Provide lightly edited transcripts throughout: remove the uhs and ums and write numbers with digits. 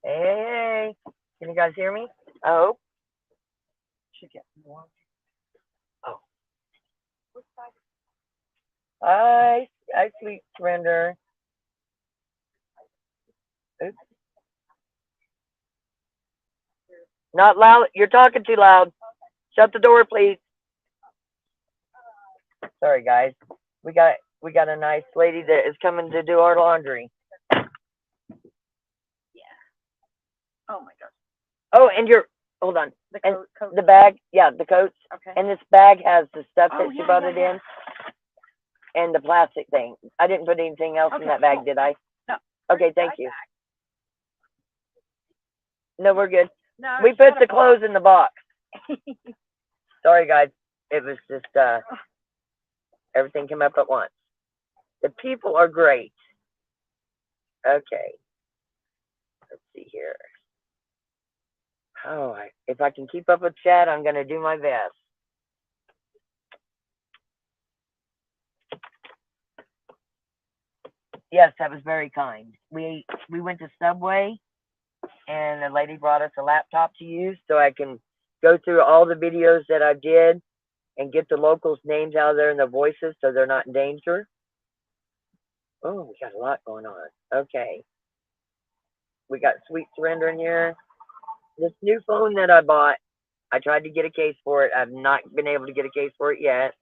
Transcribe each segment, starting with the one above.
Hey, hey, hey. Can you guys hear me? Oh. Should get more. Oh. I sweet surrender. Oops. Not loud. You're talking too loud. Shut the door, please. Sorry, guys. We got we got a nice lady that is coming to do our laundry. Oh my gosh. Oh, and your hold on. The And coat. the bag, yeah, the coats. Okay. And this bag has the stuff Oh, that she yeah, brought yeah, it yeah. in, and the plastic thing. I didn't put anything else in Okay, that bag, cool. did I? No. Okay, thank you. Back. No, we're good. No, We it's put not the a clothes in the box. box. Sorry, guys. It was just everything came up at once. The people are great. Okay, let's see here. Oh, if I can keep up with chat, I'm gonna do my best. Yes, that was very kind. We went to Subway, and the lady brought us a laptop to use so I can go through all the videos that I did and get the locals' names out of there and their voices so they're not in danger. Oh, we got a lot going on. Okay. We got Sweet Surrender in here. This new phone that I bought, I tried to get a case for it. I've not been able to get a case for it yet.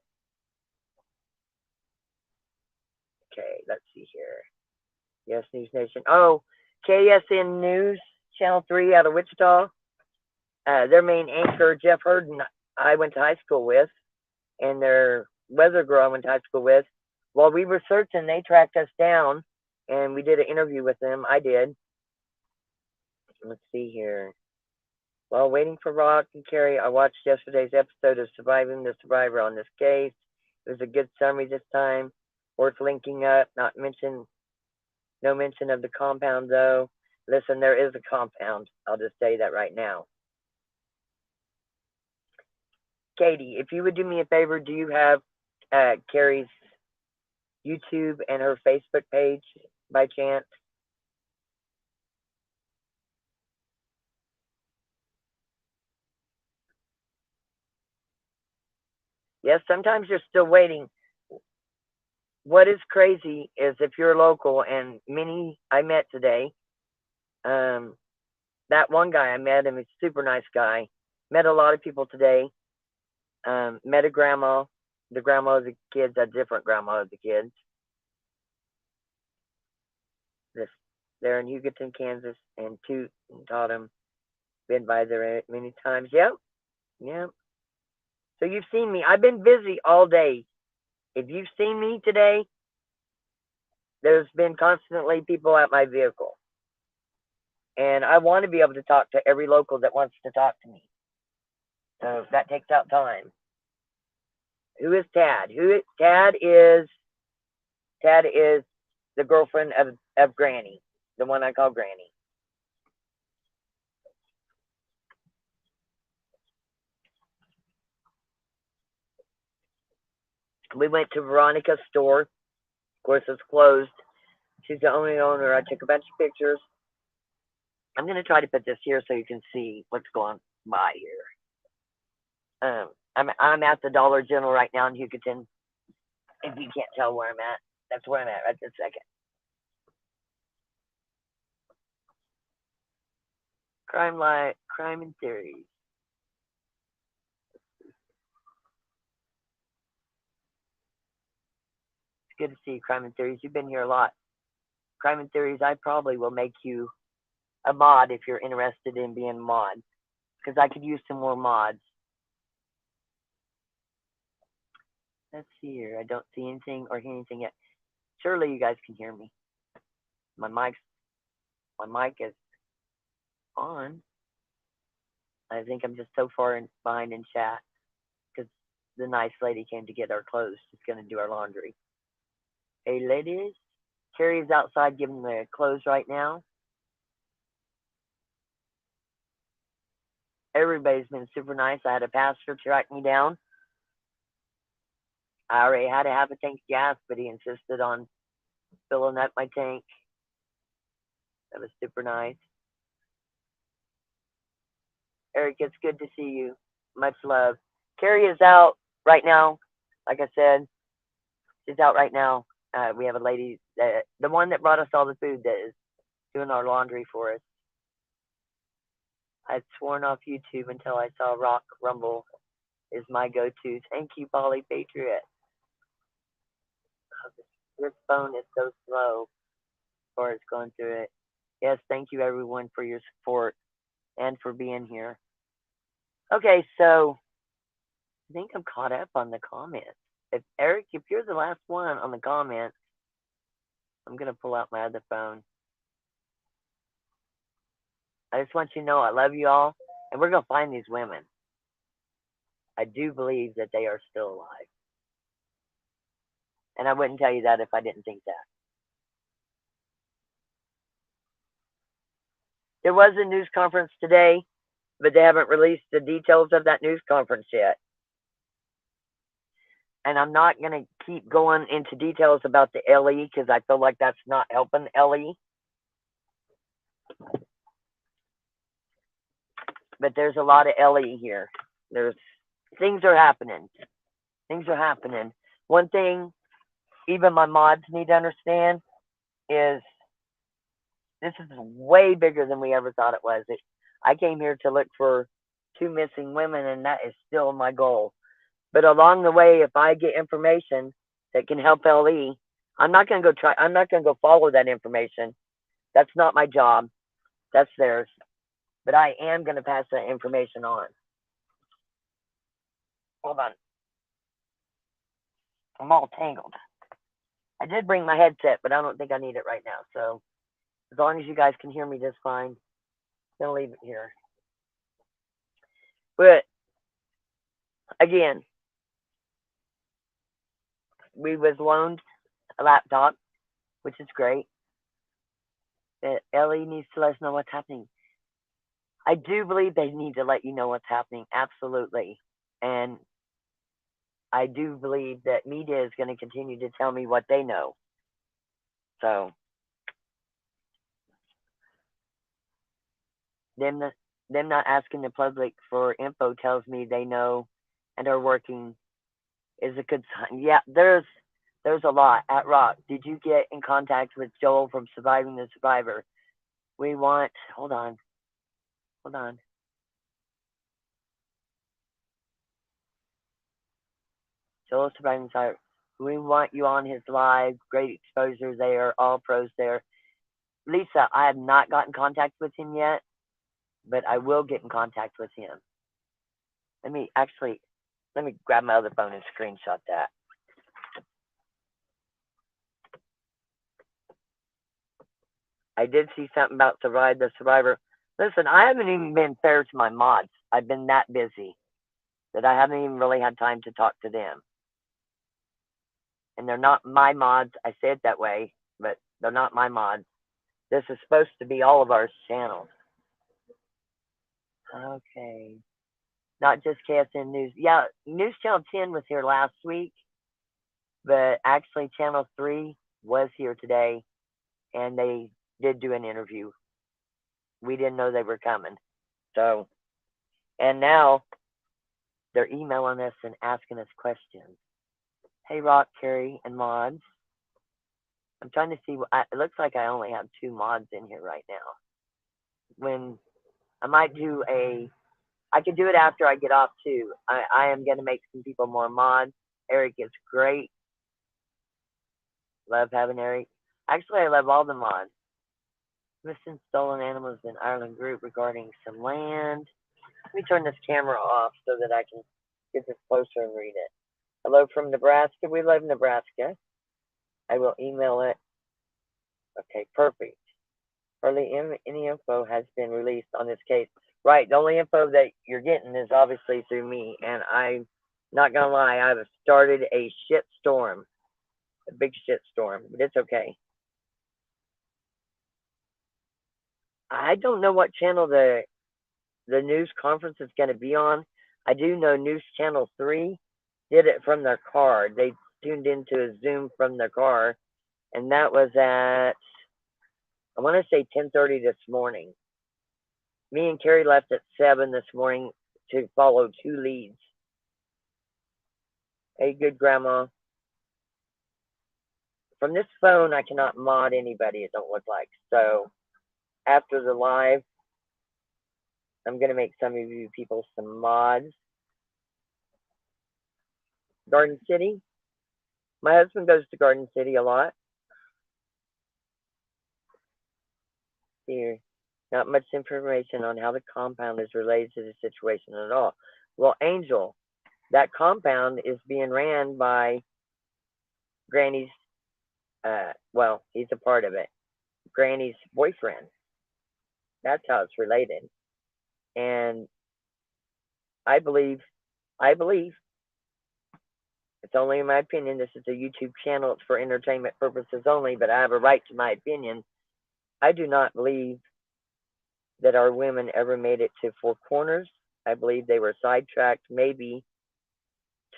Okay, let's see here. Yes, News Nation. Oh, KSN News, Channel 3 out of Wichita. Their main anchor, Jeff Hurden, I went to high school with, and their weather girl I went to high school with. While we were searching, they tracked us down, and we did an interview with them. I did. Let's see here. While waiting for Rock and Carrie, I watched yesterday's episode of Surviving the Survivor on this case. It was a good summary this time. Worth linking up. No mention of the compound though. Listen, there is a compound. I'll just say that right now. Katie, if you would do me a favor, do you have Carrie's YouTube and her Facebook page by chance? Yes, sometimes you're still waiting. What is crazy is if you're local, and many I met today, um, that one guy I met him, he's a super nice guy. Met a lot of people today. Met a grandma. The grandma of the kids, a different grandma of the kids. This they're in Hugoton, Kansas, and taught him. Been by there many times. Yep, yep. So you've seen me. I've been busy all day. If you've seen me today, there's been constantly people at my vehicle. And I want to be able to talk to every local that wants to talk to me. So that takes out time. Who is Tad? Tad is the girlfriend of Granny, the one I call Granny. We went to Veronica's store. Of course, it's closed. She's the only owner. I took a bunch of pictures. I'm gonna try to put this here so you can see what's going by here. I'm at the Dollar General right now in Hugoton. If you can't tell where I'm at, that's where I'm at right this second. Crime and theories. It's good to see you, Crime and Theories. You've been here a lot. Crime and Theories, I probably will make you a mod if you're interested in being a mod. Because I could use some more mods. Let's see here. I don't see anything or hear anything yet. Surely you guys can hear me. My mic is on. I think I'm just so far behind in chat because the nice lady came to get our clothes. She's gonna do our laundry. Hey ladies, Carrie's outside giving the clothes right now. Everybody's been super nice. I had a pastor track me down. I already had to have a tank of gas, but he insisted on filling up my tank. That was super nice. Eric, it's good to see you. Much love. Carrie is out right now. Like I said, she's out right now. We have a lady, the one that brought us all the food that is doing our laundry for us. I'd sworn off YouTube until I saw Rock Rumble is my go-to. Thank you, Polly Patriot. This phone is so slow as it's going through it. Yes, thank you everyone for your support and for being here. Okay, so I think I'm caught up on the comments. Eric, if you're the last one on the comments, I'm going to pull out my other phone. I just want you to know I love you all, and we're going to find these women. I do believe that they are still alive. And I wouldn't tell you that if I didn't think that. There was a news conference today, but they haven't released the details of that news conference yet. And I'm not going to keep going into details about the LE because I feel like that's not helping LE. But there's a lot of LE here. Things are happening. Things are happening. One thing even my mods need to understand is this is way bigger than we ever thought it was. I came here to look for 2 missing women, and that is still my goal. But along the way, if I get information that can help LE, I'm not going to go follow that information. That's not my job. That's theirs. But I am going to pass that information on. Hold on. I'm all tangled. I did bring my headset, but I don't think I need it right now. So as long as you guys can hear me just fine, I'm going to leave it here. But again, we was loaned a laptop, which is great. Ellie needs to let us know what's happening. I do believe they need to let you know what's happening, absolutely. And I do believe that media is going to continue to tell me what they know. So, them not asking the public for info tells me they know and are working is a good sign. Yeah, there's a lot at Rock. Did you get in contact with Joel from Surviving the Survivor? We want, hold on. Joel Surviving the Survivor. We want you on his live. Great exposure there. All pros there. Lisa, I have not gotten contact with him yet, but I will get in contact with him. Let me grab my other phone and screenshot that. I did see something about Survive the Survivor. Listen, I haven't even been fair to my mods. I've been that busy that I haven't even really had time to talk to them. And they're not my mods. I say it that way, but they're not my mods. This is supposed to be all of our channels. Okay. Not just KSN News. Yeah, News Channel 10 was here last week, but actually Channel 3 was here today, and they did do an interview. We didn't know they were coming. So, and now they're emailing us and asking us questions. Hey, Rock, Carrie, and mods. I'm trying to see. It looks like I only have 2 mods in here right now. When I might do I could do it after I get off too. I am going to make some people more mods. Eric is great. Love having Eric. Actually, I love all the mods. Missing stolen animals in Ireland group regarding some land. Let me turn this camera off so that I can get this closer and read it. Hello from Nebraska. We love Nebraska. I will email it. Okay, perfect. Hardly any info has been released on this case. Right, the only info that you're getting is obviously through me, and I'm not gonna lie, I've started a shit storm, a big shit storm, but it's okay. I don't know what channel the news conference is going to be on. I do know News Channel 3 did it from their car. They tuned into a Zoom from their car, and that was at, I want to say 10:30 this morning. Me and Carrie left at 7 this morning to follow 2 leads. Hey, good grandma. From this phone, I cannot mod anybody, it don't look like. So, after the live, I'm going to make some of you people some mods. Garden City. My husband goes to Garden City a lot. Here. Not much information on how the compound is related to the situation at all. Well, Angel, that compound is being ran by Granny's, well, he's a part of it. Granny's boyfriend. That's how it's related. And I believe, it's only in my opinion, this is a YouTube channel, it's for entertainment purposes only, but I have a right to my opinion. I do not believe that our women ever made it to Four Corners. I believe they were sidetracked maybe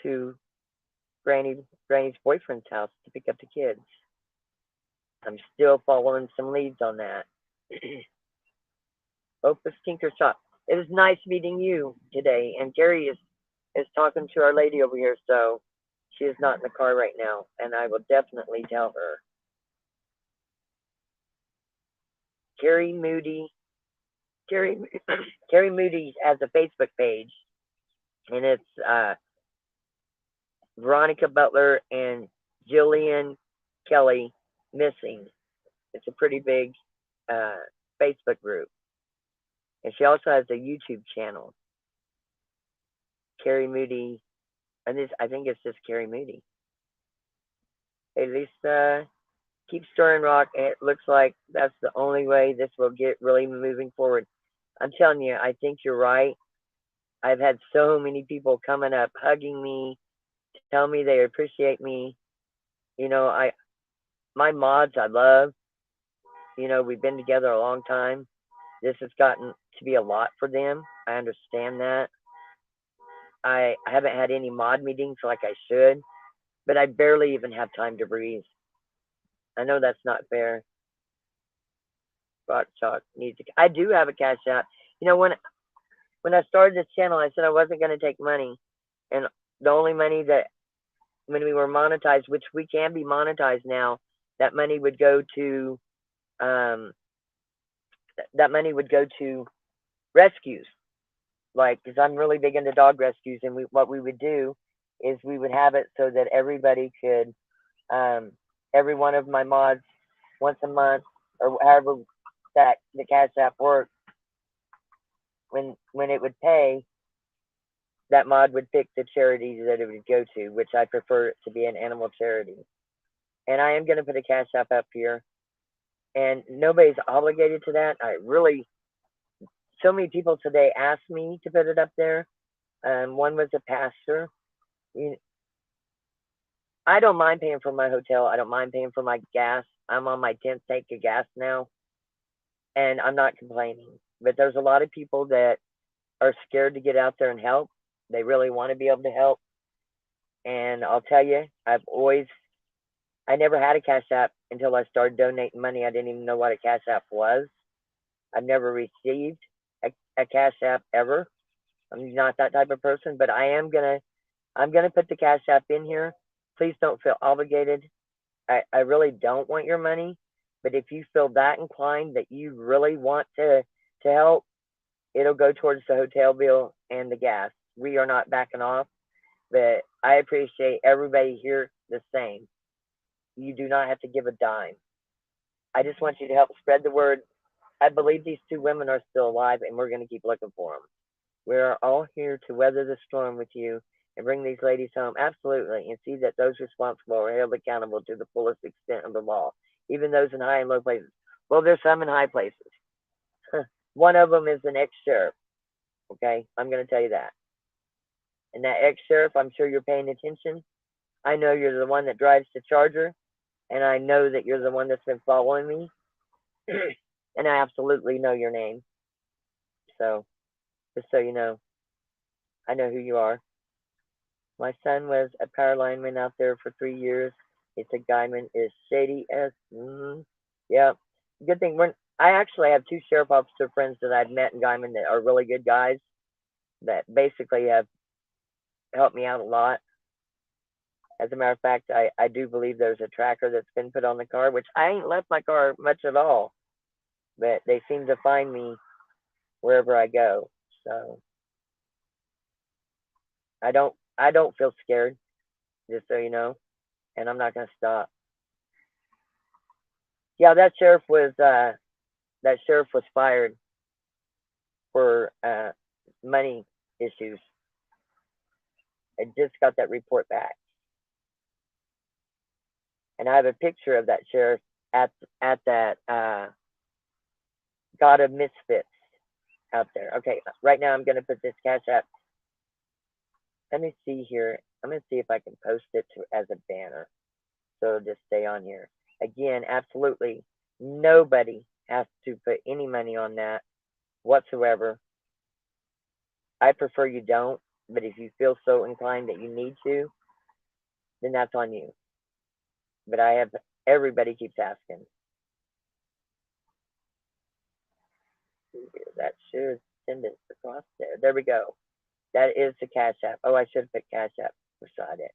to Granny's boyfriend's house to pick up the kids. I'm still following some leads on that. Opus Tinker Shop. It is nice meeting you today. And Gary is talking to our lady over here, so she is not in the car right now, and I will definitely tell her. Carrie Moody has a Facebook page, and it's Veronica Butler and Jillian Kelly Missing. It's a pretty big Facebook group. And she also has a YouTube channel. Carrie Moody, and this, I think it's just Carrie Moody. Hey Lisa, keep stirring rock. It looks like that's the only way this will get really moving forward. I'm telling you, I think you're right. I've had so many people coming up, hugging me, tell me they appreciate me. You know, my mods I love. You know, we've been together a long time. This has gotten to be a lot for them. I understand that. I haven't had any mod meetings like I should, but I barely even have time to breathe. I know that's not fair. Rock Chalk needs to. I do have a cash app. You know, when I started this channel, I said I wasn't going to take money, and the only money that when we were monetized, which we can be monetized now, that money would go to rescues. Like, because I'm really big into dog rescues, and what we would do is we would have it so that everybody could, every one of my mods, once a month, or however that the Cash App works, when it would pay, that mod would pick the charity that it would go to, which I prefer it to be an animal charity. And I am going to put a Cash App up here, and nobody's obligated to that. So many people today asked me to put it up there. One was a pastor. I don't mind paying for my hotel. I don't mind paying for my gas. I'm on my 10th tank of gas now, and I'm not complaining. But there's a lot of people that are scared to get out there and help. They really want to be able to help. And I'll tell you, I never had a Cash App until I started donating money. I didn't even know what a Cash App was. I've never received a Cash App ever. I'm not that type of person, but I'm gonna put the Cash App in here. Please don't feel obligated. I really don't want your money, but if you feel that inclined that you really want to help, it'll go towards the hotel bill and the gas. We are not backing off, but I appreciate everybody here the same. You do not have to give a dime. I just want you to help spread the word. I believe these 2 women are still alive, and we're going to keep looking for them. We are all here to weather the storm with you and bring these ladies home, absolutely, and see that those responsible are held accountable to the fullest extent of the law, even those in high and low places. Well, there's some in high places. One of them is an ex-sheriff, okay? I'm going to tell you that. And that ex-sheriff, I'm sure you're paying attention. I know you're the one that drives the Charger, and I know that you're the one that's been following me. And I absolutely know your name. So, just so you know, I know who you are. My son was a power lineman out there for 3 years. It's a guyman is shady as, yeah. Good thing I actually have two sheriff officer friends that I've met in Guyman that are really good guys that basically have helped me out a lot. As a matter of fact, I do believe there's a tracker that's been put on the car, which I ain't left my car much at all, but they seem to find me wherever I go. So I don't feel scared, just so you know, and I'm not gonna stop. Yeah, that sheriff was fired for money issues. I just got that report back, and I have a picture of that sheriff at that God of Misfits out there. Okay, right now I'm gonna put this Cash App. Let me see here. I'm gonna see if I can post it as a banner, so it'll just stay on here. Again, absolutely nobody has to put any money on that whatsoever. I prefer you don't, but if you feel so inclined that you need to, then that's on you. But everybody keeps asking. That should send it across there. There we go. That is the Cash App. Oh, I should have put Cash App beside it.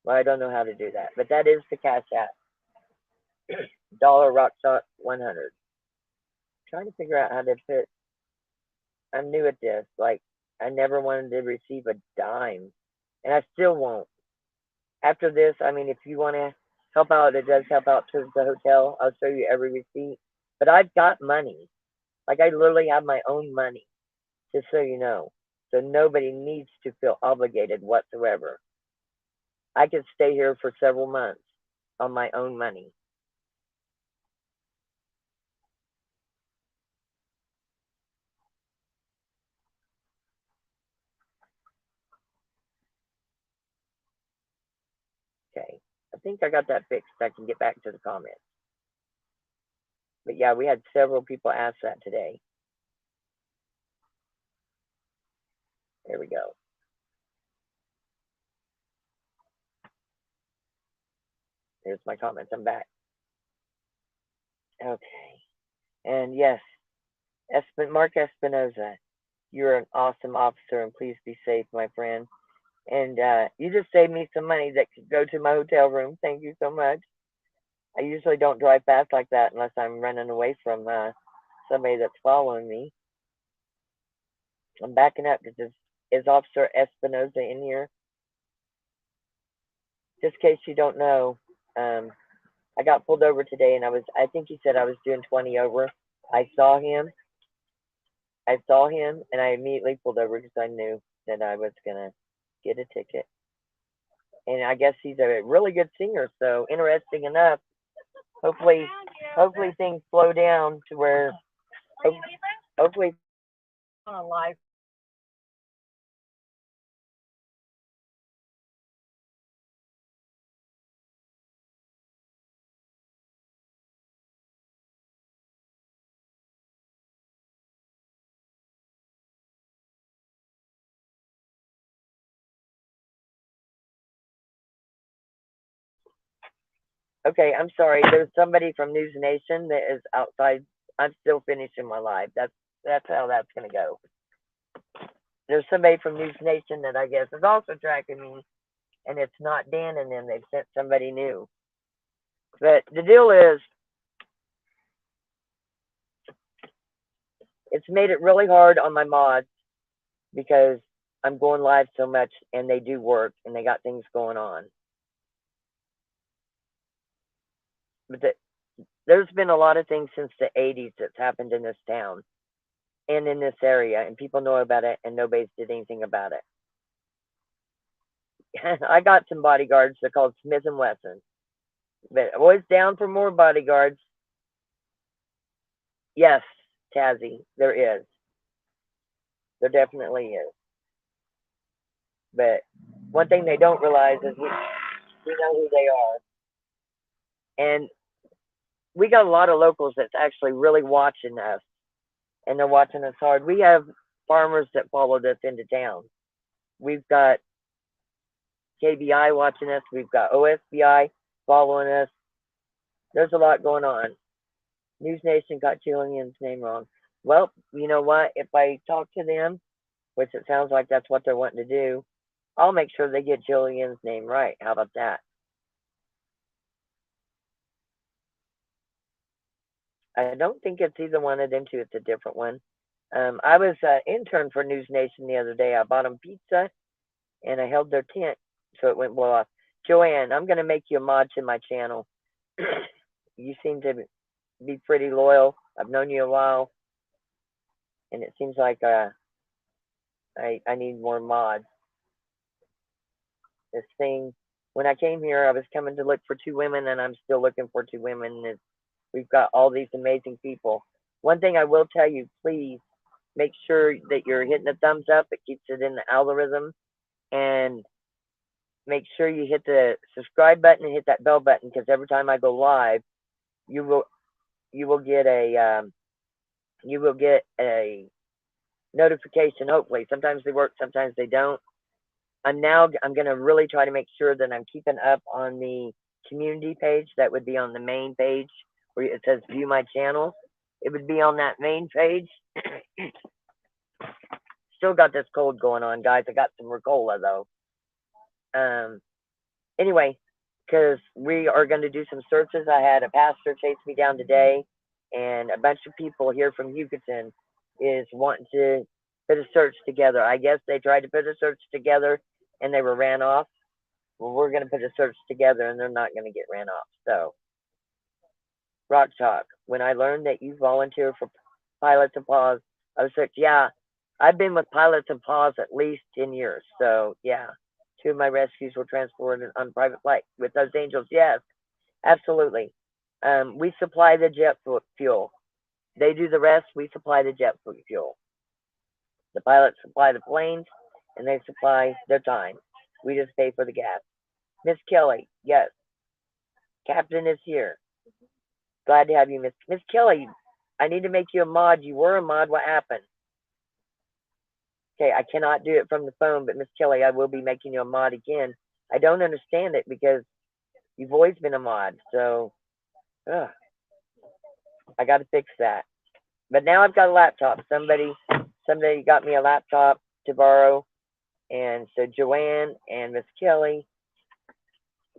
Well, I don't know how to do that, but that is the Cash App. Dollar Rock Shot 100. Trying to figure out how to put. I'm new at this. Like, I never wanted to receive a dime, and I still won't. After this, I mean, if you want to help out, it does help out towards the hotel. I'll show you every receipt. But I've got money. Like, I literally have my own money, just so you know. So nobody needs to feel obligated whatsoever. I could stay here for several months on my own money. Okay. I think I got that fixed. I can get back to the comments. But yeah, we had several people ask that today. There we go. Here's my comments. I'm back. Okay. And yes, Mark Espinoza, you're an awesome officer, and please be safe, my friend. And you just saved me some money that could go to my hotel room. Thank you so much. I usually don't drive fast like that unless I'm running away from somebody that's following me. I'm backing up because is Officer Espinoza in here? Just in case you don't know, I got pulled over today, and I think he said I was doing 20 over. I saw him, and I immediately pulled over because I knew that I was gonna get a ticket. And I guess he's a really good singer, so interesting enough. Hopefully things slow down to where, hopefully on live. Okay, I'm sorry. There's somebody from News Nation that is outside. I'm still finishing my live. That's how that's gonna go. There's somebody from News Nation that I guess is also tracking me, and it's not Dan and them. They've sent somebody new. But the deal is, it's made it really hard on my mods because I'm going live so much, and they do work, and they got things going on. But there's been a lot of things since the 80s that's happened in this town and in this area, and people know about it, and nobody's did anything about it. I got some bodyguards. They're called Smith and Wesson. But always down for more bodyguards. Yes, Tazzy, there is. There definitely is. But one thing they don't realize is we know who they are. And we got a lot of locals that's actually really watching us. And they're watching us hard. We have farmers that followed us into town. We've got KBI watching us. We've got OSBI following us. There's a lot going on. News Nation got Jillian's name wrong. Well, you know what? If I talk to them, which it sounds like that's what they're wanting to do, I'll make sure they get Jillian's name right. How about that? I don't think it's either one of them two. It's a different one. I was an intern for News Nation the other day. I bought them pizza and I held their tent so it wouldn't blow off. Joanne, I'm going to make you a mod to my channel. You seem to be pretty loyal. I've known you a while, and it seems like I need more mods. This thing, when I came here, I was coming to look for two women, and I'm still looking for two women. And we've got all these amazing people. One thing I will tell you, please make sure that you're hitting the thumbs up. It keeps it in the algorithm. And make sure you hit the subscribe button and hit that bell button, because every time I go live, you will get a notification. Hopefully, sometimes they work, sometimes they don't. I'm going to really try to make sure that I'm keeping up on the community page. That would be on the main page where it says view my channel. It would be on that main page. Still got this cold going on, guys. I got some Ricola though. Anyway, because we are going to do some searches. I had a pastor chase me down today, and a bunch of people here from Hugoton is wanting to put a search together. I guess they tried to put a search together and they were ran off. Well, we're going to put a search together and they're not going to get ran off. So, Rock Talk, when I learned that you volunteer for Pilots and Paws, I was like, yeah, I've been with Pilots and Paws at least 10 years. So, yeah, 2 of my rescues were transported on private flight with those angels. Yes, absolutely. We supply the jet fuel. They do the rest. We supply the jet fuel. The pilots supply the planes, and they supply their time. We just pay for the gas. Miss Kelly, yes. Captain is here. Glad to have you, Miss Kelly. I need to make you a mod. You were a mod. What happened? Okay, I cannot do it from the phone, but Miss Kelly, I will be making you a mod again. I don't understand it because you've always been a mod. So, I got to fix that. But now I've got a laptop. Somebody got me a laptop to borrow. And so Joanne and Miss Kelly,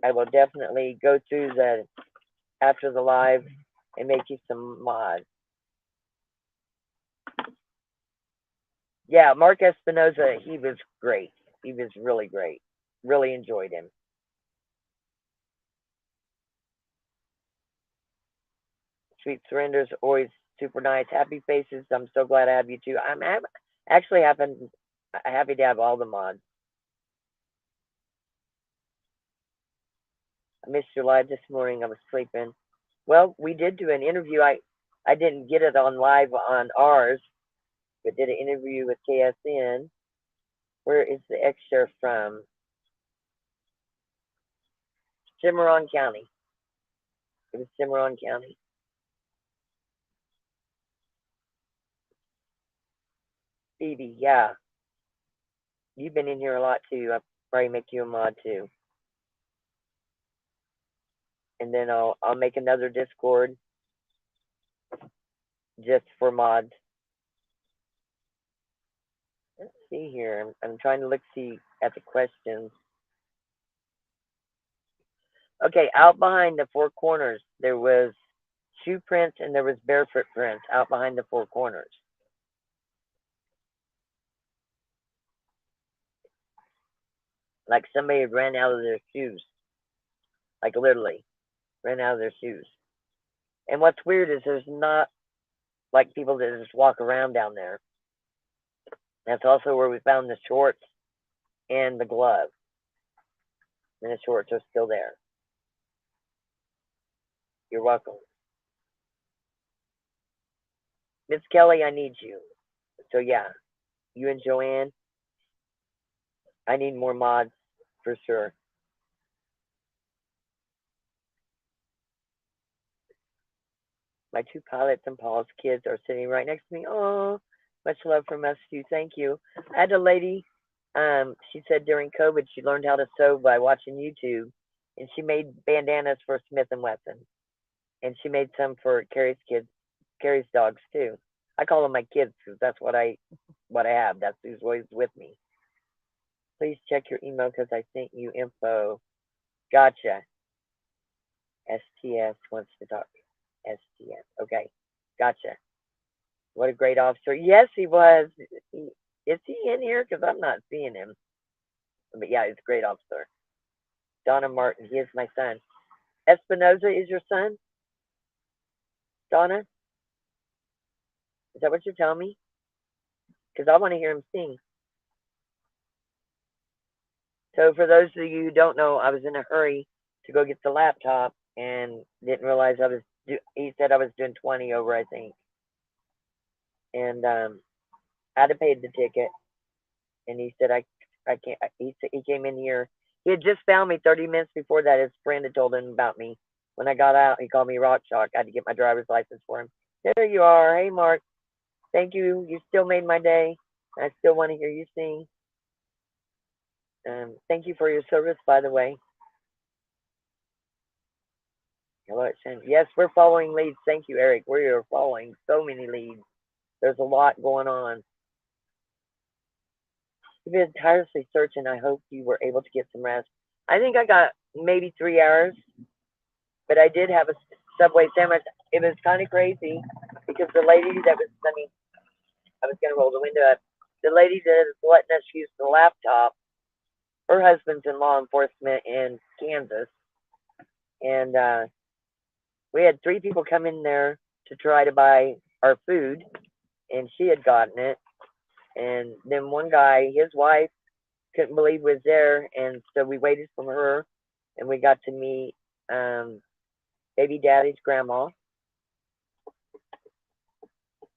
I will definitely go through after the live and make you some mods. Yeah, Mark Espinoza, he was great. He was really great. Really enjoyed him. Sweet Surrenders, always super nice. Happy Faces, I'm so glad to have you too. I'm actually happy to have all the mods. I missed your live this morning. I was sleeping. Well, we did do an interview. I didn't get it on live on ours, but did an interview with KSN. Where is the ex-sheriff from? Cimarron County. It was Cimarron County. Phoebe, yeah. You've been in here a lot too. I'll probably make you a mod too. And then I'll make another Discord just for mods. Let's see here. I'm trying to see at the questions. Okay, out behind the 4 corners, there was shoe prints and there was barefoot prints out behind the 4 corners. Like somebody had ran out of their shoes. Like literally ran out of their shoes. And what's weird is there's not like people that just walk around down there. That's also where we found the shorts and the glove. And the shorts are still there. You're welcome. Miss Kelly, I need you. So yeah, you and Joanne, I need more mods for sure. My 2 Pilots and Paws kids are sitting right next to me. Oh, much love from us too. Thank you. I had a lady, she said during COVID she learned how to sew by watching YouTube, and she made bandanas for Smith & Wesson. And she made some for Carrie's kids, Carrie's dogs too. I call them my kids because that's what I have. That's who's always with me. Please check your email because I sent you info. Gotcha. STS wants to talk. STS. Okay. Gotcha. What a great officer. Yes, he was. Is he in here? Because I'm not seeing him. But yeah, he's a great officer. Donna Martin. He is my son. Espinoza is your son? Donna? Is that what you're telling me? Because I want to hear him sing. So for those of you who don't know, I was in a hurry to go get the laptop and didn't realize he said I was doing 20 over, I think. And I'd have paid the ticket. And he said, I can't, he came in here. He had just found me 30 minutes before that. His friend had told him about me. When I got out, he called me Rock Chalk. I had to get my driver's license for him. There you are. Hey, Mark. Thank you. You still made my day. I still want to hear you sing. Thank you for your service, by the way. Hello, yes, we're following leads. Thank you, Eric. We are following so many leads. There's a lot going on. You've been tirelessly searching. I hope you were able to get some rest. I think I got maybe 3 hours, but I did have a Subway sandwich. It was kind of crazy because the lady that was, I was going to roll the window up. The lady that is letting us use the laptop, her husband's in law enforcement in Kansas. And we had 3 people come in there to try to buy our food, and she had gotten it. And then one guy, his wife, couldn't believe was there, and so we waited for her, and we got to meet baby daddy's grandma.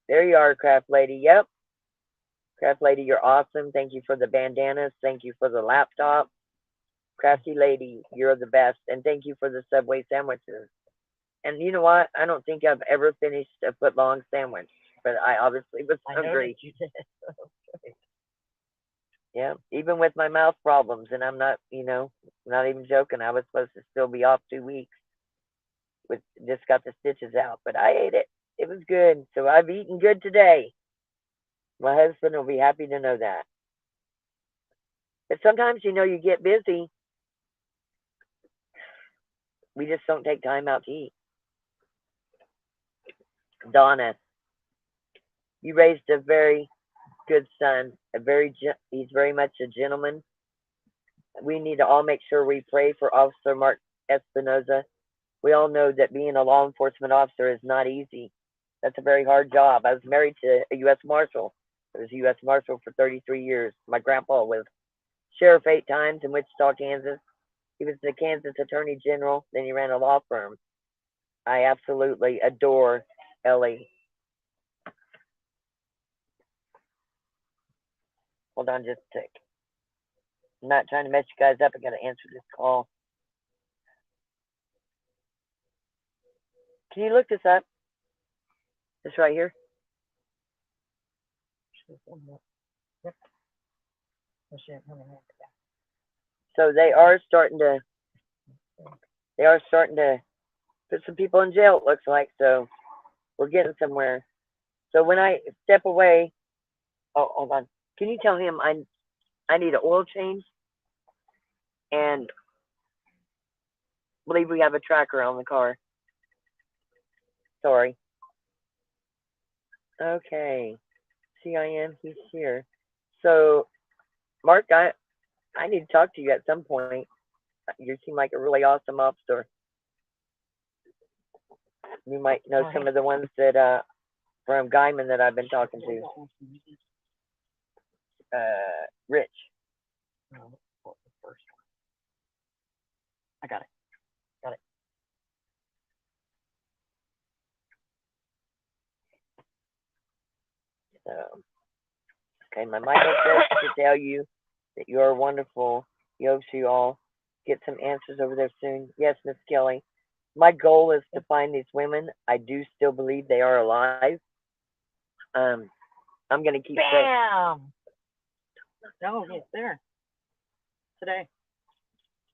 There you are, Craft Lady. Yep. Craft Lady, you're awesome. Thank you for the bandanas. Thank you for the laptop. Crafty Lady, you're the best. And thank you for the Subway sandwiches. And you know what? I don't think I've ever finished a foot-long sandwich, but I obviously was hungry. Yeah, even with my mouth problems, and I'm not, not even joking. I was supposed to still be off 2 weeks. Just got the stitches out, but I ate it. It was good. So I've eaten good today. My husband will be happy to know that. But sometimes, you get busy. We just don't take time out to eat. Donna, you raised a very good son. He's very much a gentleman. We need to all make sure we pray for Officer Mark Espinoza. We all know that being a law enforcement officer is not easy. That's a very hard job. I was married to a U.S. Marshal. I was a U.S. Marshal for 33 years. My grandpa was sheriff 8 times in Wichita, Kansas. He was the Kansas Attorney General. Then he ran a law firm. I absolutely adore Ellie. Hold on just a sec. I'm not trying to mess you guys up. I got to answer this call. Can you look this up? This right here? So they are starting to put some people in jail, it looks like. So we're getting somewhere. So when I step away, oh, hold on. Can you tell him I need an oil change? And I believe we have a tracker on the car. Sorry. Okay. CIN, he's here. So, Mark, I need to talk to you at some point. You seem like a really awesome officer. You might know some of the ones that from Guyman that I've been talking to. Rich. I got it. So, okay, my Michael says to tell you that you are wonderful. He hopes you all get some answers over there soon. Yes, Miss Kelly. My goal is to find these women. I do still believe they are alive. I'm gonna keep saying. Bam! No, he's there today.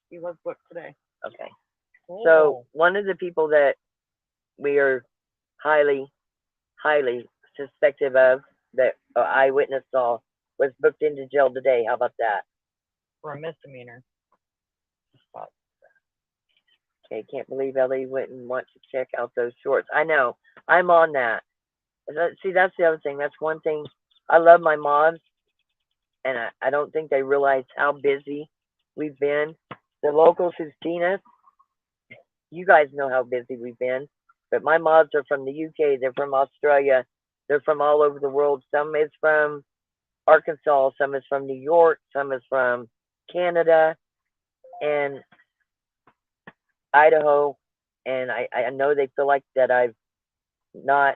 He was booked today. Okay. So one of the people that we are highly, highly suspected of that eyewitness saw was booked into jail today. How about that? For a misdemeanor. Okay, can't believe Ellie wouldn't want to check out those shorts. I know. I'm on that. See, that's the other thing. That's one thing. I love my mods, and I don't think they realize how busy we've been. The locals who've seen us, you guys know how busy we've been. But my mods are from the UK. They're from Australia. They're from all over the world. Some is from Arkansas. Some is from New York. Some is from Canada and Idaho. And I know they feel like that I've not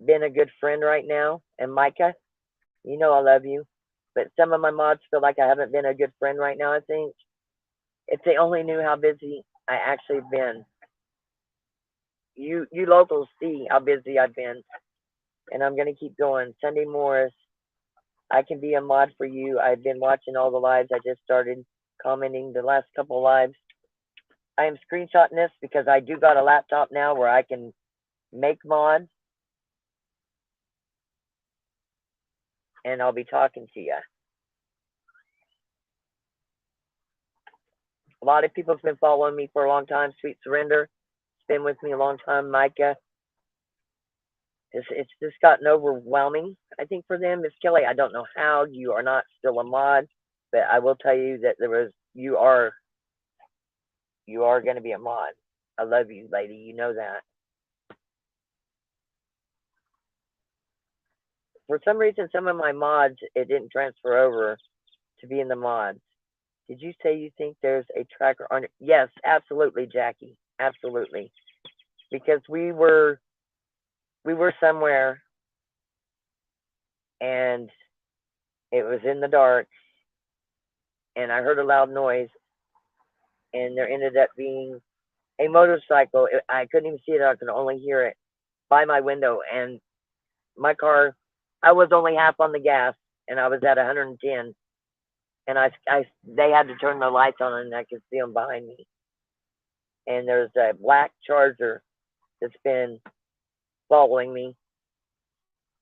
been a good friend right now. And Micah, you know I love you. But some of my mods feel like I haven't been a good friend right now, I think. If they only knew how busy I actually been. You locals see how busy I've been. And I'm going to keep going. Sunday Morris, I can be a mod for you. I've been watching all the lives. I just started commenting the last couple of lives. I am screenshotting this because I do got a laptop now where I can make mods. And I'll be talking to you. A lot of people have been following me for a long time. Sweet Surrender, it's been with me a long time. Micah, it's just gotten overwhelming, I think, for them. Miss Kelly, I don't know how you are not still a mod, but I will tell you that you are going to be a mod. I love you, lady. You know that. For some reason, some of my mods, it didn't transfer over to be in the mods. Did you say you think there's a tracker on it? Yes, absolutely, Jackie. Absolutely. Because we were somewhere and it was in the dark and I heard a loud noise and there ended up being a motorcycle. I couldn't even see it. I could only hear it by my window. And my car, I was only half on the gas and I was at 110. And they had to turn the lights on and I could see them behind me. And there's a black Charger that's been following me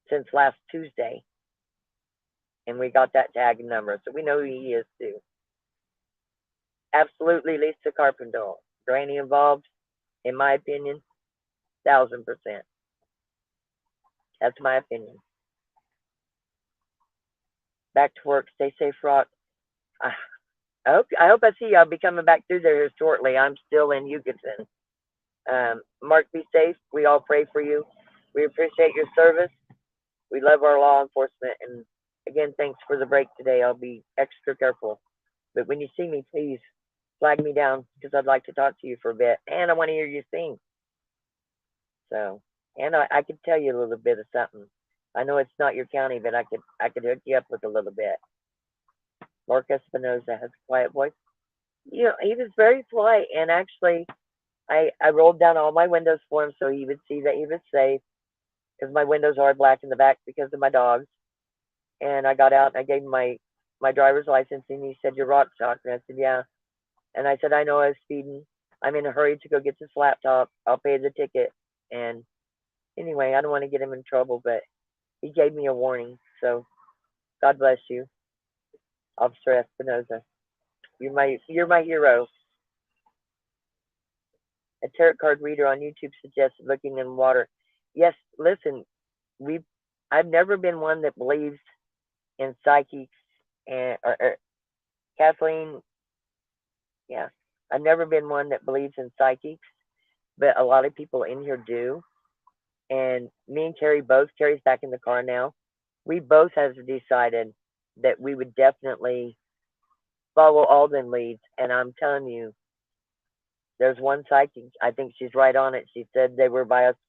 since last Tuesday. And we got that tag number, so we know who he is too. Absolutely, Lisa Carpenter. Granny involved, in my opinion, 1000%. That's my opinion. Back to work. Stay safe, Rock. I hope I see you. I'll be coming back through there shortly. I'm still in Hugoton. Mark, be safe. We all pray for you. We appreciate your service. We love our law enforcement. And again, thanks for the break today. I'll be extra careful. But when you see me, please flag me down because I'd like to talk to you for a bit. And I want to hear you sing. So, and I could tell you a little bit of something. I know it's not your county, but I could hook you up with a little bit. Mark Espinoza has a quiet voice. You know, he was very polite, and actually, I rolled down all my windows for him so he would see that he was safe, because my windows are black in the back because of my dogs. And I got out and I gave him my driver's license, and he said, "You're rock stalker." I said, "Yeah." And I said, "I know I was speeding. I'm in a hurry to go get this laptop. I'll pay the ticket." And anyway, I don't want to get him in trouble, but he gave me a warning. So God bless you, Officer Espinoza. You're my hero. A tarot card reader on YouTube suggested looking in water. Yes, listen, I've never been one that believes in psychics and or Kathleen. Yeah, I've never been one that believes in psychics, but a lot of people in here do. And me and Carrie both, Carrie's back in the car now. We both have decided that we would definitely follow all them leads. And I'm telling you, there's one psychic, I think she's right on it. She said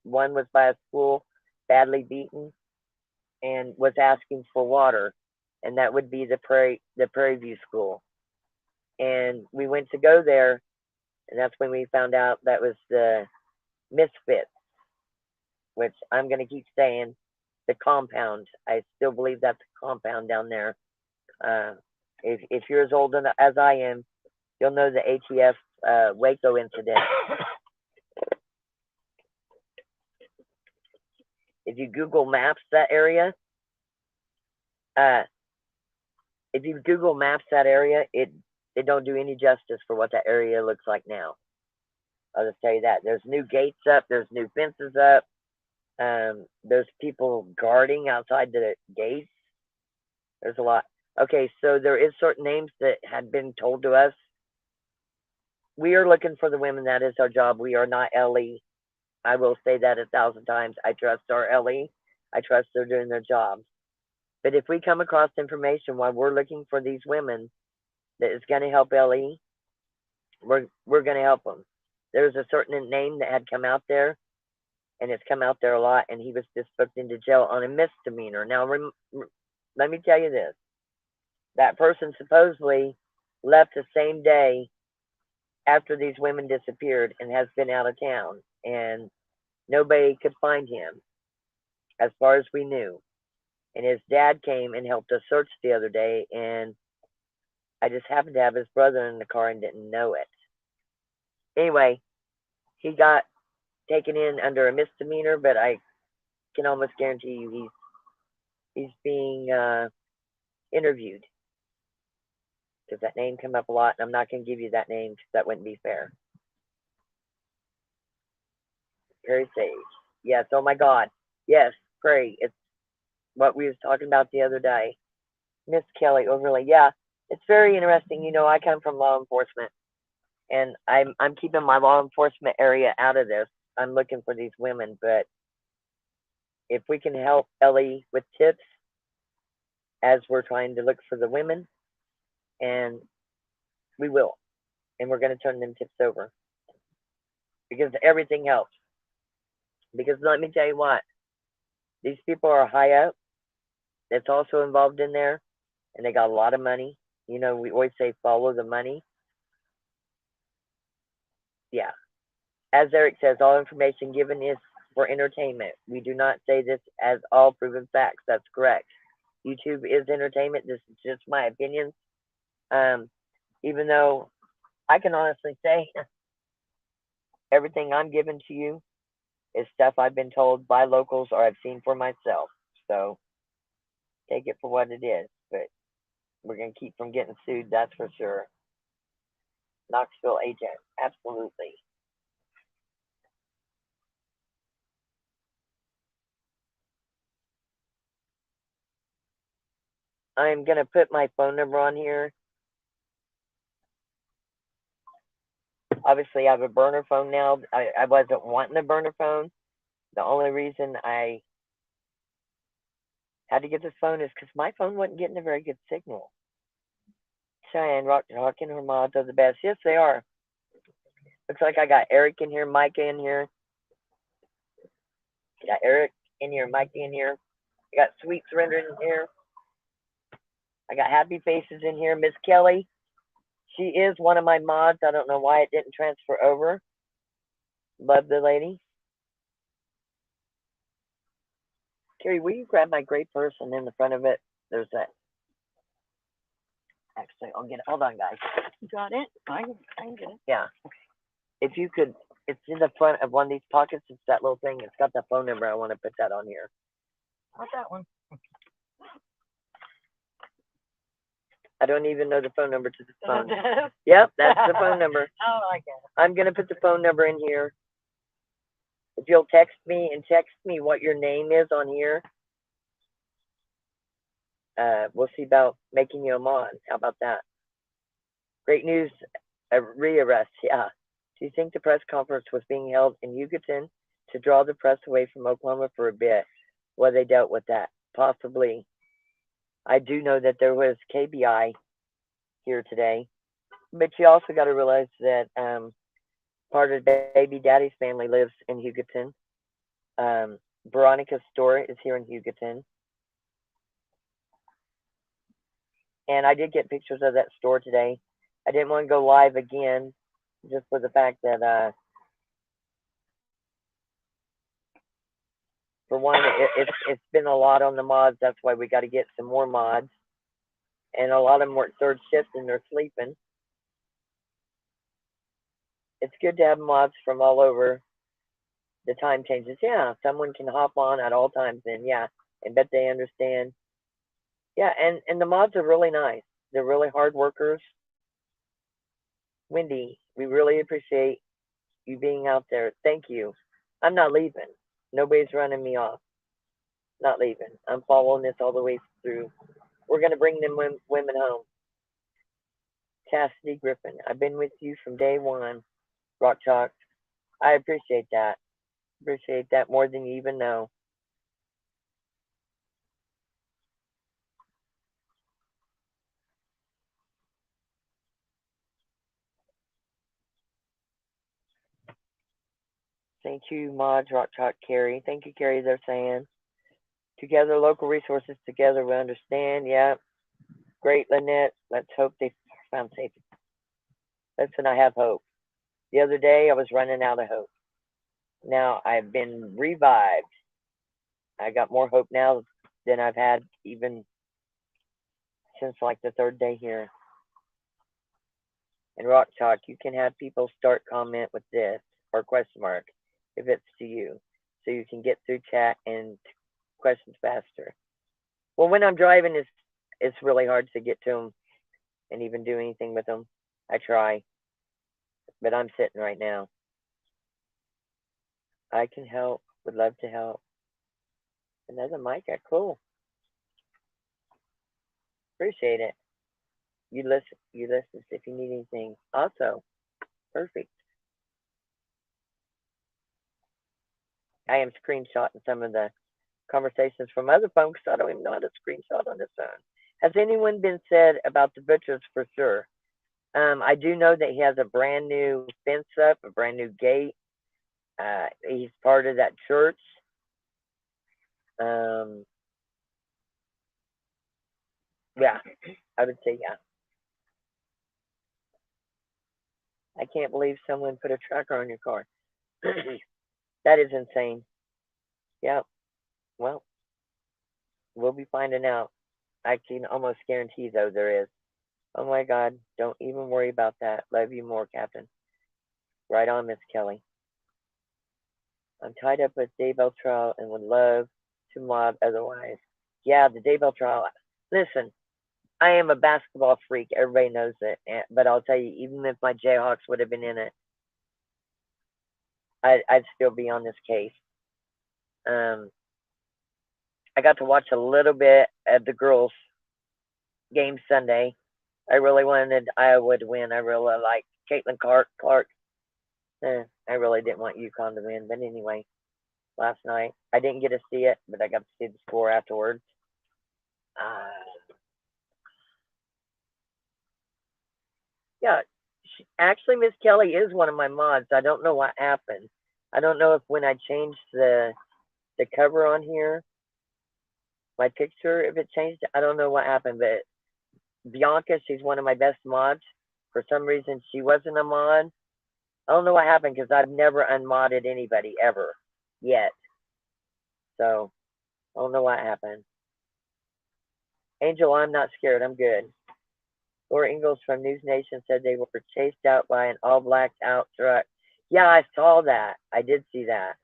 one was by a school, badly beaten, and was asking for water. And that would be the Prairie View School. And we went to go there, and that's when we found out that was the Misfits, which I'm going to keep saying, the compound. I still believe that's a compound down there. If you're as old as I am, you'll know the ATF Waco incident. If you Google Maps that area, uh, if you Google Maps that area, it don't do any justice for what that area looks like now. I'll just tell you that. There's new gates up. There's new fences up. There's people guarding outside the gates. There's a lot. Okay, so there is certain names that had been told to us. We are looking for the women. That is our job. We are not LE. I will say that 1,000 times. I trust our LE. I trust they're doing their job. But if we come across information while we're looking for these women that is going to help LE, we're going to help them. There's a certain name that had come out there, and it's come out there a lot, and he was just booked into jail on a misdemeanor. Now, let me tell you this. That person supposedly left the same day after these women disappeared and has been out of town, and nobody could find him as far as we knew. And his dad came and helped us search the other day, and I just happened to have his brother in the car and didn't know it. Anyway, he got taken in under a misdemeanor, but I can almost guarantee you he's being interviewed, because that name came up a lot, and I'm not going to give you that name because that wouldn't be fair. Perry Sage. Yes, oh my God. Yes, pray. It's what we was talking about the other day. Miss Kelly Overlay. Yeah, it's very interesting. You know, I come from law enforcement, and I'm keeping my law enforcement area out of this. I'm looking for these women, but if we can help Ellie with tips as we're trying to look for the women, and we will, and we're going to turn them tips over, because everything helps. Because let me tell you what, these people are high up that's also involved in there, and they got a lot of money. You know, we always say follow the money. Yeah. As Eric says, all information given is for entertainment. We do not say this as all proven facts. That's correct. YouTube is entertainment. This is just my opinion. Even though I can honestly say everything I'm giving to you is stuff I've been told by locals or I've seen for myself. So take it for what it is. But we're going to keep from getting sued, that's for sure. Knoxville agent, absolutely. I'm going to put my phone number on here. Obviously, I have a burner phone now. I wasn't wanting a burner phone. The only reason I had to get this phone is because my phone wasn't getting a very good signal. Cheyenne, Rock, and her mods are the best. Yes, they are. Looks like I got Eric in here, Micah in here. I got Eric in here, Micah in here. I got Sweet Surrender in here. I got Happy Faces in here. Miss Kelly, she is one of my mods. I don't know why it didn't transfer over. Love the lady. Carrie, will you grab my gray purse, and in the front of it, there's that. Actually, I'll get it. Hold on, guys. You got it? I can get it. Yeah. If you could, it's in the front of one of these pockets. It's that little thing. It's got the phone number. I want to put that on here. Not that one. I don't even know the phone number to the phone. Yep, that's the phone number. Oh, I get it. I'm going to put the phone number in here. If you'll text me and text me what your name is on here, we'll see about making you a mod. How about that? Great news, a rearrest. Yeah. Do you think the press conference was being held in Hugoton to draw the press away from Oklahoma for a bit? Well, they dealt with that. Possibly. I do know that there was KBI here today, but you also got to realize that part of Baby Daddy's family lives in Hugoton. Veronica's store is here in Hugoton. And I did get pictures of that store today. I didn't want to go live again, just for the fact that, for one, it's been a lot on the mods. That's why we got to get some more mods. And a lot of them work third shift and they're sleeping. It's good to have mods from all over. the time changes. Yeah, someone can hop on at all times. Then yeah, and bet they understand. Yeah, and the mods are really nice. They're really hard workers. Wendy, we really appreciate you being out there. Thank you. I'm not leaving. Nobody's running me off. Not leaving. I'm following this all the way through. We're gonna bring them women home. Cassidy Griffin, I've been with you from day one. Rock Chalk, I appreciate that. Appreciate that more than you even know. Thank you, Mods, Rock Chalk, Carrie. Thank you, Carrie, they're saying. Together, local resources together, we understand. Yeah. Great, Lynette. Let's hope they found safety. Listen, I have hope. The other day, I was running out of hope. Now I've been revived. I got more hope now than I've had even since like the third day here. And Rock Talk, you can have people start comment with this or question mark if it's to you, so you can get through chat and questions faster. Well, when I'm driving, it's really hard to get to them and even do anything with them. I try, but I'm sitting right now. I can help. Would love to help. Another Micah, cool. Appreciate it. You listen if you need anything. Also, perfect. I am screenshotting some of the conversations from other folks. So I don't even know how to screenshot on this phone. Has anyone been said about the butchers for sure? I do know that he has a brand new fence up, a brand new gate. He's part of that church. Yeah, I would say yeah. I can't believe someone put a tracker on your car. That is insane. Yeah. Well, we'll be finding out. I can almost guarantee, though, there is. Oh my God, don't even worry about that. Love you more, Captain. Right on, Miss Kelly. I'm tied up with Daybell trial and would love to mob otherwise. Yeah, the Daybell trial. Listen, I am a basketball freak. Everybody knows it. But I'll tell you, even if my Jayhawks would have been in it, I'd still be on this case. I got to watch a little bit of the girls' game Sunday. I really wanted Iowa to win. I really liked Caitlin Clark. I really didn't want UConn to win, but anyway, last night I didn't get to see it, but I got to see the score afterwards. Yeah, actually, Miss Kelly is one of my mods. I don't know what happened. I don't know if when I changed the cover on here, my picture, if it changed. I don't know what happened, but Bianca, she's one of my best mods. For some reason, she wasn't a mod. I don't know what happened because I've never unmodded anybody ever yet. So I don't know what happened. Angel, I'm not scared. I'm good. Laura Ingalls from News Nation said they were chased out by an all blacked out truck. Yeah, I saw that. I did see that.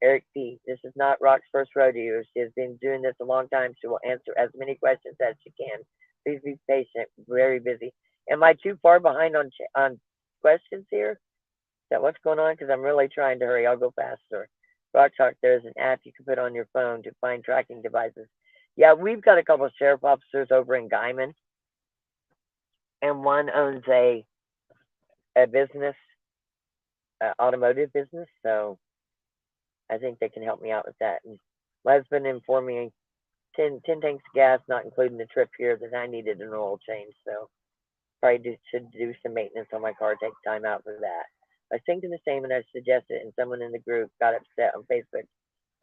Eric P. This is not Rock's first rodeo. She has been doing this a long time. She will answer as many questions as she can. Please be patient. Very busy. Am I too far behind on questions here? Is that what's going on? Because I'm really trying to hurry. I'll go faster. Rock Talk, there's an app you can put on your phone to find tracking devices. Yeah, we've got a couple of sheriff officers over in Guyman, and one owns a business, automotive business. So I think they can help me out with that. And my husband informed me 10 tanks of gas, not including the trip here, that I needed an oil change. So probably should do some maintenance on my car, take time out for that. I was thinking the same, and I suggested it, and someone in the group got upset on Facebook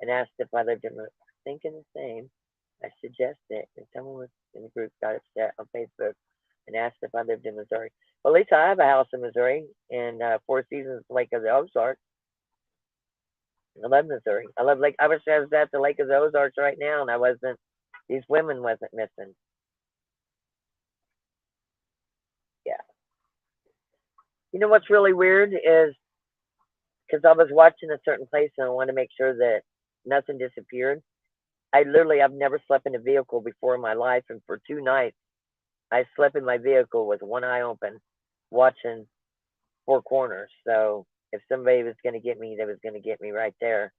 and asked if I lived in thinking the same. I suggested it, and someone in the group got upset on Facebook and asked if I lived in Missouri. Well, at least I have a house in Missouri in Four Seasons, Lake of the Ozarks. I love Missouri. I love Lake. I wish I was at the Lake of the Ozarks right now, and I wasn't. These women wasn't missing. Yeah. You know what's really weird is because I was watching a certain place and I wanted to make sure that nothing disappeared. I've never slept in a vehicle before in my life, and for 2 nights, I slept in my vehicle with one eye open, watching four corners. So if somebody was going to get me, they was going to get me right there.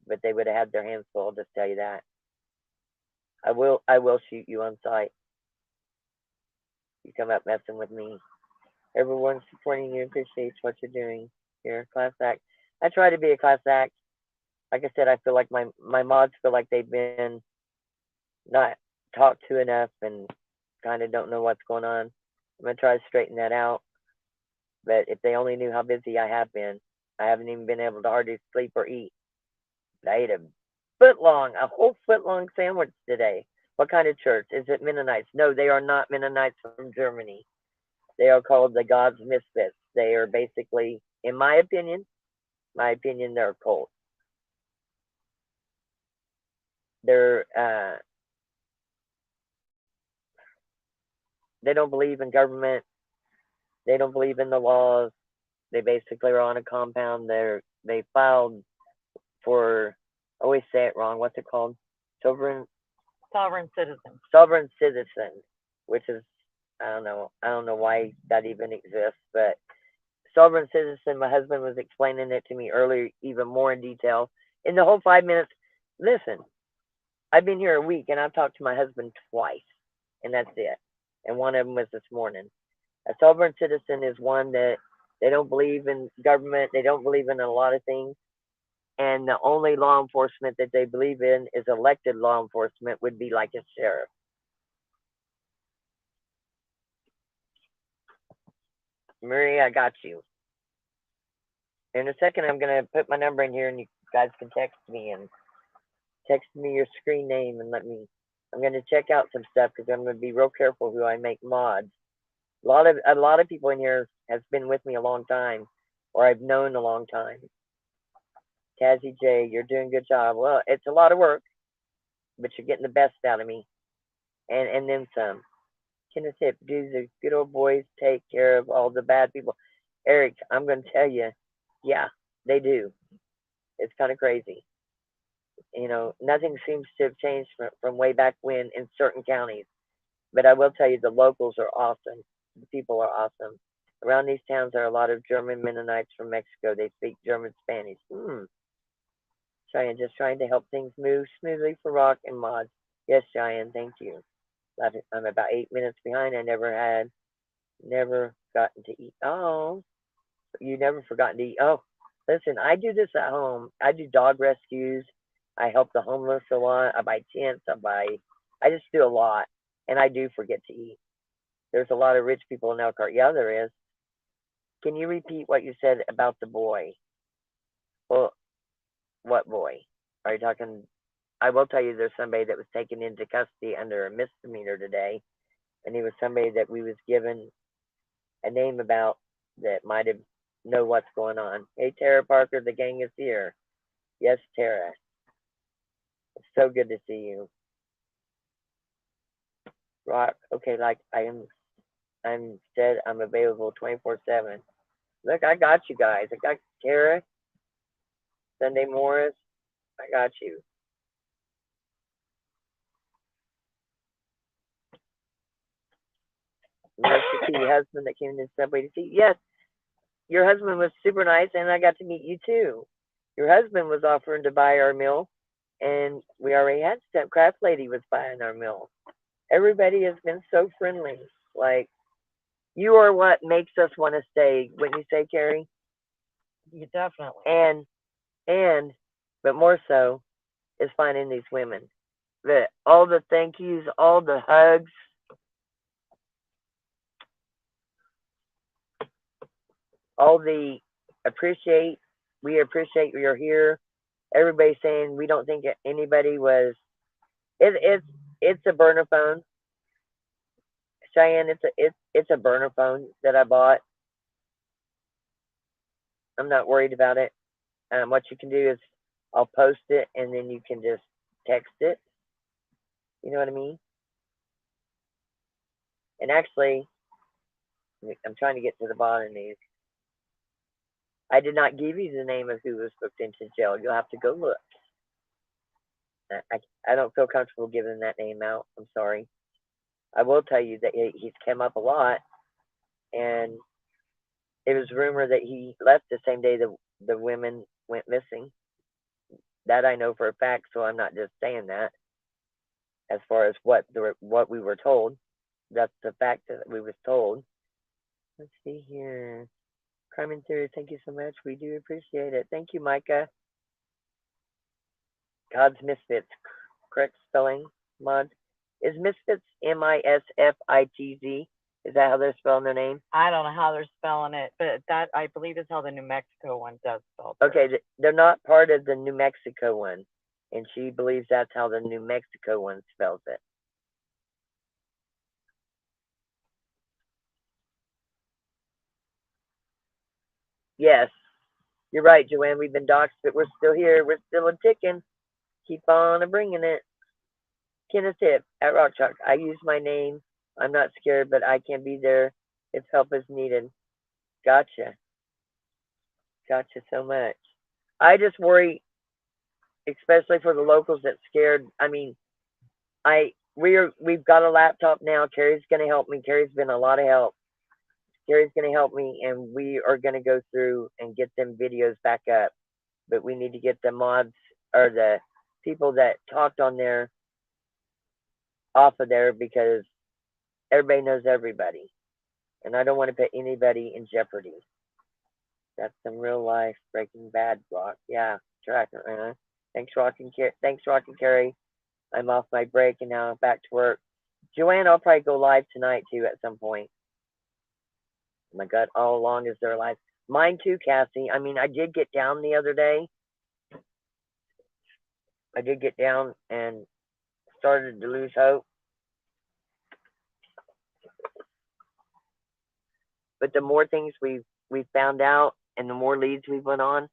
But they would have had their hands full. I'll just tell you that. I will shoot you on sight. You come up messing with me. Everyone's supporting you and appreciates what you're doing. You're a class act. I try to be a class act. Like I said, I feel like my mods feel like they've been not talked to enough and kind of don't know what's going on. I'm going to try to straighten that out. But if they only knew how busy I have been, I haven't even been able to hardly sleep or eat. I ate a whole foot long sandwich today. What kind of church? Is it Mennonites? No, they are not Mennonites from Germany. They are called the God's Misfits. They are basically, in my opinion, they're a cult. They're they don't believe in government. They don't believe in the laws. They basically are on a compound. They filed for, I always say it wrong. What's it called? Sovereign citizen, which is, I don't know why that even exists, but sovereign citizen. My husband was explaining it to me earlier, even more in detail. In the whole 5 minutes, listen, I've been here a week and I've talked to my husband twice, and that's it. And one of them was this morning. A sovereign citizen is one that they don't believe in government. They don't believe in a lot of things. And the only law enforcement that they believe in is elected law enforcement, would be like a sheriff. Marie, I got you. In a second, I'm going to put my number in here and you guys can text me your screen name and I'm going to check out some stuff because I'm going to be real careful who I make mods. A lot of people in here has been with me a long time, or I've known a long time. Cassie J, you're doing a good job. Well, it's a lot of work, but you're getting the best out of me, and then some. Kenneth Hip, do the good old boys take care of all the bad people? Eric, I'm going to tell you, yeah, they do. It's kind of crazy. Nothing seems to have changed from way back when in certain counties. But I will tell you, the locals are awesome. The people are awesome. Around these towns are a lot of German Mennonites from Mexico. They speak German Spanish. Cheyenne, just trying to help things move smoothly for Rock and Mods. Yes, Cheyenne, thank you. I'm about 8 minutes behind. I never gotten to eat. Oh, you never forgotten to eat. Oh, listen, I do this at home. I do dog rescues. I help the homeless a lot. I buy tents. I just do a lot. And I do forget to eat. There's a lot of rich people in Elkhart. Yeah, there is. Can you repeat what you said about the boy? Well, what boy? Are you talking? I will tell you there's somebody that was taken into custody under a misdemeanor today. And he was somebody that we was given a name about that might have know what's going on. Hey, Tara Parker, the gang is here. Yes, Tara. It's so good to see you. Rock, okay, like I'm said I'm available 24/7. Look, I got you guys. I got Tara, Sunday Morris. I got you. Nice to see your husband that came to the subway to see. Yes, your husband was super nice, and I got to meet you too. Your husband was offering to buy our meal, and we already had Step Craft Lady was buying our meal. Everybody has been so friendly. Like, you are what makes us want to stay, wouldn't you say, Carrie? You definitely. But more so, is finding these women. All the thank yous, all the hugs, all the we appreciate you're here. Everybody saying we don't think anybody was. It's a burner phone, Cheyenne. It's a burner phone that I bought. I'm not worried about it. What you can do is I'll post it and then you can just text it. You know what I mean? And actually, I'm trying to get to the bottom of these. I did not give you the name of who was booked into jail. You'll have to go look. I don't feel comfortable giving that name out. I'm sorry. I will tell you that he's come up a lot, and it was rumored that he left the same day the women went missing. That I know for a fact, so I'm not just saying that. As far as what we were told, that's the fact that we was told. Let's see here. Crime and Theory, thank you so much. We do appreciate it. Thank you, Micah. God's Misfits, correct spelling, Mod? Is Misfits Misfitz? Is that how they're spelling their name? I don't know how they're spelling it, but that I believe is how the New Mexico one does spell. Okay, they're not part of the New Mexico one, and she believes that's how the New Mexico one spells it. Yes, you're right, Joanne. We've been doxxed, but we're still here. We're still a ticking. Keep on bringing it. Kenneth Tip at Rock Chalk. I use my name. I'm not scared, but I can be there if help is needed. Gotcha. Gotcha so much. I just worry, especially for the locals that scared. I mean, we've got a laptop now. Carrie's gonna help me. Carrie's been a lot of help. Carrie's gonna help me, and we are gonna go through and get them videos back up. But we need to get the mods or the people that talked on there off of there because everybody knows everybody, and I don't want to put anybody in jeopardy. That's some real life Breaking Bad rock. Yeah, tracker. Thanks, Rock and Carrie. I'm off my break and now I'm back to work. Joanne, I'll probably go live tonight too at some point. Oh my God, all along is there live? Mine too, Cassie. I mean, I did get down the other day. I did get down and started to lose hope. But the more things we've found out and the more leads we went on,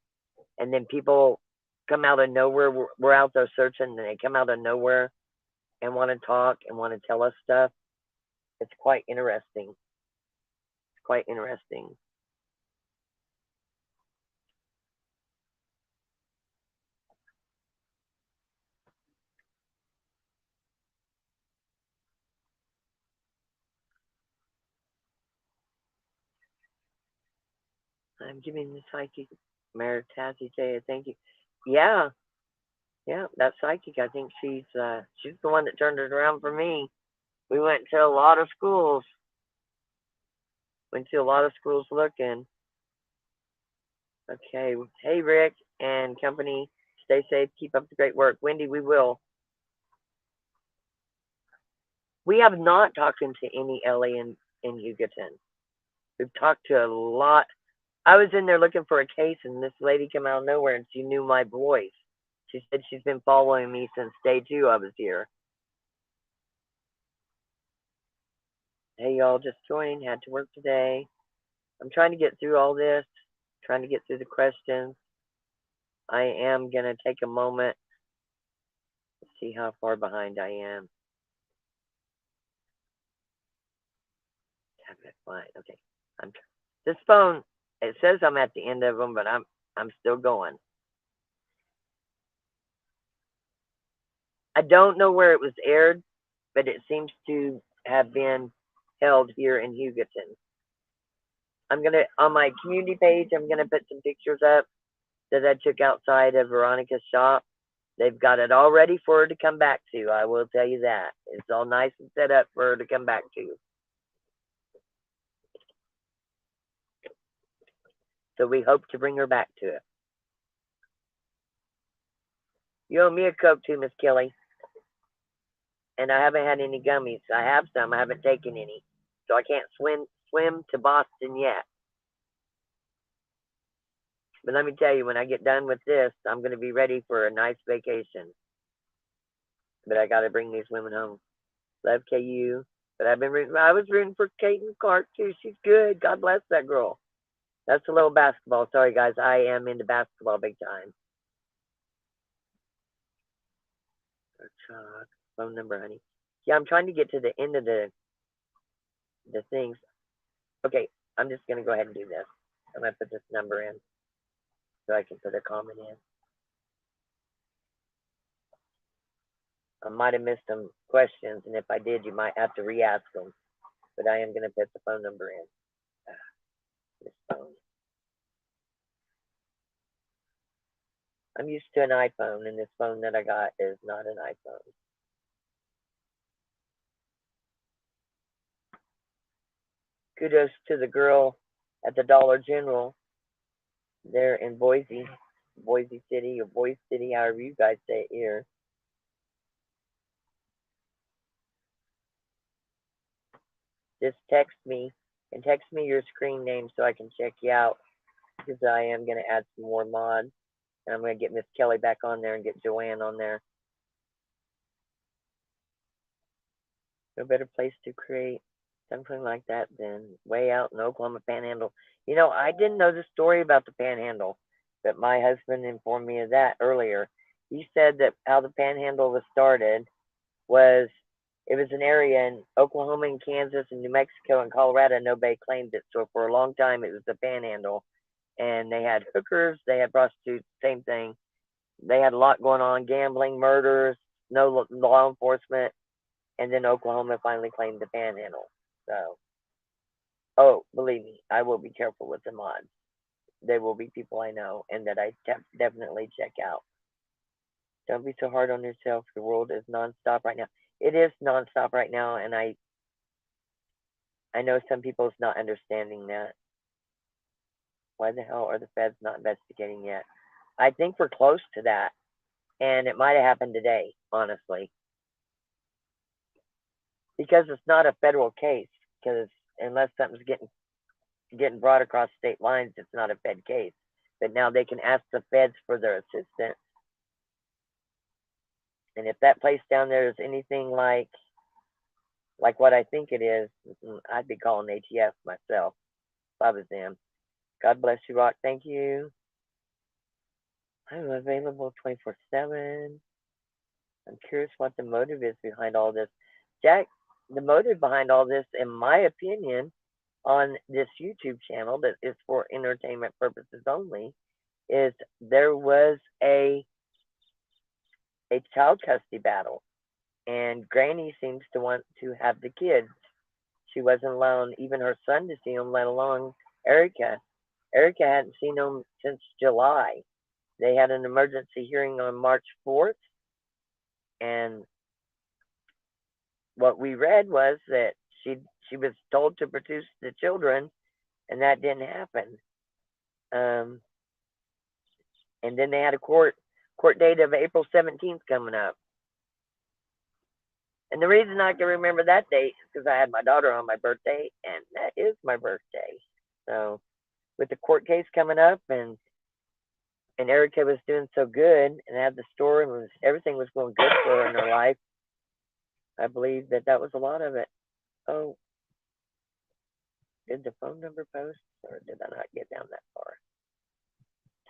and then people come out of nowhere. We're out there searching, and they come out of nowhere and want to talk and want to tell us stuff. It's quite interesting. It's quite interesting. I'm giving the psychic Maritazzi J. Thank you. Yeah, that psychic. I think she's the one that turned it around for me. We went to a lot of schools. Went to a lot of schools looking. Okay. Hey, Rick and company. Stay safe. Keep up the great work. Wendy, we will. We have not talked to any LA in Hugoton. We've talked to a lot. I was in there looking for a case, and this lady came out of nowhere, and she knew my voice. She said she's been following me since day 2 I was here. Hey, y'all, just joined. Had to work today. I'm trying to get through all this, trying to get through the questions. I am going to take a moment to see how far behind I am. Fine. Okay. This phone, it says I'm at the end of them, but I'm still going. I don't know where it was aired, but it seems to have been held here in Hugoton. I'm gonna on my community page. I'm gonna put some pictures up that I took outside of Veronica's shop. They've got it all ready for her to come back to. I will tell you that. It's all nice and set up for her to come back to. So we hope to bring her back to it. You owe me a Coke too, Miss Kelly. And I haven't had any gummies. I have some. I haven't taken any. So I can't swim to Boston yet. But let me tell you, when I get done with this, I'm going to be ready for a nice vacation. But I got to bring these women home. Love KU. But I was rooting for Kaden Clark too. She's good. God bless that girl. That's a little basketball. Sorry, guys. I am into basketball big time. Phone number, honey. Yeah, I'm trying to get to the end of the things. Okay, I'm just going to go ahead and do this. I'm going to put this number in. so I can put a comment in. I might have missed some questions, and if I did, you might have to re-ask them. But I am going to put the phone number in. This phone. I'm used to an iPhone, and this phone that I got is not an iPhone. Kudos to the girl at the Dollar General there in Boise City, or Boise City, however you guys say it here. Just text me and text me your screen name so I can check you out, because I am going to add some more mods, and I'm going to get Miss Kelly back on there and get Joanne on there. No better place to create something like that than way out in Oklahoma Panhandle. You know, I didn't know the story about the Panhandle, but my husband informed me of that earlier. He said that how the Panhandle was started was it was an area in Oklahoma and Kansas and New Mexico and Colorado. Nobody claimed it. So for a long time, it was the Panhandle. And they had hookers, they had prostitutes, same thing. They had a lot going on, gambling, murders, no law enforcement. And then Oklahoma finally claimed the Panhandle. So, oh, believe me, I will be careful with the mods. There will be people I know and that I definitely check out. Don't be so hard on yourself. The world is nonstop right now. It is nonstop right now, and I know some people's not understanding that. Why the hell are the feds not investigating yet? I think we're close to that, and it might have happened today, honestly. Because it's not a federal case, because unless something's getting brought across state lines, it's not a Fed case. But now they can ask the feds for their assistance. And if that place down there is anything like what I think it is, I'd be calling ATF myself if I was them. God bless you, Rock. Thank you. I'm available 24/7. I'm curious what the motive is behind all this. Jack, the motive behind all this, in my opinion, on this YouTube channel that is for entertainment purposes only, is there was a child custody battle, and Granny seems to want to have the kids. She wasn't allowing even her son to see them, let alone Erica. Erica hadn't seen them since July. They had an emergency hearing on March 4th, and what we read was that she was told to produce the children, and that didn't happen. And then they had a court date of April 17th coming up. And the reason I can remember that date is because I had my daughter on my birthday, and that is my birthday. So with the court case coming up, and Erica was doing so good and had the store, and everything was going good for her in her life, I believe that was a lot of it. Oh, did the phone number post, or did I not get down that far?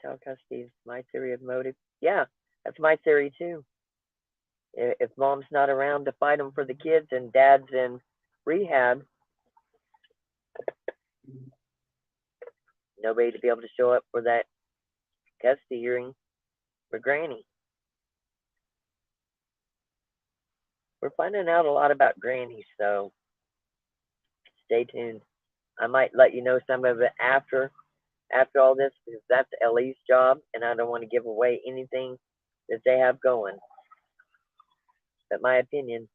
Child custody is my theory of motive. Yeah, that's my theory too. If mom's not around to fight them for the kids and dad's in rehab, nobody to be able to show up for that custody hearing for Granny. We're finding out a lot about Granny, so stay tuned. I might let you know some of it after all this, because that's Ellie's job, and I don't want to give away anything that they have going. But my opinion,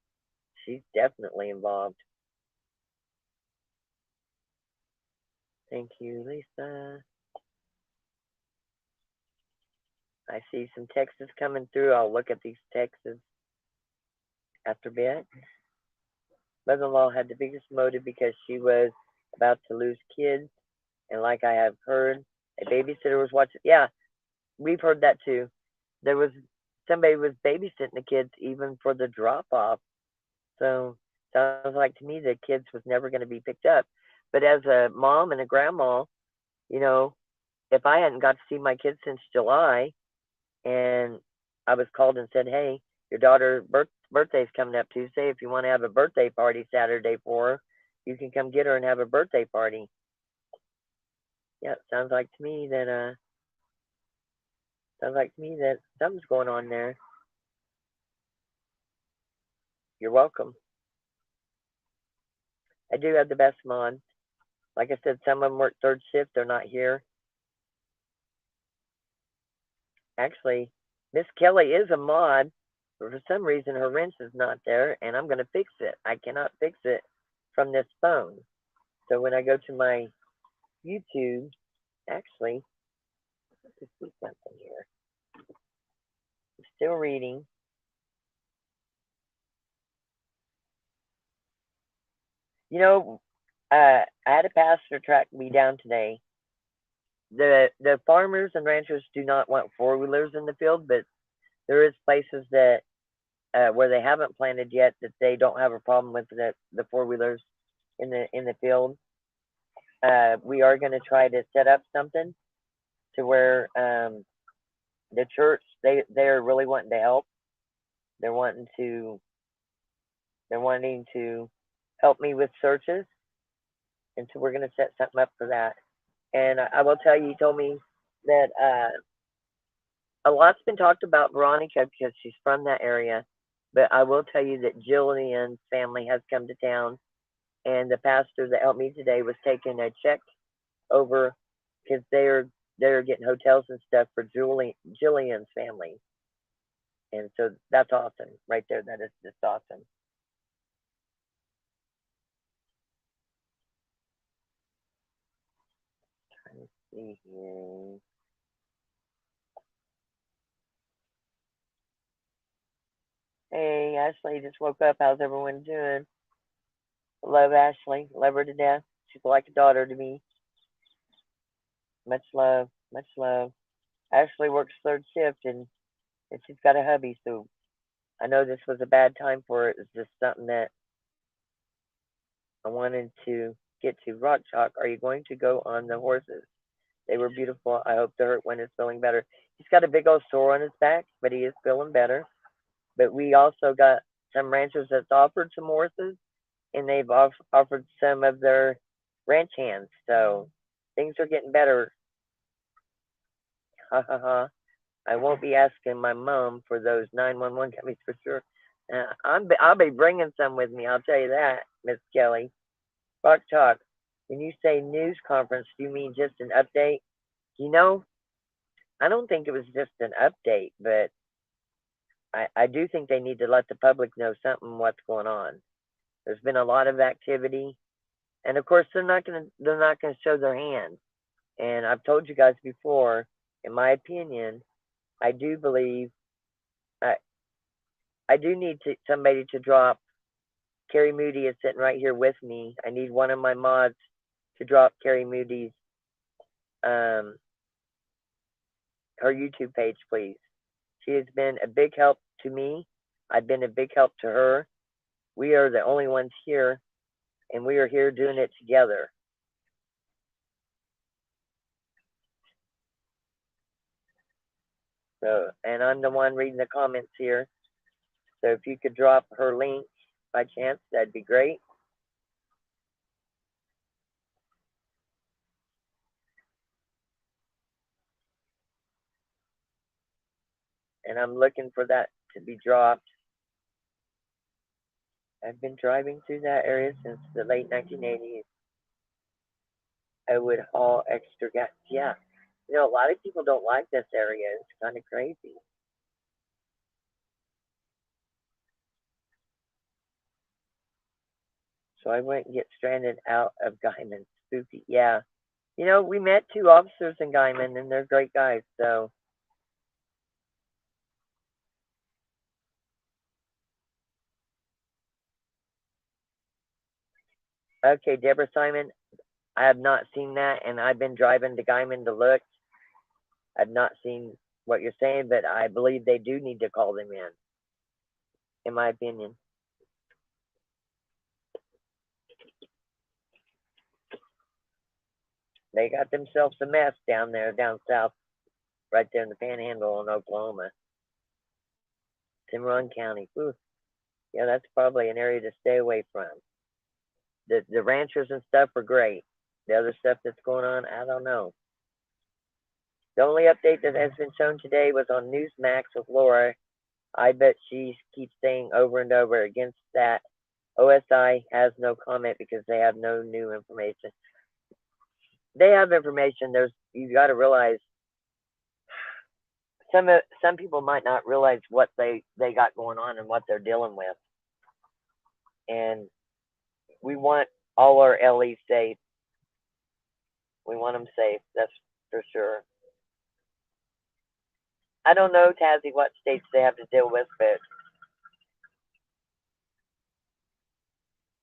she's definitely involved. Thank you, Lisa. I see some texts coming through. I'll look at these texts after bed. Mother-in-law had the biggest motive because she was about to lose kids, and like I have heard, a babysitter was watching. Yeah, we've heard that too. There was somebody was babysitting the kids even for the drop-off. So sounds like to me the kids was never going to be picked up. But as a mom and a grandma, you know, if I hadn't got to see my kids since July, and I was called and said, hey, your daughter's birthday's coming up Tuesday. If you want to have a birthday party Saturday for her, you can come get her and have a birthday party. Yeah, it sounds like to me that Sounds like to me that something's going on there. You're welcome. I do have the best mod. Like I said, some of them work third shift. They're not here. Actually, Miss Kelly is a mod, but for some reason her wrench is not there, and I'm going to fix it. I cannot fix it from this phone. So when I go to my YouTube, actually, let's just see something here. I'm still reading. You know, I had a pastor track me down today. The farmers and ranchers do not want four-wheelers in the field, but there is places that where they haven't planted yet that they don't have a problem with the four-wheelers in the field. We are going to try to set up something to where the church they're really wanting to help. They're wanting to help me with searches, and so we're going to set something up for that. And I will tell you, he told me that a lot's been talked about Veronica because she's from that area, but I will tell you that Jillian's family has come to town, and the pastor that helped me today was taking a check over because they're getting hotels and stuff for Jillian's family, and so that's awesome right there. That is just awesome. Trying to see here. Hey, Ashley just woke up. How's everyone doing? Love Ashley. Love her to death. She's like a daughter to me. Much love. Much love. Ashley works third shift and she's got a hubby, so I know this was a bad time for her. It was just something that I wanted to get to. Rock Chalk, are you going to go on the horses? They were beautiful. I hope the hurt one is feeling better. He's got a big old sore on his back, but he is feeling better. But we also got some ranchers that's offered some horses, and they've offered some of their ranch hands. So things are getting better. Ha ha ha. I won't be asking my mom for those 911 companies for sure. I'll be bringing some with me. I'll tell you that, Miss Kelly. Rock Talk. When you say news conference, do you mean just an update? You know, I don't think it was just an update, but I do think they need to let the public know something what's going on. There's been a lot of activity, and of course they're not gonna show their hand. And I've told you guys before, in my opinion, I do believe I do need somebody to drop. Carrie Moody is sitting right here with me. I need one of my mods to drop Carrie Moody's her YouTube page, please. She has been a big help to me. I've been a big help to her. We are the only ones here, and we are here doing it together. So, and I'm the one reading the comments here. So if you could drop her link by chance, that'd be great. And I'm looking for that to be dropped. I've been driving through that area since the late 1980s. I would haul extra gas. Yeah. You know, a lot of people don't like this area. It's kind of crazy. So I went and get stranded out of Guyman. Spooky. Yeah. You know, we met two officers in Guyman, and they're great guys. So, okay, Deborah Simon, I have not seen that, and I've been driving to Guyman to look. I've not seen what you're saying, but I believe they do need to call them in my opinion. They got themselves a mess down there, down south, right there in the Panhandle in Oklahoma. Cimarron County. Ooh, yeah, that's probably an area to stay away from. The ranchers and stuff are great. The other stuff that's going on, I don't know. The only update that has been shown today was on Newsmax with Laura. I bet she keeps saying over and over against that. OSI has no comment because they have no new information. They have information. You got to realize some people might not realize what they got going on and what they're dealing with, and we want all our LEs safe. We want them safe. That's for sure. I don't know, Tazzy, what states they have to deal with, but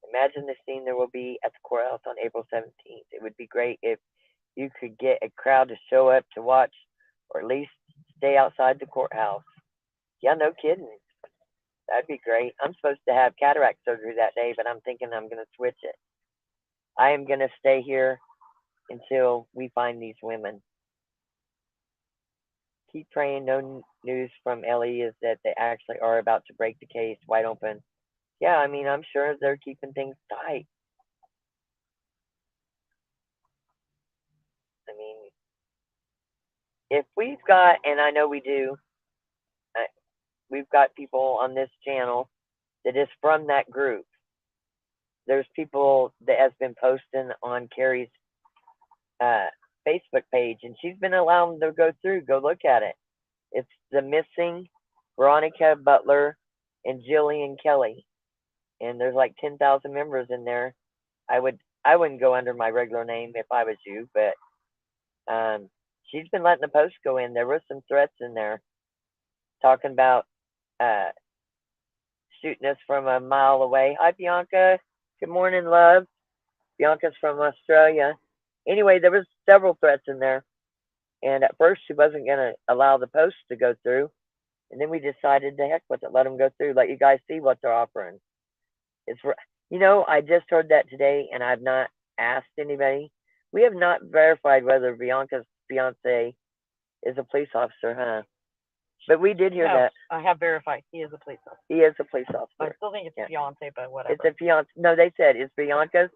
imagine the scene there will be at the courthouse on April 17th. It would be great if you could get a crowd to show up to watch, or at least stay outside the courthouse. Yeah, no kidding. That'd be great. I'm supposed to have cataract surgery that day, but I'm thinking I'm going to switch it. I am going to stay here until we find these women. Keep praying. No news from Ellie is that they actually are about to break the case wide open. Yeah, I mean, I'm sure they're keeping things tight. I mean, if we've got, and I know we do, we've got people on this channel that is from that group. There's people that has been posting on Carrie's Facebook page, and she's been allowing them to go through, go look at it. It's the missing Veronica Butler and Jillian Kelly, and there's like 10,000 members in there. I wouldn't go under my regular name if I was you, but she's been letting the posts go in. There were some threats in there talking about shooting us from a mile away. Hi, Bianca. Good morning, love. Bianca's from Australia. Anyway, there was several threats in there. And at first, she wasn't going to allow the posts to go through. And then we decided to heck with it, let them go through, let you guys see what they're offering. I just heard that today, and I've not asked anybody. We have not verified whether Bianca's fiance is a police officer, huh? But we did hear that. I have verified. He is a police officer. He is a police officer. I still think it's a fiance, but whatever. It's a fiance. No, they said, is Bianca's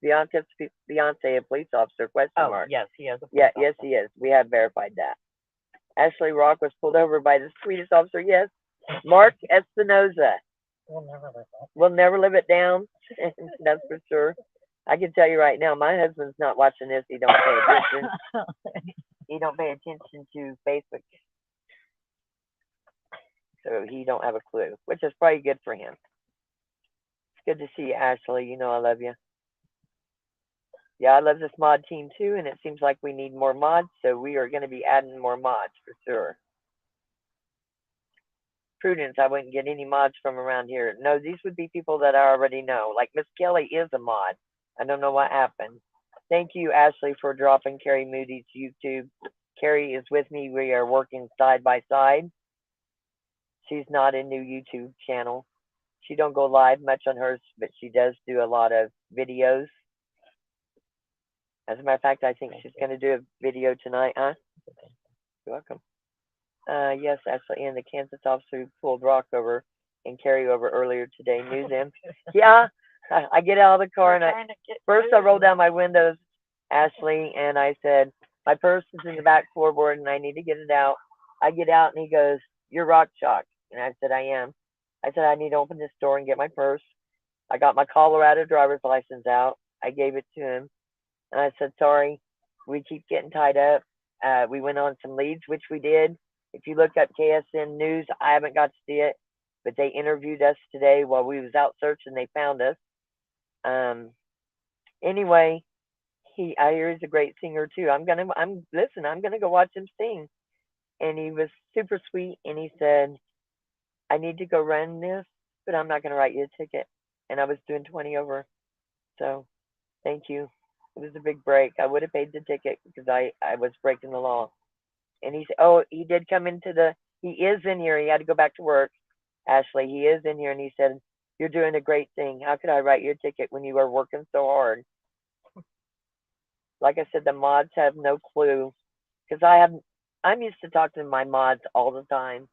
fiance a police officer? Question mark. Yes, he is a police officer. Yes, he is. We have verified that. Ashley Rock was pulled over by the sweetest officer. Yes. Mark Espinoza. We'll never live it down. That's for sure. I can tell you right now, my husband's not watching this. He don't pay attention. He don't pay attention to Facebook. So he don't have a clue, which is probably good for him. It's good to see you, Ashley. You know I love you. Yeah, I love this mod team too, and it seems like we need more mods, so we are going to be adding more mods for sure. Prudence, I wouldn't get any mods from around here. No, these would be people that I already know. Like Miss Kelly is a mod. I don't know what happened. Thank you, Ashley, for dropping Carrie Moody's YouTube. Carrie is with me. We are working side by side. She's not a new YouTube channel. She don't go live much on hers, but she does do a lot of videos. As a matter of fact, I think she's going to do a video tonight, huh? You're welcome. Yes, Ashley, and the Kansas officer who pulled Rock over and Carrie over earlier today. News in. Yeah, I get out of the car, and I rolled down my windows, Ashley, and I said, my purse is in the back floorboard, and I need to get it out. I get out, and he goes, you're rock shocked. And I said, I am. I said, I need to open this door and get my purse. I got my Colorado driver's license out. I gave it to him. And I said, sorry, we keep getting tied up. We went on some leads, which we did. If you look up KSN News, I haven't got to see it, but they interviewed us today while we was out searching. They found us. Anyway, I hear he's a great singer too. I'm gonna go watch him sing. And he was super sweet, and he said, I need to go run this, but I'm not gonna write you a ticket. And I was doing 20 over. So thank you. It was a big break. I would have paid the ticket because I was breaking the law. And he said, oh, he did come he is in here. He had to go back to work. Ashley, he is in here. And he said, you're doing a great thing. How could I write you a ticket when you are working so hard? Like I said, the mods have no clue because I'm used to talking to my mods all the time.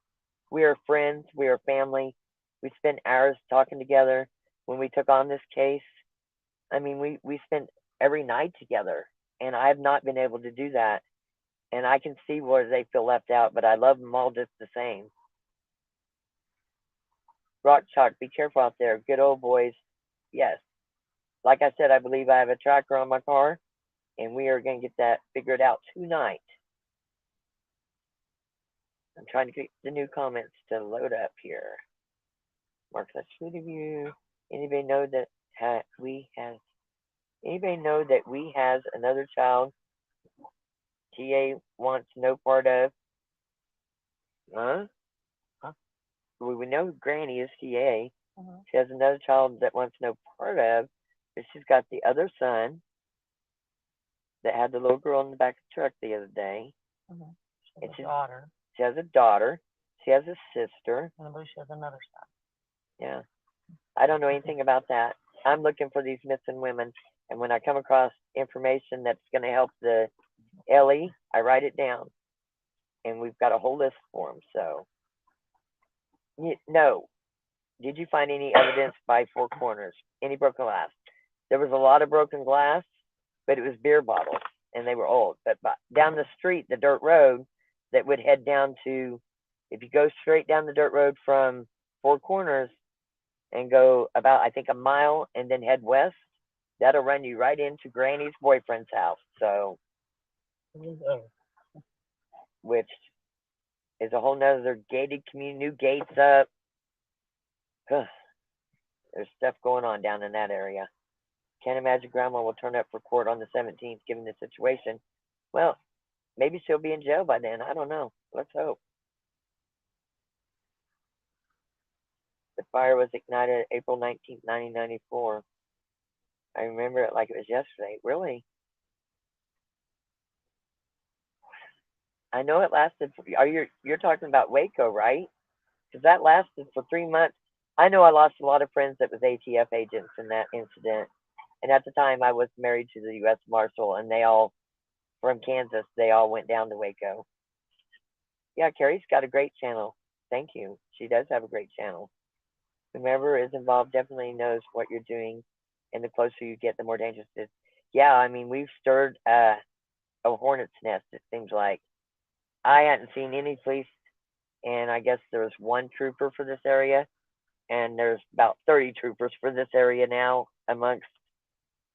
We are friends. We are family. We spent hours talking together when we took on this case. I mean, we spent every night together, and I have not been able to do that. And I can see where they feel left out, but I love them all just the same. Rock Chalk, be careful out there. Good old boys. Yes. Like I said, I believe I have a tracker on my car, and we are going to get that figured out tonight. I'm trying to get the new comments to load up here. Mark, that's sweet of you. Anybody know that Anybody know that we has another child TA wants no part of? Huh? Huh? We know Granny is TA. Mhm. She has another child that wants no part of, but she's got the other son that had the little girl in the back of the truck the other day. Mhm. She And has a daughter, she has a daughter. She has a sister. and I believe she has another son. Yeah. I don't know anything about that. I'm looking for these missing women, and when I come across information that's going to help the Ellie, I write it down, and we've got a whole list for them. So, no. Did you find any evidence by Four Corners? Any broken glass? There was a lot of broken glass, but it was beer bottles, and they were old. But down the street, the dirt road that would head down to, if you go straight down the dirt road from Four Corners and go about, I think, a mile and then head west, that'll run you right into Granny's boyfriend's house. So, which is a whole nother gated community, new gates up. There's stuff going on down in that area. Can't imagine Grandma will turn up for court on the 17th, given the situation. Well, maybe she'll be in jail by then. I don't know. Let's hope. The fire was ignited April 19th, 1994. I remember it like it was yesterday. Really? I know it lasted. You're talking about Waco, right? Because that lasted for 3 months. I know I lost a lot of friends that was ATF agents in that incident. And at the time, I was married to the U.S. Marshal, and they all, from Kansas, they all went down to Waco. Yeah, Carrie's got a great channel. Thank you. She does have a great channel. Whomever is involved definitely knows what you're doing, and the closer you get, the more dangerous it is. Yeah, I mean, we've stirred a hornet's nest, it seems like. I hadn't seen any police, and I guess there's one trooper for this area, and there's about 30 troopers for this area now amongst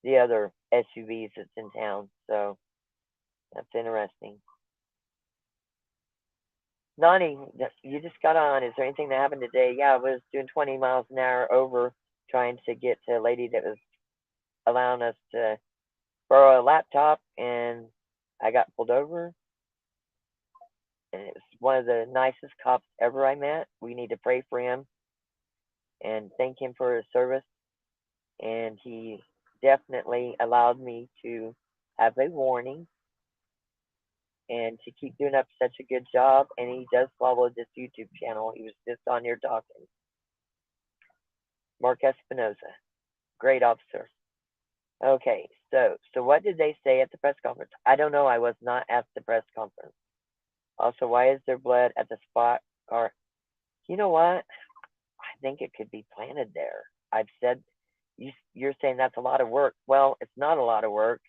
the other SUVs that's in town. So that's interesting. Nani, you just got on. Is there anything that happened today? Yeah, I was doing 20 miles an hour over trying to get to a lady that was allowing us to borrow a laptop, and I got pulled over. And it was one of the nicest cops ever I met. We need to pray for him and thank him for his service. And he definitely allowed me to have a warning and to keep doing up such a good job. And he does follow this YouTube channel. He was just on here talking. Mark Espinoza, great officer. Okay, so what did they say at the press conference? I don't know. I was not at the press conference. Also, why is there blood at the spot car? You know what? I think it could be planted there. I've said, you're saying that's a lot of work. Well, it's not a lot of work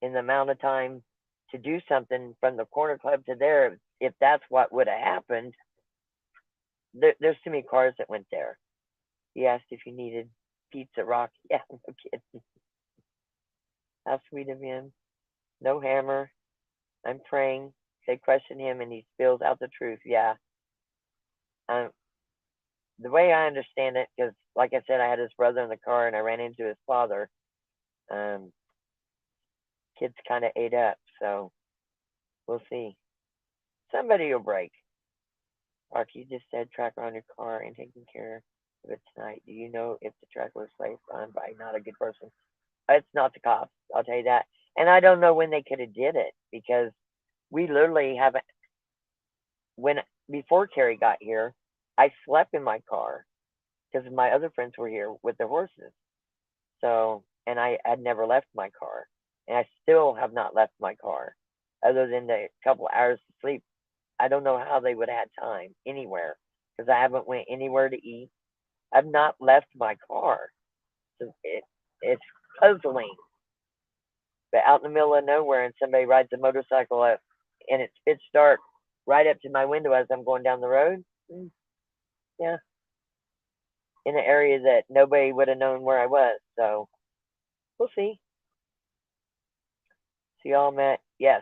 in the amount of time to do something from the corner club to there. If that's what would have happened, there's too many cars that went there. He asked if you needed pizza rock. Yeah, no kidding. How sweet of him. No hammer. I'm praying. They question him and he spills out the truth. Yeah. The way I understand it, because like I said, I had his brother in the car and I ran into his father. Kids kind of ate up, so we'll see. Somebody will break. Mark, you just said tracker on your car and taking care of it tonight. Do you know if the tracker was placed on by not a good person? It's not the cops, I'll tell you that. And I don't know when they could have did it because we literally haven't. Before Carrie got here, I slept in my car because my other friends were here with their horses. So, and I had never left my car, and I still have not left my car, other than the couple hours of sleep. I don't know how they would have had time anywhere because I haven't went anywhere to eat. I've not left my car. So it's puzzling. But out in the middle of nowhere, and somebody rides a motorcycle up and it's pitch dark right up to my window as I'm going down the road. Yeah, in an area that nobody would have known where I was. So we'll see. See y'all met. Yes,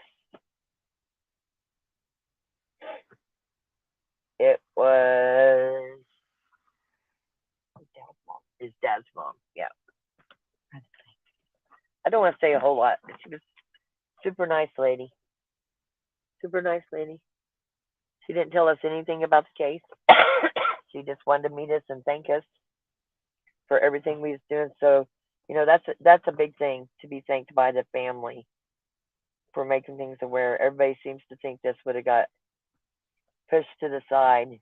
it was his dad's mom. Yeah. I don't want to say a whole lot, but she was super nice lady. Super nice lady. She didn't tell us anything about the case. She just wanted to meet us and thank us for everything we was doing. So, that's a big thing, to be thanked by the family for making things aware. Everybody seems to think this would have got pushed to the side,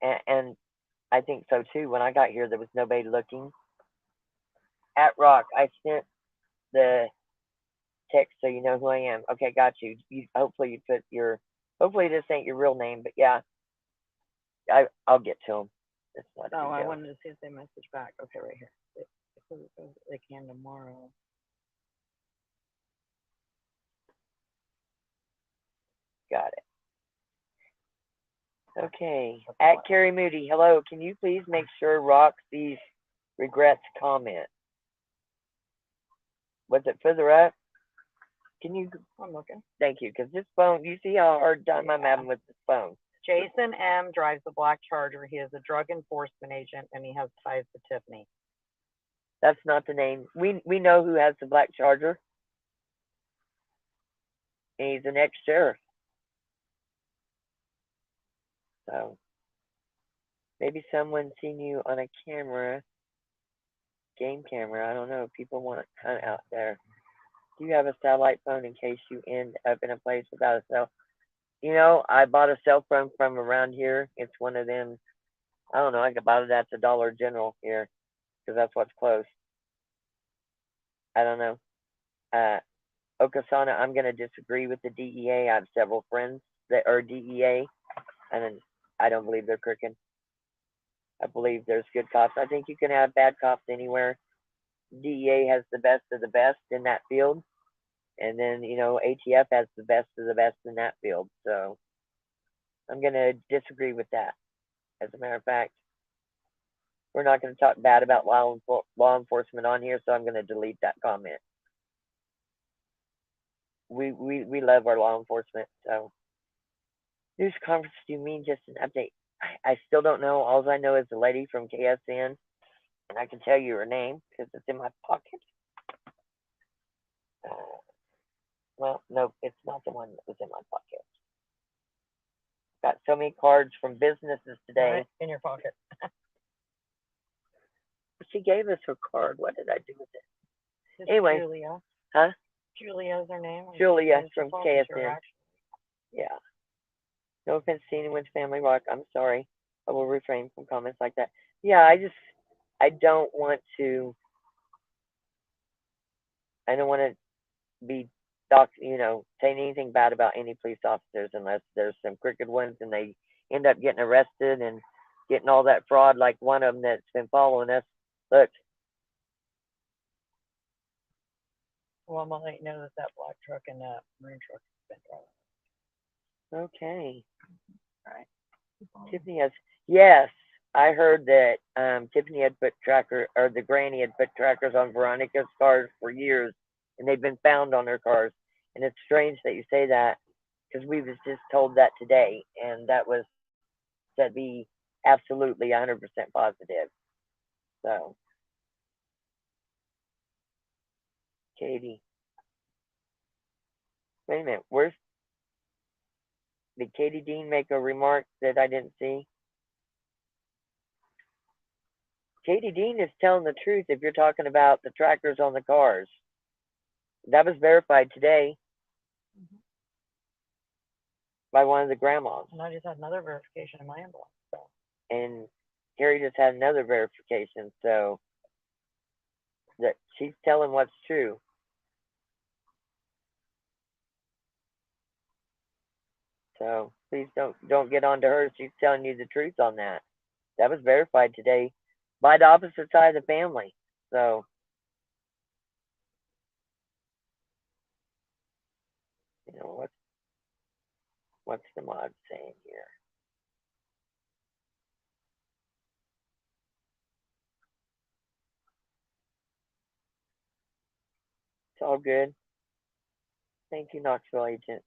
and I think so too. When I got here, there was nobody looking. At Rock, I sent the text so you know who I am. Okay, got you. Hopefully you put your. Hopefully this ain't your real name, but yeah, I'll get to them. Oh, I wanted to see if they message back. Okay, right here. They can tomorrow. Got it. Okay. At Carrie Moody, hello. Can you please make sure Rock sees regrets comment? Was it further up? Can you? I'm looking. Thank you, because this phone, you see how hard time I'm having with this phone. Jason M. drives the black Charger. He is a drug enforcement agent, and he has ties to Tiffany. That's not the name. We know who has the black Charger. And he's an ex-sheriff. So maybe someone seen you on a camera, game camera. I don't know. People want to hunt out there. Do you have a satellite phone in case you end up in a place without a cell? I bought a cell phone from around here. It's one of them. I don't know. I bought it at the Dollar General here because that's what's close. I don't know. Okasana, I'm going to disagree with the DEA. I have several friends that are DEA, and I don't believe they're crooked. I believe there's good cops. I think you can have bad cops anywhere. DEA has the best of the best in that field. And then, ATF has the best of the best in that field. So I'm going to disagree with that. As a matter of fact, we're not going to talk bad about law enforcement on here, so I'm going to delete that comment. We love our law enforcement. So news conference, do you mean just an update? I still don't know. All I know is the lady from KSN, and I can tell you her name because it's in my pocket. Well, no, it's not the one that was in my pocket. Got so many cards from businesses today. Right in your pocket. She gave us her card. What did I do with it? It's Anyway. Julia. Huh? Julia is her name. Julia from KSN. Yeah. No offense to anyone's family, Rock. I'm sorry. I will refrain from comments like that. Yeah, I don't want to be saying anything bad about any police officers unless there's some crooked ones and they end up getting arrested and getting all that fraud like one of them that's been following us. Look. Well, I'm going to let you know that black truck and that marine truck has been driving. Okay. All right. Tiffany has, yes, I heard that Tiffany had put the granny had put trackers on Veronica's cars for years, and they've been found on her cars. And it's strange that you say that, because we was just told that today, and that was to be absolutely 100% positive. So, Katie. Wait a minute, did Katie Dean make a remark that I didn't see? Katie Dean is telling the truth if you're talking about the trackers on the cars. That was verified today by one of the grandmas. And I just had another verification in my envelope. So. And Carrie just had another verification, so that she's telling what's true. So please don't get on to her. She's telling you the truth on that. That was verified today by the opposite side of the family. So What's the mod saying here? It's all good. Thank you, Knoxville agent.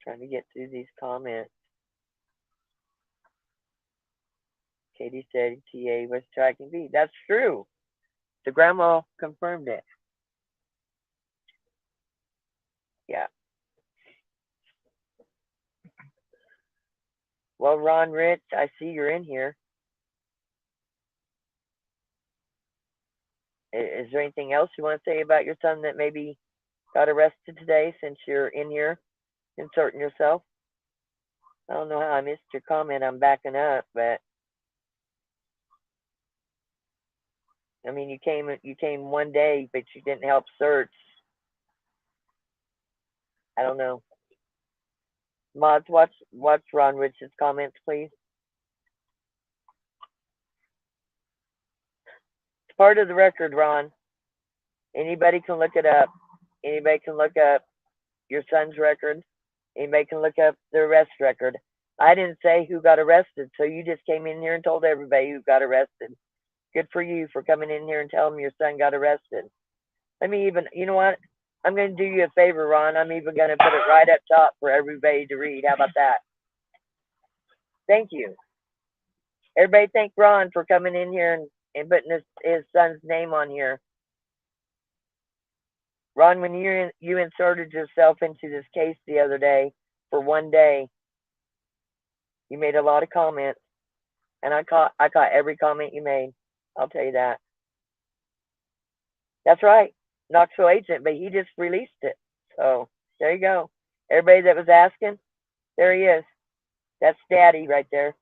Trying to get through these comments. Katie said TA was tracking B. That's true. The grandma confirmed it. Yeah. Well, Ron Rich, I see you're in here. Is there anything else you want to say about your son that maybe got arrested today since you're in here inserting yourself? I don't know how I missed your comment. I'm backing up, but I mean, you came one day, but you didn't help search. I don't know. Mods, watch Ron Rich's comments, please. It's part of the record, Ron. Anybody can look it up. Anybody can look up your son's record. Anybody can look up the arrest record. I didn't say who got arrested, so you just came in here and told everybody who got arrested. Good for you for coming in here and telling me your son got arrested. Let me even, you know what? I'm going to do you a favor, Ron. I'm even going to put it right up top for everybody to read. How about that? Thank you. Everybody thank Ron for coming in here and putting his son's name on here. Ron, when you inserted yourself into this case the other day for one day, you made a lot of comments, and I caught every comment you made. I'll tell you that. That's right, Knoxville agent, but he just released it. So there you go. Everybody that was asking, there he is. That's Daddy right there.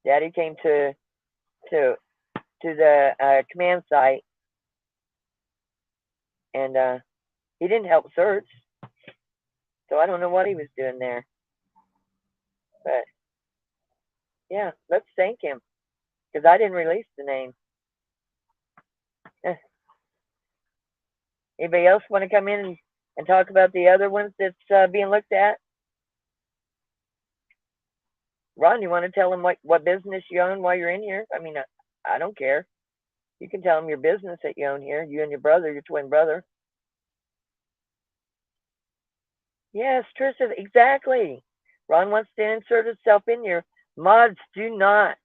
Daddy came to the command site, and he didn't help search. So I don't know what he was doing there. But yeah, let's thank him, because I didn't release the name. Anybody else want to come in and talk about the other ones that's being looked at? Ron, you want to tell them what business you own while you're in here? I mean, I don't care. You can tell them your business that you own here, you and your brother, your twin brother. Yes, Trisha, exactly. Ron wants to insert himself in here. Mods, do not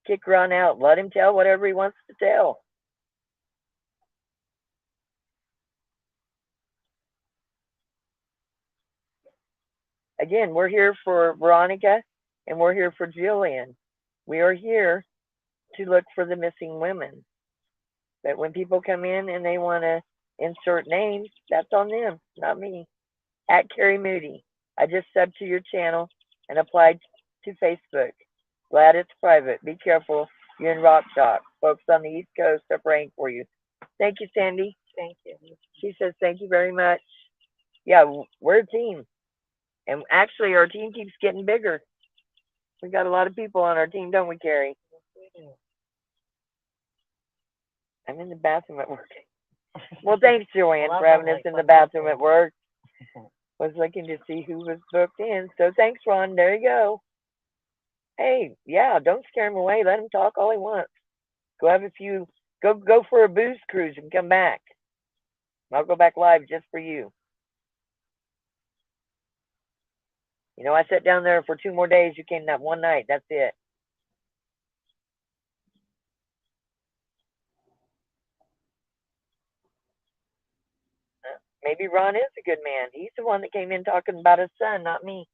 kick Ron out. Let him tell whatever he wants to tell. Again, we're here for Veronica, and we're here for Jillian. We are here to look for the missing women. But when people come in and they want to insert names, that's on them, not me. At Carrie Moody, I just subbed to your channel and applied to Facebook. Glad it's private. Be careful. You're in Rock Shock. Folks on the East Coast are praying for you. Thank you, Sandy. Thank you. She says, thank you very much. Yeah, we're a team. And actually, our team keeps getting bigger. We got a lot of people on our team, don't we, Carrie? I'm in the bathroom at work. Well, thanks, Joanne, for having us in the bathroom at work. Was looking to see who was booked in. So thanks, Ron. There you go. Hey, yeah, don't scare him away. Let him talk all he wants. Go have a few. Go for a booze cruise and come back. I'll go back live just for you. You know, I sat down there for 2 more days. You came that one night. That's it. Maybe Ron is a good man. He's the one that came in talking about his son, not me.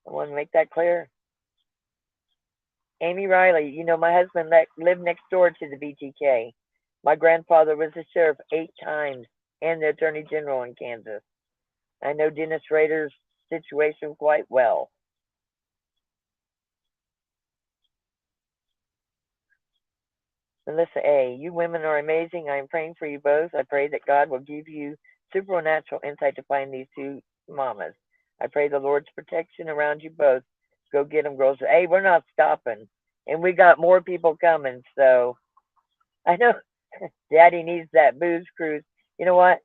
I want to make that clear. Amy Riley, you know, my husband lived next door to the BTK. My grandfather was the sheriff 8 times and the attorney general in Kansas. I know Dennis Rader's situation quite well. Melissa A., you women are amazing. I am praying for you both. I pray that God will give you supernatural insight to find these 2 mamas. I pray the Lord's protection around you both. Go get them, girls. Hey, we're not stopping. And we got more people coming. So I know Daddy needs that booze cruise. You know what?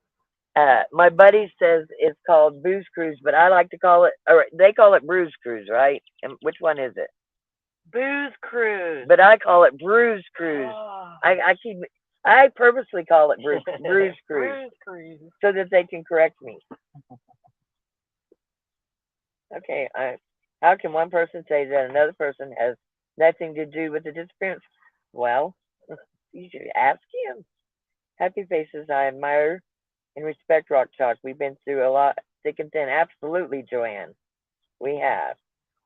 My buddy says it's called Booze Cruise, but I like to call it, or they call it Bruise Cruise, right? And which one is it? Booze cruise. But I call it Bruise Cruise. Oh. I purposely call it Bruise Cruise Booze cruise. so that they can correct me. Okay, how can one person say that another person has nothing to do with the disappearance? Well, you should ask him. Happy faces, I admire and respect Rock Chalk. We've been through a lot, thick and thin. Absolutely, Joanne. We have.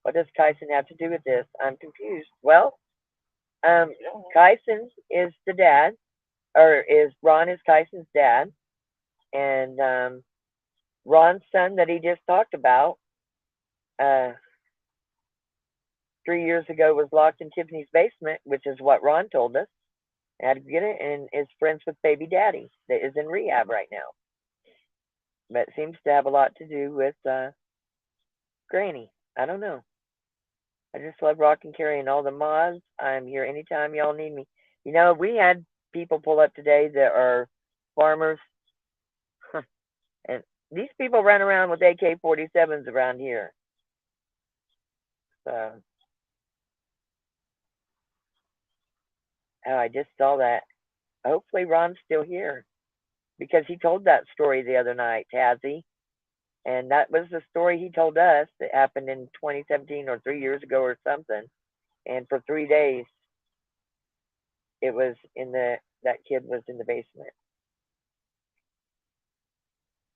What does Kyson have to do with this? I'm confused. Well, Kyson is the dad, or Ron is Kyson's dad, and Ron's son that he just talked about, 3 years ago was locked in Tiffany's basement, which is what Ron told us. Had to get it, and is friends with baby daddy that is in rehab right now. But it seems to have a lot to do with Granny. I don't know. I just love Rock and Carrie and all the mods. I'm here anytime y'all need me. You know, we had people pull up today that are farmers. And these people run around with AK-47s around here. So, oh, I just saw that. Hopefully Ron's still here. Because he told that story the other night, Tazzy. And that was the story he told us that happened in 2017 or 3 years ago or something. And for 3 days, it was that kid was in the basement.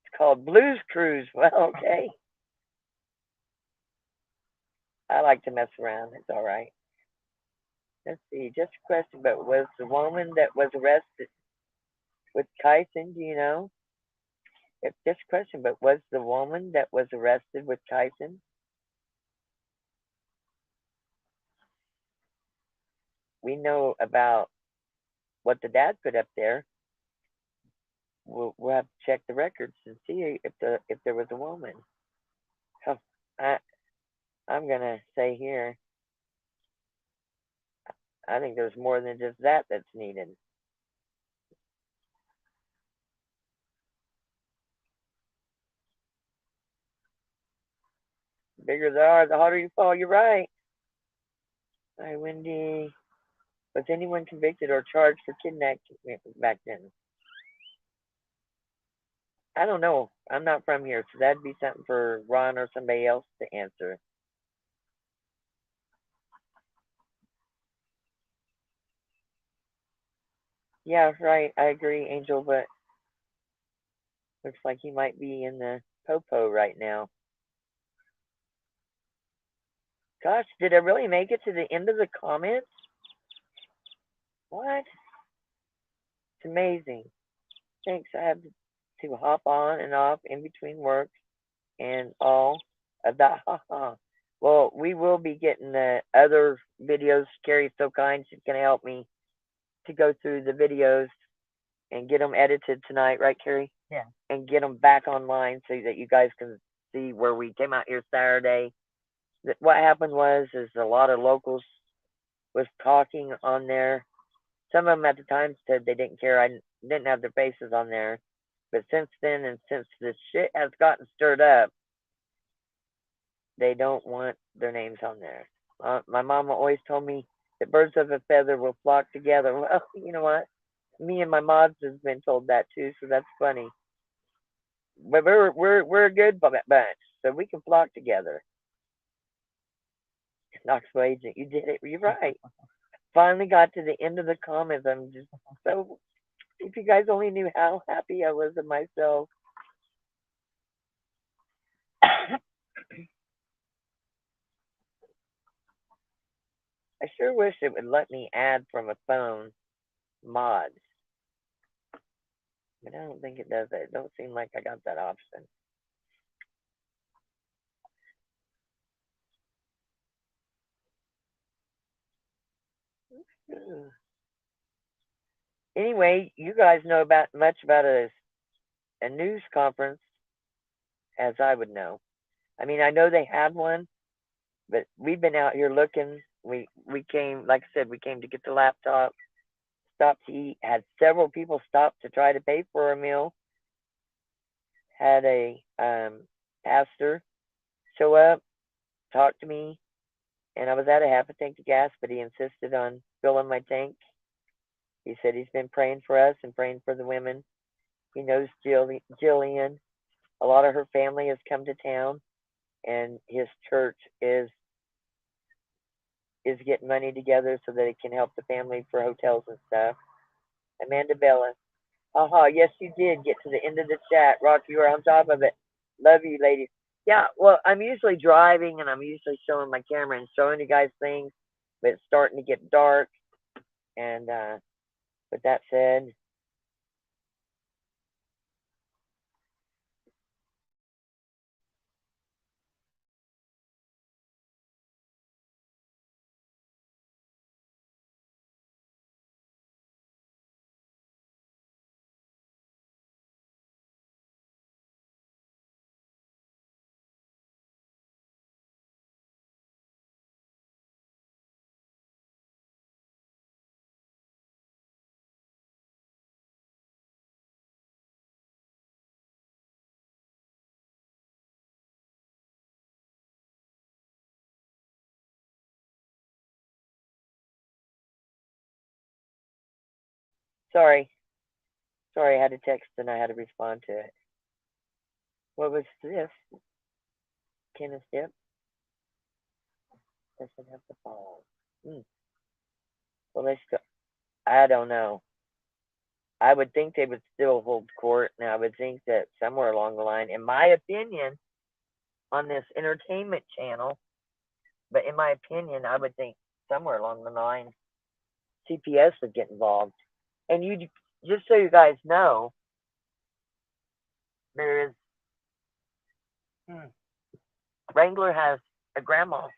It's called Blues Cruise. Well, okay. I like to mess around. It's all right. Let's see. Just a question, but was the woman that was arrested with Kyson, do you know? It's just a question, but was the woman that was arrested with Kyson? We know about what the dad put up there. We'll have to check the records and see if there was a woman. So I'm gonna say here, I think there's more than just that's needed. The bigger they are, the harder you fall. You're right. Hi, Wendy. Was anyone convicted or charged for kidnapping back then? I don't know. I'm not from here, so that'd be something for Ron or somebody else to answer. Yeah, right. I agree, Angel, but looks like he might be in the popo right now. Gosh, did I really make it to the end of the comments? What? It's amazing. Thanks. I have to hop on and off in between work and all of that. Well, we will be getting the other videos. Carrie's so kind. She's going to help me to go through the videos and get them edited tonight, right, Carrie? Yeah. And get them back online so that you guys can see where we came out here Saturday. What happened is a lot of locals was talking on there. Some of them at the time said they didn't care. I didn't have their faces on there. But since then, and since this shit has gotten stirred up, they don't want their names on there. My mama always told me that birds of a feather will flock together. Well, you know what? Me and my mods has been told that too, so that's funny. But we're a good bunch, so we can flock together. Knoxville agent, you did it. You're right. Finally got to the end of the comments. I'm just so. If you guys only knew how happy I was of myself. I sure wish it would let me add from a phone mods. But I don't think it does that. It don't seem like I got that option. Anyway, you guys know about much about a news conference as I would know. I mean, I know they had one, but we've been out here looking. We came, like I said, we came to get the laptop, stopped to eat. Had several people stop to try to pay for a meal. Had a pastor show up, talk to me, and I was at a half a tank of gas, but he insisted on filling my tank. He said he's been praying for us and praying for the women. He knows Jillian. A lot of her family has come to town, and his church is getting money together so that it can help the family for hotels and stuff. Amanda Bella. Haha, yes you did get to the end of the chat. Rock, you were on top of it. Love you, ladies. Yeah, well, I'm usually driving and I'm usually showing my camera and showing you guys things, but it's starting to get dark. And with that said, sorry. Sorry, I had a text and I had to respond to it. What was this? Tennis dip? Doesn't have the ball. Well, let's go. I don't know. I would think they would still hold court, and I would think that somewhere along the line, in my opinion, on this entertainment channel, but in my opinion, I would think somewhere along the line, CPS would get involved. And you, just so you guys know, there is Wrangler has a grandma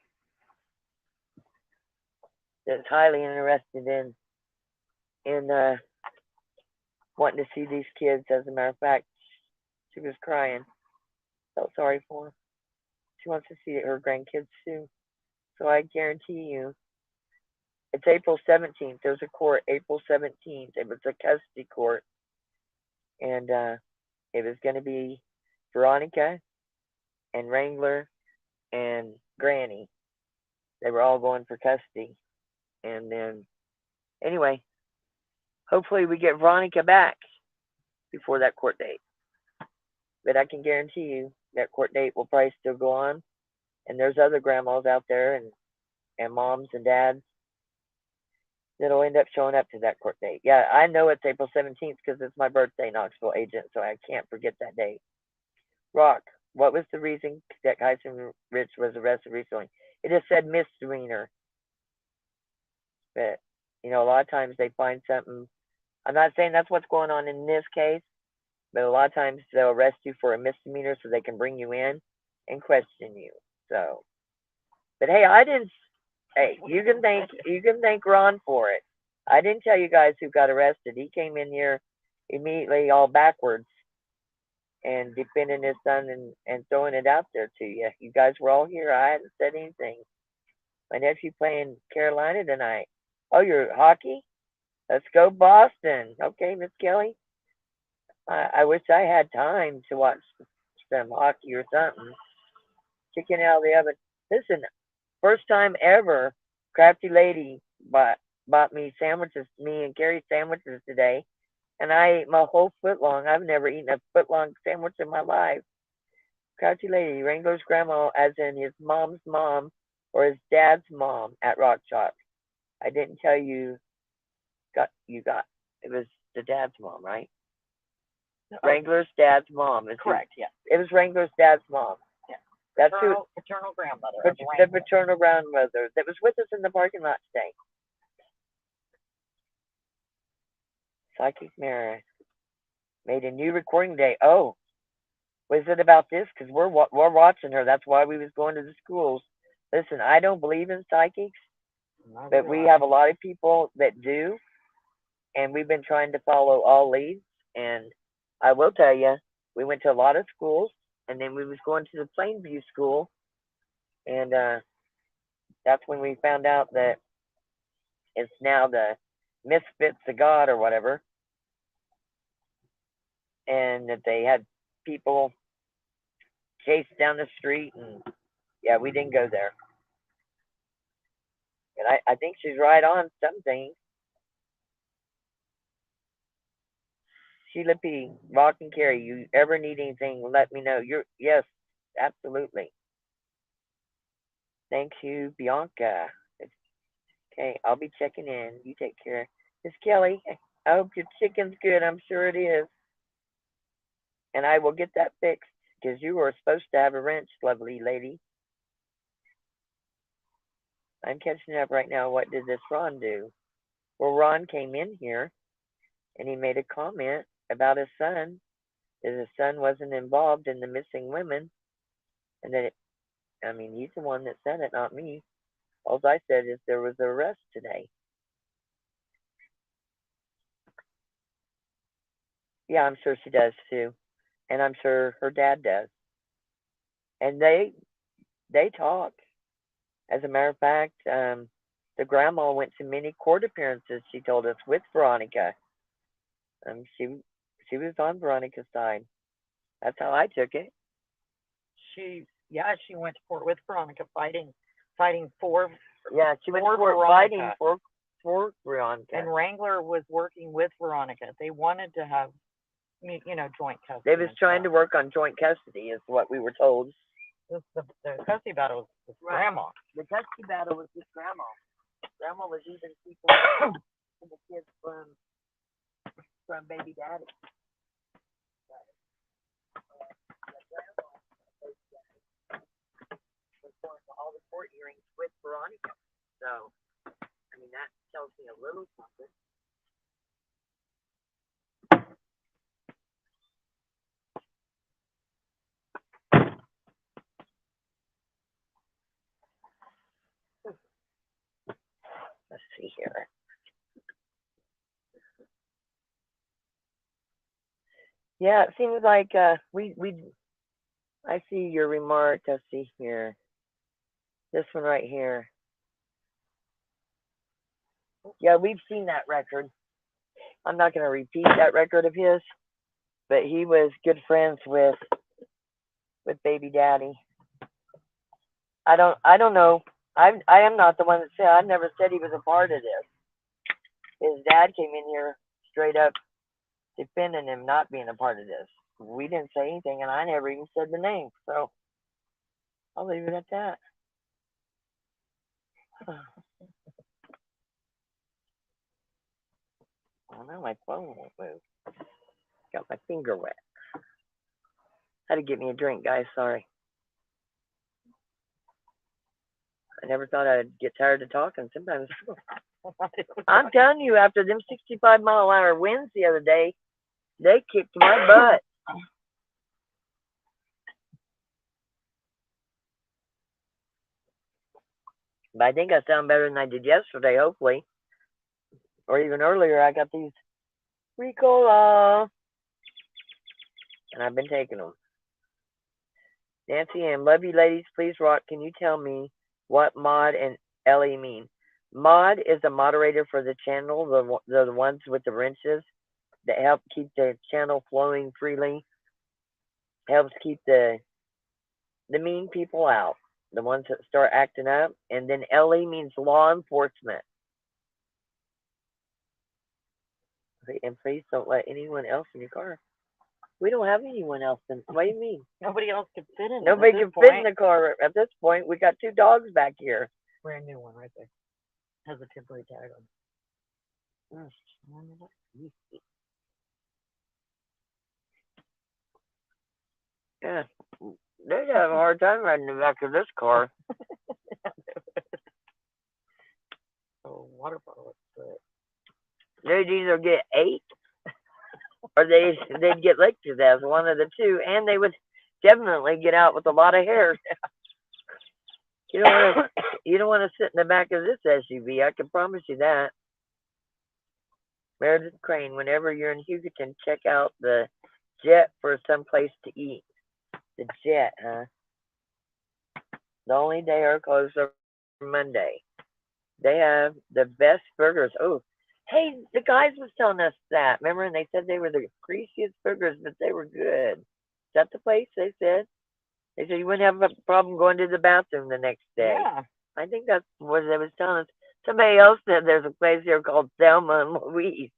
that's highly interested in wanting to see these kids. As a matter of fact, she was crying. Felt sorry for her. She wants to see her grandkids too. So I guarantee you, it's April 17th. There's a court April 17th. It was a custody court, and it was going to be Veronica and Wrangler and Granny. They were all going for custody, and then anyway, hopefully we get Veronica back before that court date. But I can guarantee you that court date will probably still go on. And there's other grandmas out there and moms and dads that'll end up showing up to that court date. Yeah, I know it's April 17th because it's my birthday, Knoxville agent, so I can't forget that date. Rock, what was the reason that Kyson Rich was arrested recently? It just said misdemeanor. But, you know, a lot of times they find something. I'm not saying that's what's going on in this case, but a lot of times they'll arrest you for a misdemeanor so they can bring you in and question you. So, but hey, hey, you can thank Ron for it. I didn't tell you guys who got arrested. He came in here immediately all backwards and defending his son and throwing it out there to you. You guys were all here. I hadn't said anything. My nephew playing Carolina tonight. Oh, you're hockey? Let's go Boston. Okay, Miss Kelly. I wish I had time to watch some hockey or something. Chicken out of the oven. Listen, first time ever, Crafty Lady bought me sandwiches, me and Carrie sandwiches today, and I ate my whole foot long. I've never eaten a foot long sandwich in my life. Crafty Lady, Wrangler's grandma, as in his mom's mom or his dad's mom at Rock Chalk. I didn't tell you. It was the dad's mom, right? Wrangler's dad's mom. Correct, yeah. It was Wrangler's dad's mom. Yeah. That's paternal grandmother. the paternal grandmother that was with us in the parking lot today. Psychic Mara made a new recording day. Oh, was it about this? Because we're watching her. That's why we was going to the schools. Listen, I don't believe in psychics, but we have a lot of people that do, and we've been trying to follow all leads. And I will tell you, we went to a lot of schools, and then we was going to the Plainview school, and that's when we found out that it's now the misfits of God or whatever, and that they had people chased down the street, and yeah, we didn't go there. And I think she's right on some things. Sheila P, Rock and Carry, you ever need anything, let me know. Yes, absolutely. Thank you, Bianca. Okay, I'll be checking in. You take care. Miss Kelly, I hope your chicken's good. I'm sure it is. And I will get that fixed because you were supposed to have a wrench, lovely lady. I'm catching up right now. What did this Ron do? Well, Ron came in here and he made a comment about his son, that his son wasn't involved in the missing women, and that he's the one that said it, not me. All I said is there was an arrest today. Yeah, I'm sure she does too, and I'm sure her dad does. And they talk. As a matter of fact, the grandma went to many court appearances. She told us with Veronica. She was on Veronica's side. That's how I took it. She went to court with Veronica, fighting for. Yeah, she went to court Veronica. fighting for Veronica. And Wrangler was working with Veronica. They wanted to have, joint custody. They was trying to work on joint custody, is what we were told. The custody battle was with Grandma. The custody battle was with Grandma. Grandma was even keeping the kids from baby daddy. All the court hearings with Veronica. So, that tells me a little something. Let's see here. Yeah, it seems like I see your remark. Let's see here. This one right here. Yeah, we've seen that record. I'm not going to repeat that record of his, but he was good friends with baby daddy. I don't know. I am not the one that said. I never said he was a part of this. His dad came in here straight up defending him not being a part of this. We didn't say anything, and I never even said the name. So I'll leave it at that. Oh no, my phone won't move. Got my finger wet. Had to get me a drink, guys. Sorry. I never thought I'd get tired of talking. Sometimes I'm telling you, after them 65-mile-an-hour winds the other day, they kicked my butt. But I think I sound better than I did yesterday, hopefully. Or even earlier, I got these Ricola. And I've been taking them. Nancy Ann, love you ladies. Please, Rock, can you tell me what Maud and Ellie mean? Maud is a moderator for the channel, the ones with the wrenches that help keep the channel flowing freely. Helps keep the mean people out, the ones that start acting up. And then Ellie means law enforcement. And please don't let anyone else in your car. We don't have anyone else in. What do you mean? Nobody else could fit in. Nobody can fit in the car at this point. We got 2 dogs back here. Brand new one right there. Has a temporary tag on. Yeah, they'd have a hard time riding in the back of this car. Water bottle. They'd either get 8 or they'd get licked to death, one of the two, and they would definitely get out with a lot of hair. You don't want to sit in the back of this SUV. I can promise you that. Meredith Crane, whenever you're in Hugoton, check out the Jet for some place to eat. The Jet, huh? The only day are closed are Monday. They have the best burgers. Oh, Hey, the guys was telling us that. Remember, and they said they were the greasiest burgers, but they were good. Is that the place they said? They said you wouldn't have a problem going to the bathroom the next day. Yeah. I think that's what they was telling us. Somebody else said there's a place here called Thelma and Louise.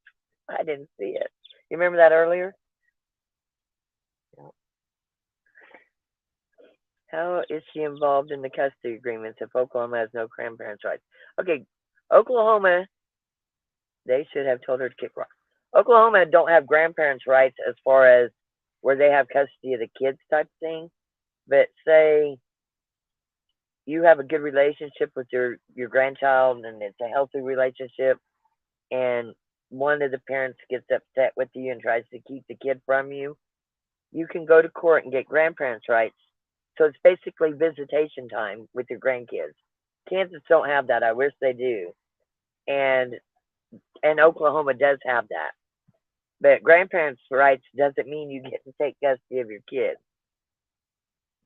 I didn't see it. You remember that earlier? Yep. How is she involved in the custody agreements if Oklahoma has no grandparents' rights? Okay, Oklahoma, they should have told her to kick rocks. Oklahoma don't have grandparents' rights as far as where they have custody of the kids type thing. But say you have a good relationship with your grandchild and it's a healthy relationship, and one of the parents gets upset with you and tries to keep the kid from you, you can go to court and get grandparents' rights. So it's basically visitation time with your grandkids. Kansas don't have that. I wish they do. And Oklahoma does have that. But grandparents' rights doesn't mean you get to take custody of your kids.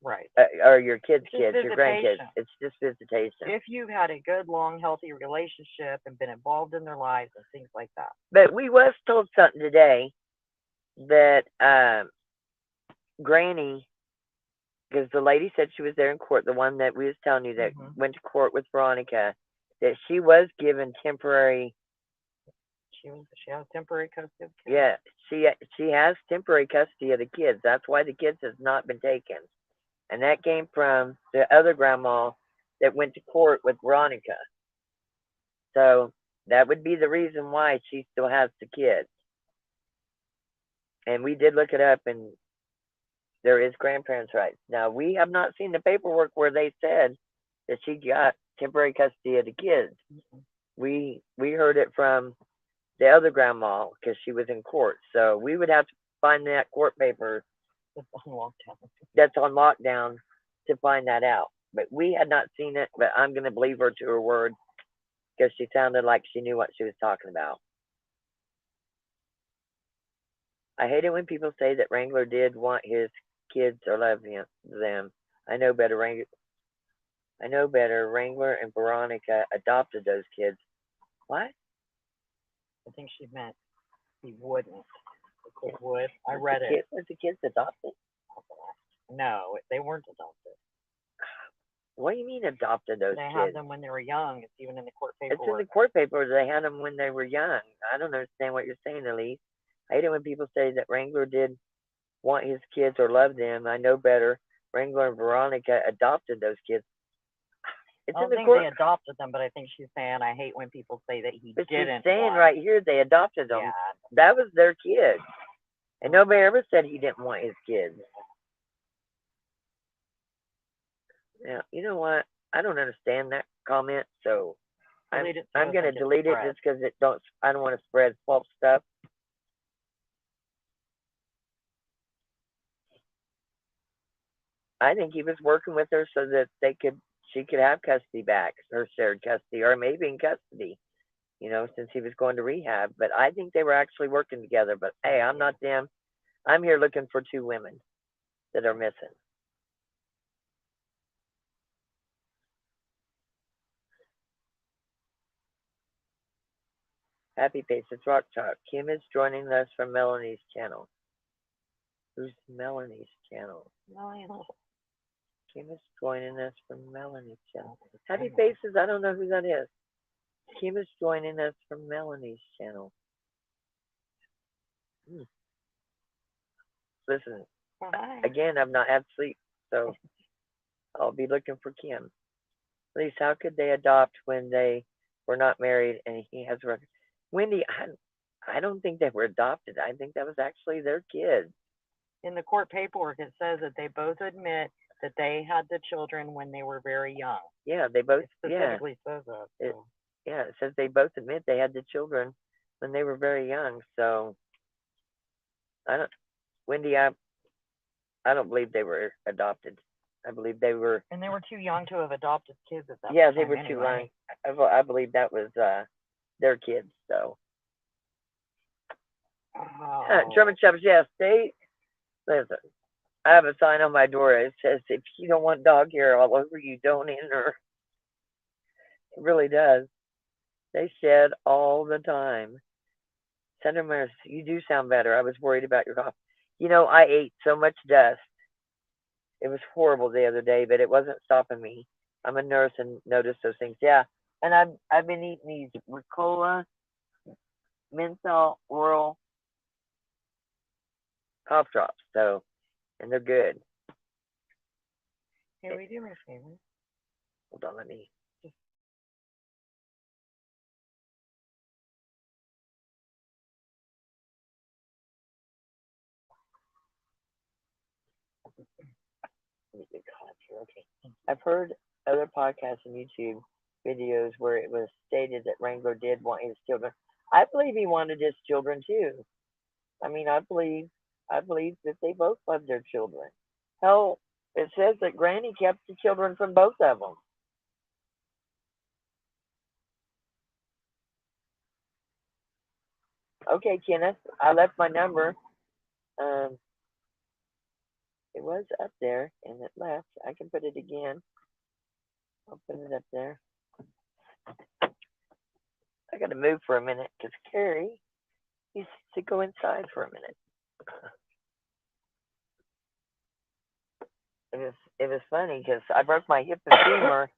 Right. Or your kids' It's kids, your grandkids. visitation. It's just visitation. If you've had a good, long, healthy relationship and been involved in their lives and things like that. But we was told something today that Granny, because the lady said she was there in court, the one that we was telling you that went to court with Veronica, that she was given temporary. She has temporary custody of kids. Yeah, she has temporary custody of the kids. That's why the kids has not been taken, and that came from the other grandma that went to court with Veronica. So that would be the reason why she still has the kids. And we did look it up, and there is grandparents' rights. Now, we have not seen the paperwork where they said that she got temporary custody of the kids. We heard it from the other grandma because she was in court. So we would have to find that court paper that's on lockdown to find that out. But we had not seen it, but I'm going to believe her to her word because she sounded like she knew what she was talking about. I hate it when people say that Wrangler did want his kids or love them. I know better. Wrangler and Veronica adopted those kids. What? I think she meant he wouldn't. The kid would. I read it. Was the kids adopted? No, they weren't adopted. What do you mean adopted those kids? They had them when they were young. It's even in the court paperwork. It's in the court papers. They had them when they were young. I don't understand what you're saying, Elise. I hate it when people say that Wrangler did want his kids or love them. I know better. Wrangler and Veronica adopted those kids. I don't think they adopted them, but I think she's saying I hate when people say that he didn't. She's saying right here they adopted them. Yeah. That was their kid. And nobody ever said he didn't want his kids. Now, you know what? I don't understand that comment, so I'm going to delete it just because I don't want to spread false stuff. I think he was working with her so that she could have custody back, or shared custody, or maybe in custody, since he was going to rehab. But I think they were actually working together. But hey, I'm not them. I'm here looking for 2 women that are missing. Happy Faces Rock Talk. Kim is joining us from Melanie's channel. Who's Melanie's channel? Kim is joining us from Melanie's channel. Happy Faces, I don't know who that is. Kim is joining us from Melanie's channel. Listen, again, I've not had sleep, so I'll be looking for Kim. At least, how could they adopt when they were not married and he has records? Wendy, I don't think they were adopted. I think that was actually their kids. In the court paperwork, it says that they both admit that they had the children when they were very young. Yeah, they both. It specifically says that. So. It says they both admit they had the children when they were very young. So, Wendy, I don't believe they were adopted. I believe they were. And they were too young to have adopted kids at that time. Yeah, they were too young. I believe that was their kids. So. German Shepherds, yes, listen. I have a sign on my door. It says, "If you don't want dog hair all over you, don't enter." It really does. They shed all the time. Senator Maris, you do sound better. I was worried about your cough. You know, I ate so much dust. It was horrible the other day, but it wasn't stopping me. I'm a nurse and notice those things. Yeah, and I've been eating these Ricola menthol oral cough drops. So, and they're good. Here, we do me a favor. Hold on, let me. Let me get caught here. Okay. I've heard other podcasts and YouTube videos where it was stated that Wrangler did want his children. I believe he wanted his children too. I mean, I believe that they both loved their children. Hell, it says that Granny kept the children from both of them. Okay, Kenneth, I left my number. Um, it was up there and it left. I can put it again. I'll put it up there. I got to move for a minute because Carrie needs to go inside for a minute. It was funny because I broke my hip and femur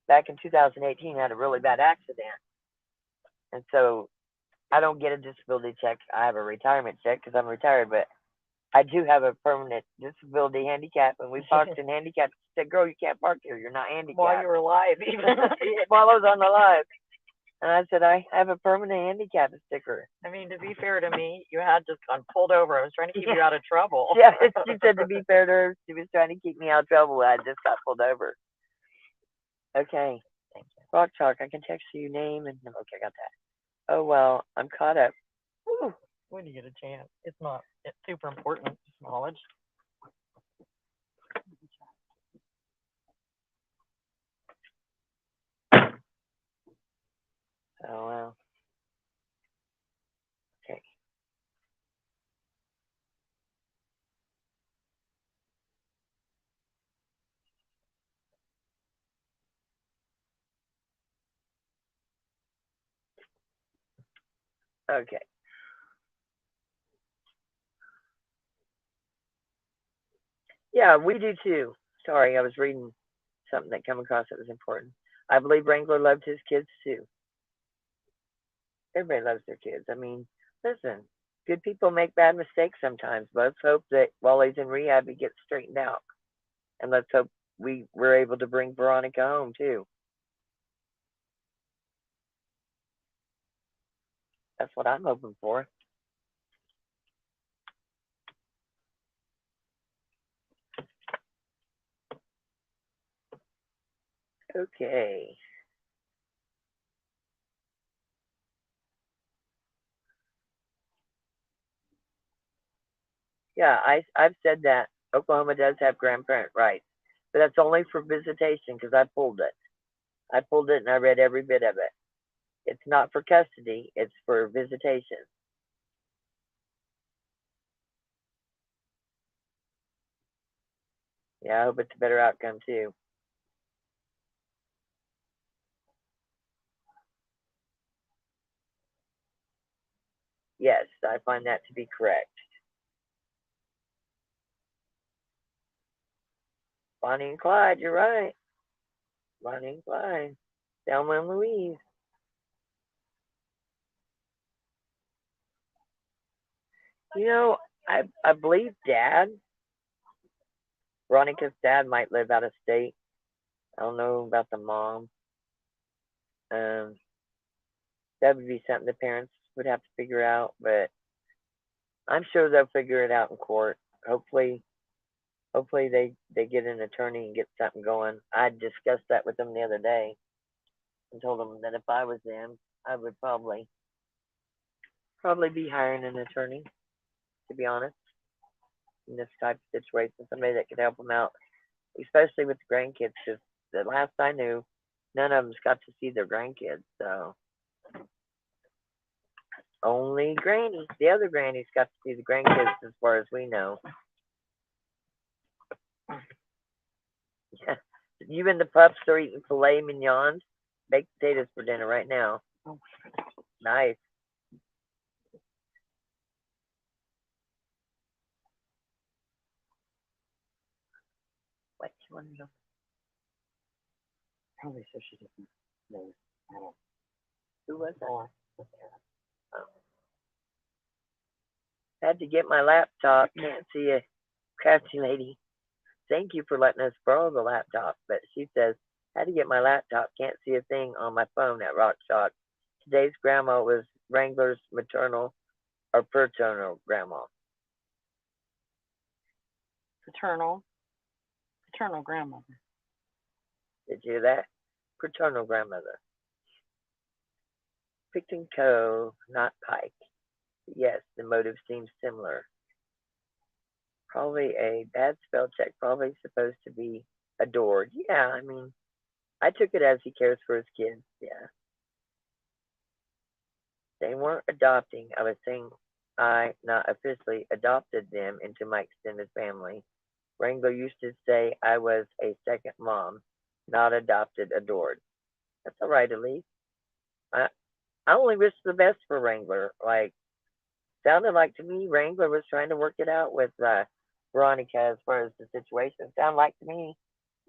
back in 2018. I had a really bad accident, and so I don't get a disability check. I have a retirement check because I'm retired, but I do have a permanent disability handicap, and we parked in handicap. She said, "Girl, you can't park here. You're not handicapped." While you were alive, even. While I was on the live. And I said, I have a permanent handicap sticker. I mean, to be fair to me, you had just gone pulled over. I was trying to keep you out of trouble. Yeah, she said to be fair to her, she was trying to keep me out of trouble. I just got pulled over. Okay. Rock Chalk, I can text you name and okay, I got that. Oh well, I'm caught up. Woo. When do you get a chance? It's super important, just knowledge. Oh well. Okay. Okay. Yeah, we do too. Sorry, I was reading something that came across that was important. I believe Wrangler loved his kids too. Everybody loves their kids. I mean, listen, good people make bad mistakes sometimes. Let's hope that while he's in rehab, he gets straightened out. And let's hope we were able to bring Veronica home too. That's what I'm hoping for. Okay. Yeah, I've said that Oklahoma does have grandparent rights, but that's only for visitation because I pulled it. I pulled it and I read every bit of it. It's not for custody, it's for visitation. Yeah, I hope it's a better outcome too. Yes, I find that to be correct. Bonnie and Clyde, you're right. Bonnie and Clyde. Thelma and Louise. You know, I believe Dad, Veronica's dad, might live out of state. I don't know about the mom. Um, that would be something the parents would have to figure out, but I'm sure they'll figure it out in court. Hopefully, hopefully they get an attorney and get something going. I discussed that with them the other day and told them that if I was them, I would probably be hiring an attorney, to be honest, in this type of situation, somebody that could help them out, especially with the grandkids. Because the last I knew, none of them's got to see their grandkids. So only Granny, the other Granny's got to see the grandkids, as far as we know. Yeah. You and the pups are eating filet mignons. baked potatoes for dinner right now. Oh, Nice. What you want to know? probably so she doesn't know. I don't Who was that? know. Oh. Had to get my laptop. Can't see a crafty lady. Thank you for letting us borrow the laptop. But she says, had to get my laptop. Can't see a thing on my phone at Rock Shock. Today's grandma was Wrangler's maternal or paternal grandma. Paternal grandmother. Did you hear that? Paternal grandmother. Picton Co., not Pike. Yes, the motive seems similar. Probably a bad spell check. Probably supposed to be adored. Yeah, I mean, I took it as he cares for his kids. Yeah. They weren't adopting. I was saying I not officially adopted them into my extended family. Wrangler used to say I was a second mom, not adopted, adored. That's all right, Elise. I I only wish the best for Wrangler. Like, sounded like to me Wrangler was trying to work it out with Veronica as far as the situation. Sounded like to me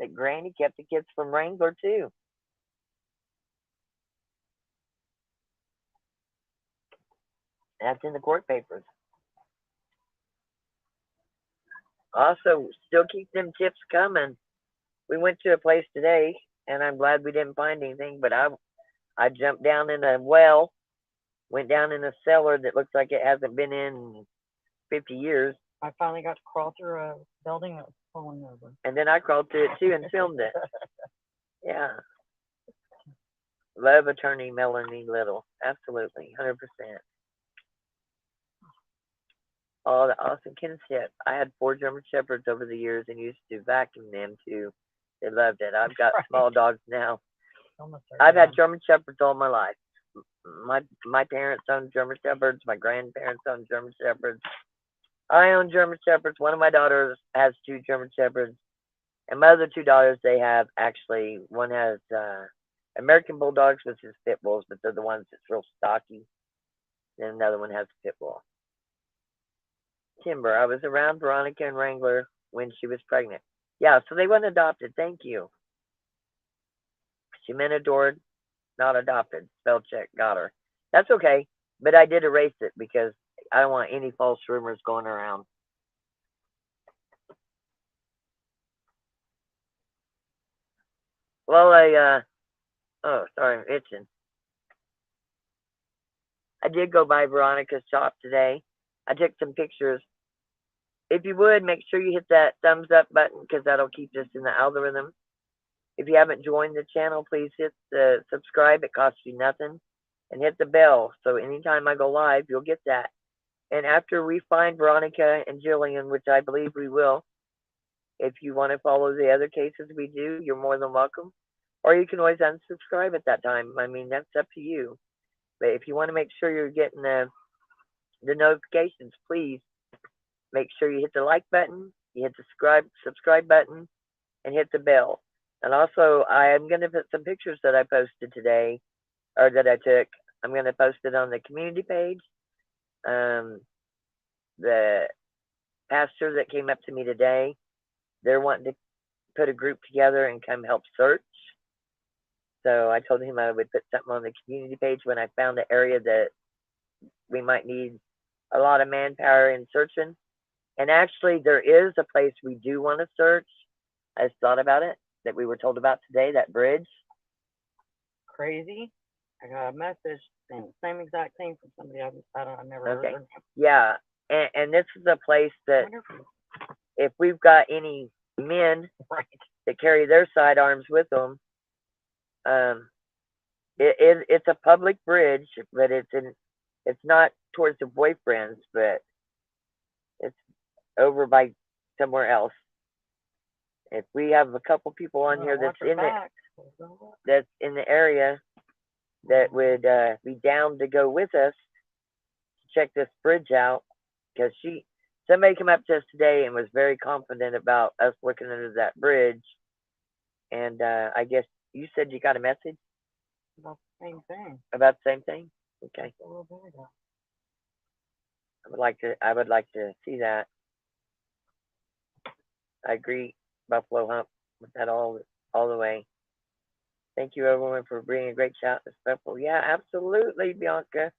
that Granny kept the kids from Wrangler too. That's in the court papers. Also, still keep them tips coming. We went to a place today, and I'm glad we didn't find anything. But I jumped down in a well, went down in a cellar that looks like it hasn't been in 50 years, I finally got to crawl through a building that was falling over. and then I crawled through it too and filmed it. Yeah, love attorney Melanie Little, absolutely, 100%. Oh, the awesome kinship. I had 4 German Shepherds over the years and used to vacuum them too. They loved it. I've got Right. small dogs now. Almost I've had done. German Shepherds all my life. My parents owned German Shepherds. My grandparents owned German Shepherds. I own German Shepherds. One of my daughters has 2 German Shepherds, and my other 2 daughters, they have actually one has American Bulldogs, which is pit bulls, but they're the ones that's real stocky. Then another one has a pit bull. Timber. I was around Veronica and Wrangler when she was pregnant. Yeah, so they weren't adopted. Thank you. She meant adored, not adopted. Spell check. Got her. That's okay. But I did erase it because I don't want any false rumors going around. Well, oh, sorry, I'm itching. I did go by Veronica's shop today. I took some pictures. If you would, make sure you hit that thumbs up button because that'll keep us in the algorithm. If you haven't joined the channel, please hit the subscribe. It costs you nothing. And hit the bell so anytime I go live, you'll get that. And after we find Veronica and Jillian, which I believe we will, if you want to follow the other cases we do, you're more than welcome. Or you can always unsubscribe at that time. I mean, that's up to you. But if you want to make sure you're getting the notifications, please make sure you hit the like button, you hit the subscribe button, and hit the bell. And also, I am going to put some pictures that I posted today, or that I took. I'm going to post it on the community page. The pastor that came up to me today, they're wanting to put a group together and come help search. So I told him I would put something on the community page when I found the area that we might need a lot of manpower in searching. And actually, there is a place we do want to search. I just thought about it, that we were told about today, that bridge. Crazy. I got a message saying the same exact thing from somebody I've never heard Okay. of. Yeah, and this is a place that Wonderful. if we've got any men Right. that carry their sidearms with them, it's a public bridge, but it's not towards the boyfriends, but it's over by somewhere else. If we have a couple people on here that's in the area that would be down to go with us to check this bridge out, because somebody came up to us today and was very confident about us looking under that bridge, and I guess you said you got a message. About the same thing. About the same thing? Okay. Just a little bit ago. I would like to see that. I agree, Buffalo Hump, with that all the way. Thank you, everyone, for bringing a great shout and respectful. Yeah, absolutely, Bianca.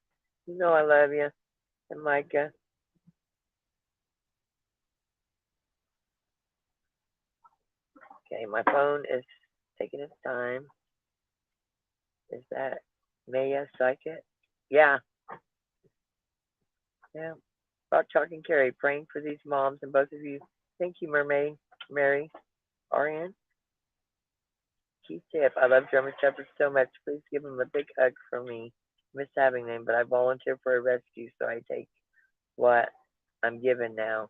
You know I love you. And Micah. Okay, my phone is taking its time. Is that Maya Psychic? Yeah. Yeah. About Chalk and Carrie, praying for these moms and both of you. Thank you, Mermaid, Mary, RN. Keith Tip, I love German Shepherds so much. Please give them a big hug for me. Miss having them, but I volunteer for a rescue, so I take what I'm given now.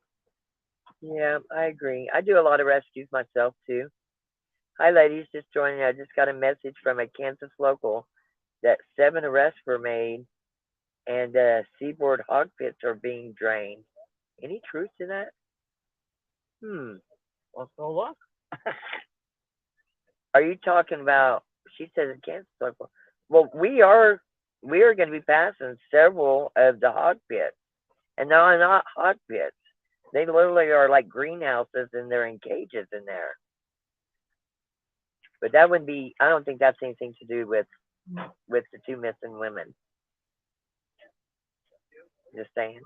Yeah, I agree. I do a lot of rescues myself, too. Hi, ladies, just joining. I just got a message from a Kansas local that 7 arrests were made and Seaboard hog pits are being drained. Any truth to that? Let's go look. Are you talking about? She says in Kansas local. Well, we are going to be passing several of the hog pits, and they're not hog pits. They literally are like greenhouses, and they're in cages in there. But that would be. I don't think that's anything to do with the 2 missing women. Just saying.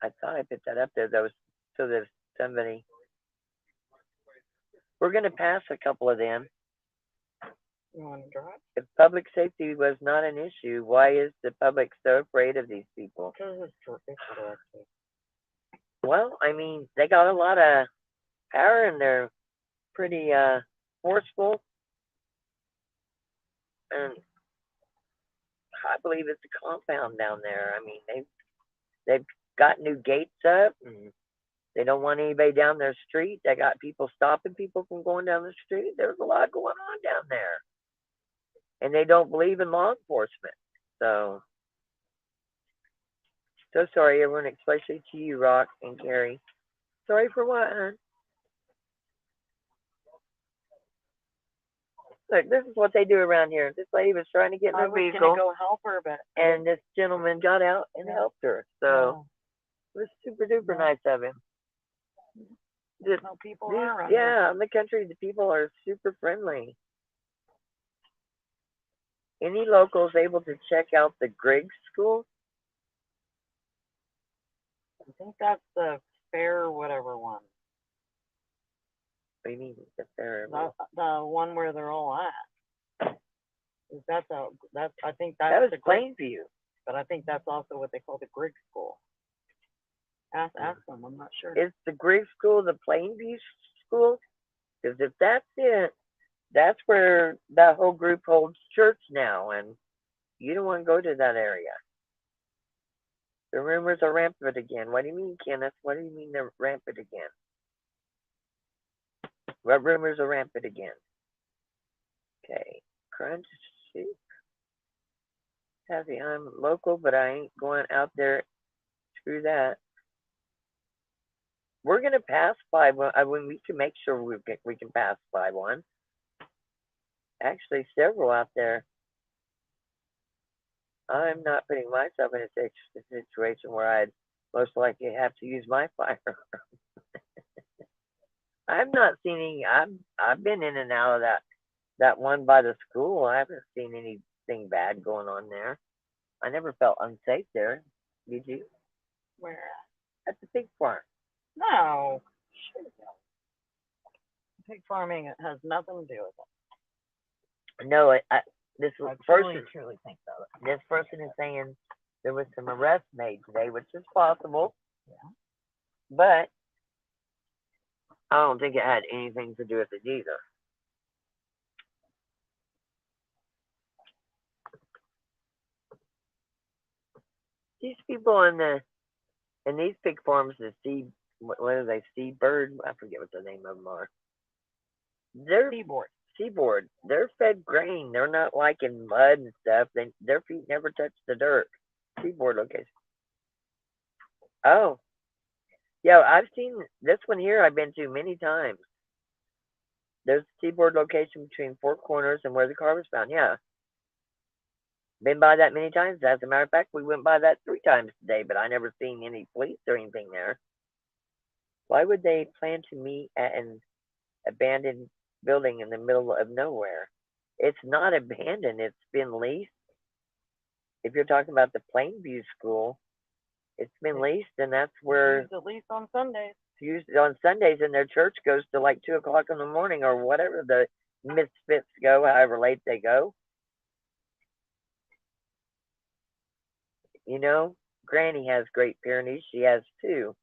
I thought I put that up there. That was so there's somebody. We're going to pass a couple of them. You want to drive? If public safety was not an issue, why is the public so afraid of these people? Because it's directed. Well, I mean, they got a lot of power and they're pretty forceful. And I believe it's a compound down there. I mean, they've got new gates up and they don't want anybody down their street. They got people stopping people from going down the street. There's a lot going on down there. And they don't believe in law enforcement. So sorry, everyone, especially to you, Rock and Carrie. Sorry for what, hon? Look, this is what they do around here. This lady was trying to get in her vehicle. I was going to go help her, but... And this gentleman got out and helped her. So it was super duper nice of him. People are around here. Yeah, in the country, the people are super friendly. Any locals able to check out the Griggs School? I think that's the fair whatever one. What do you mean the fair? The one where they're all at. I think that was Plainview. But I think that's also what they call the Griggs School. Ask them. I'm not sure. Is the Griggs School the Plainview School? Because if that's it, that's where that whole group holds church now, and you don't want to go to that area. The rumors are rampant again. What do you mean, Kenneth? What do you mean they're rampant again? What rumors are rampant again? Okay. Crunch Sheep. Happy, I'm local, but I ain't going out there. Screw that. We're going to pass by when we can make sure we can pass by one. Actually, several out there. I'm not putting myself in a situation where I'd most likely have to use my firearm. I've not seen any. I've been in and out of that one by the school. I haven't seen anything bad going on there. I never felt unsafe there. Did you? Where? At the pig farm. No. Pig farming has nothing to do with it. No, this truly think so. This person is saying there was some arrests made today, which is possible. Yeah. But I don't think it had anything to do with it either. These people in these pig farms, what are they? Seaboard? I forget what the name of them are. They're Seaboard. They're fed grain. They're not like in mud and stuff. Their feet never touch the dirt. Seaboard location. Oh. Yeah, I've seen this one here. I've been to many times. There's a Seaboard location between Four Corners and where the car was found. Yeah. Been by that many times. As a matter of fact, we went by that 3 times today, but I never seen any police or anything there. Why would they plan to meet at an abandoned building in the middle of nowhere? It's not abandoned. It's been leased. If you're talking about the Plainview School, it's been leased, and that's where It's at least on Sundays. it's used on Sundays, and their church goes to like 2 o'clock in the morning or whatever the misfits go, however late they go. You know, Granny has Great Pyrenees. She has 2,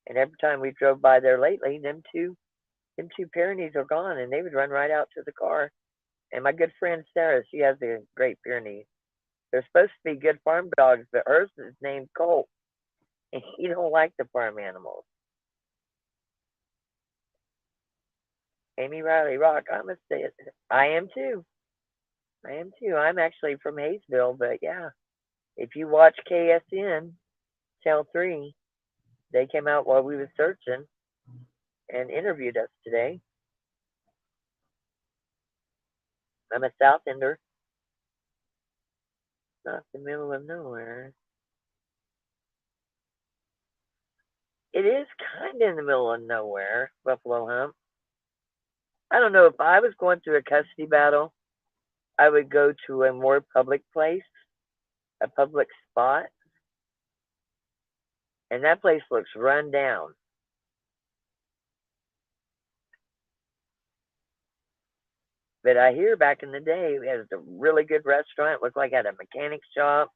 and every time we drove by there lately, them two Pyrenees are gone, and they would run right out to the car. And my good friend Sarah, she has a Great Pyrenees. They're supposed to be good farm dogs, but hers is named Colt, and he don't like the farm animals. Amy Riley Rock, I must say it. I am too. I'm actually from Hayesville, but yeah, if you watch KSN Channel 3, they came out while we were searching and interviewed us today. I'm a South Ender. Not the middle of nowhere. It is kind of in the middle of nowhere, Buffalo Hump. I don't know, if I was going through a custody battle, I would go to a more public place, a public spot. And that place looks run down. But I hear back in the day, it was a really good restaurant. It looked like it had a mechanic shop.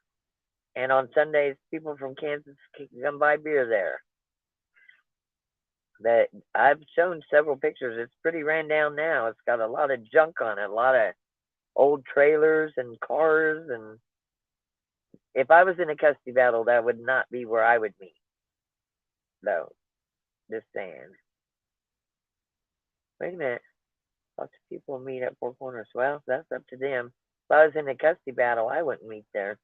And on Sundays, people from Kansas could come buy beer there. But I've shown several pictures. It's pretty ran down now. It's got a lot of junk on it, a lot of old trailers and cars. And if I was in a custody battle, that would not be where I would meet. No, just saying. Wait a minute. Lots of people meet at Four Corners. Well, that's up to them. If I was in a custody battle, I wouldn't meet there.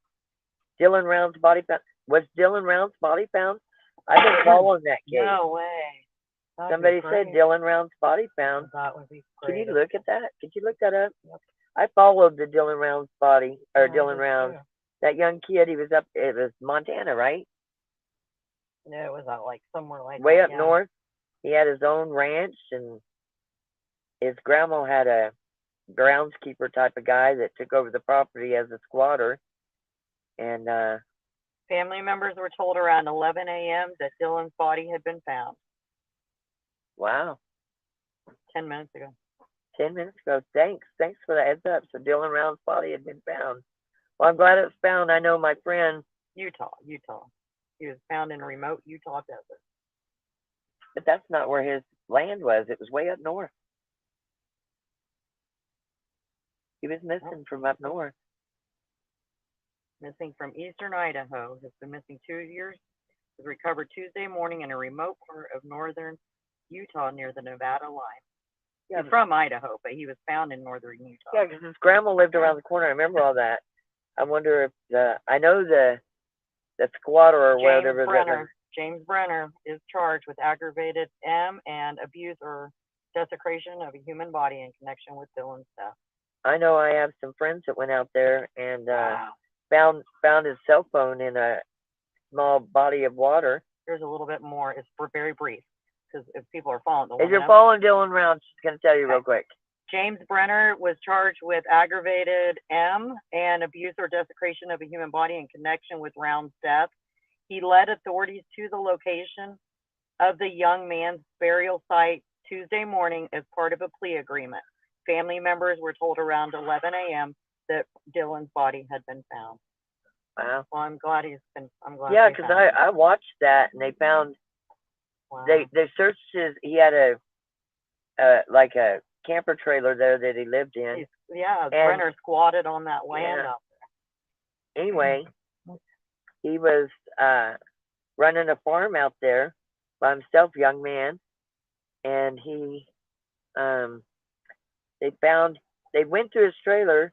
Dylan Round's body found. Was Dylan Round's body found? I've been following that case. No way. Somebody said Dylan Round's body found. That would be Can great. you look at that? Could you look that up? Yep. I followed the Dylan Round's body, or Yeah, I Dylan did Round. too. That young kid, he was up, it was Montana, right? No, it was out like somewhere like Way that, up yeah. north. He had his own ranch, and his grandma had a groundskeeper type of guy that took over the property as a squatter. And Family members were told around 11 a.m. that Dylan's body had been found. wow, 10 minutes ago. 10 minutes ago. Thanks for the heads up. So Dylan Round's body had been found. Well, I'm glad it was found. I know my friend. Utah. He was found in remote Utah desert. But that's not where his land was. It was way up north. He was missing from up north. Missing from eastern Idaho. Has been missing 2 years. Was recovered Tuesday morning in a remote part of northern Utah near the Nevada line. Yeah, He's from Idaho, but he was found in northern Utah. yeah, because his grandma lived around the corner. I remember all that. I wonder if I know the squatter or whatever. James Brenner is charged with aggravated M and abuse or desecration of a human body in connection with Dylan's death. I know I have some friends that went out there and Wow. found his cell phone in a small body of water. There's a little bit more. It's very brief because if people are following the If you're following Dylan Round, she's going to tell you real quick. James Brenner was charged with aggravated M and abuse or desecration of a human body in connection with Round's death. He led authorities to the location of the young man's burial site Tuesday morning as part of a plea agreement. Family members were told around 11 a.m. that Dylan's body had been found. Wow. Well, I'm glad he's been. Yeah, because I watched that and they found. Wow. They searched his. He had like a camper trailer there that he lived in. Brenner squatted on that land up there. Anyway, he was running a farm out there by himself, young man, and he they went through his trailer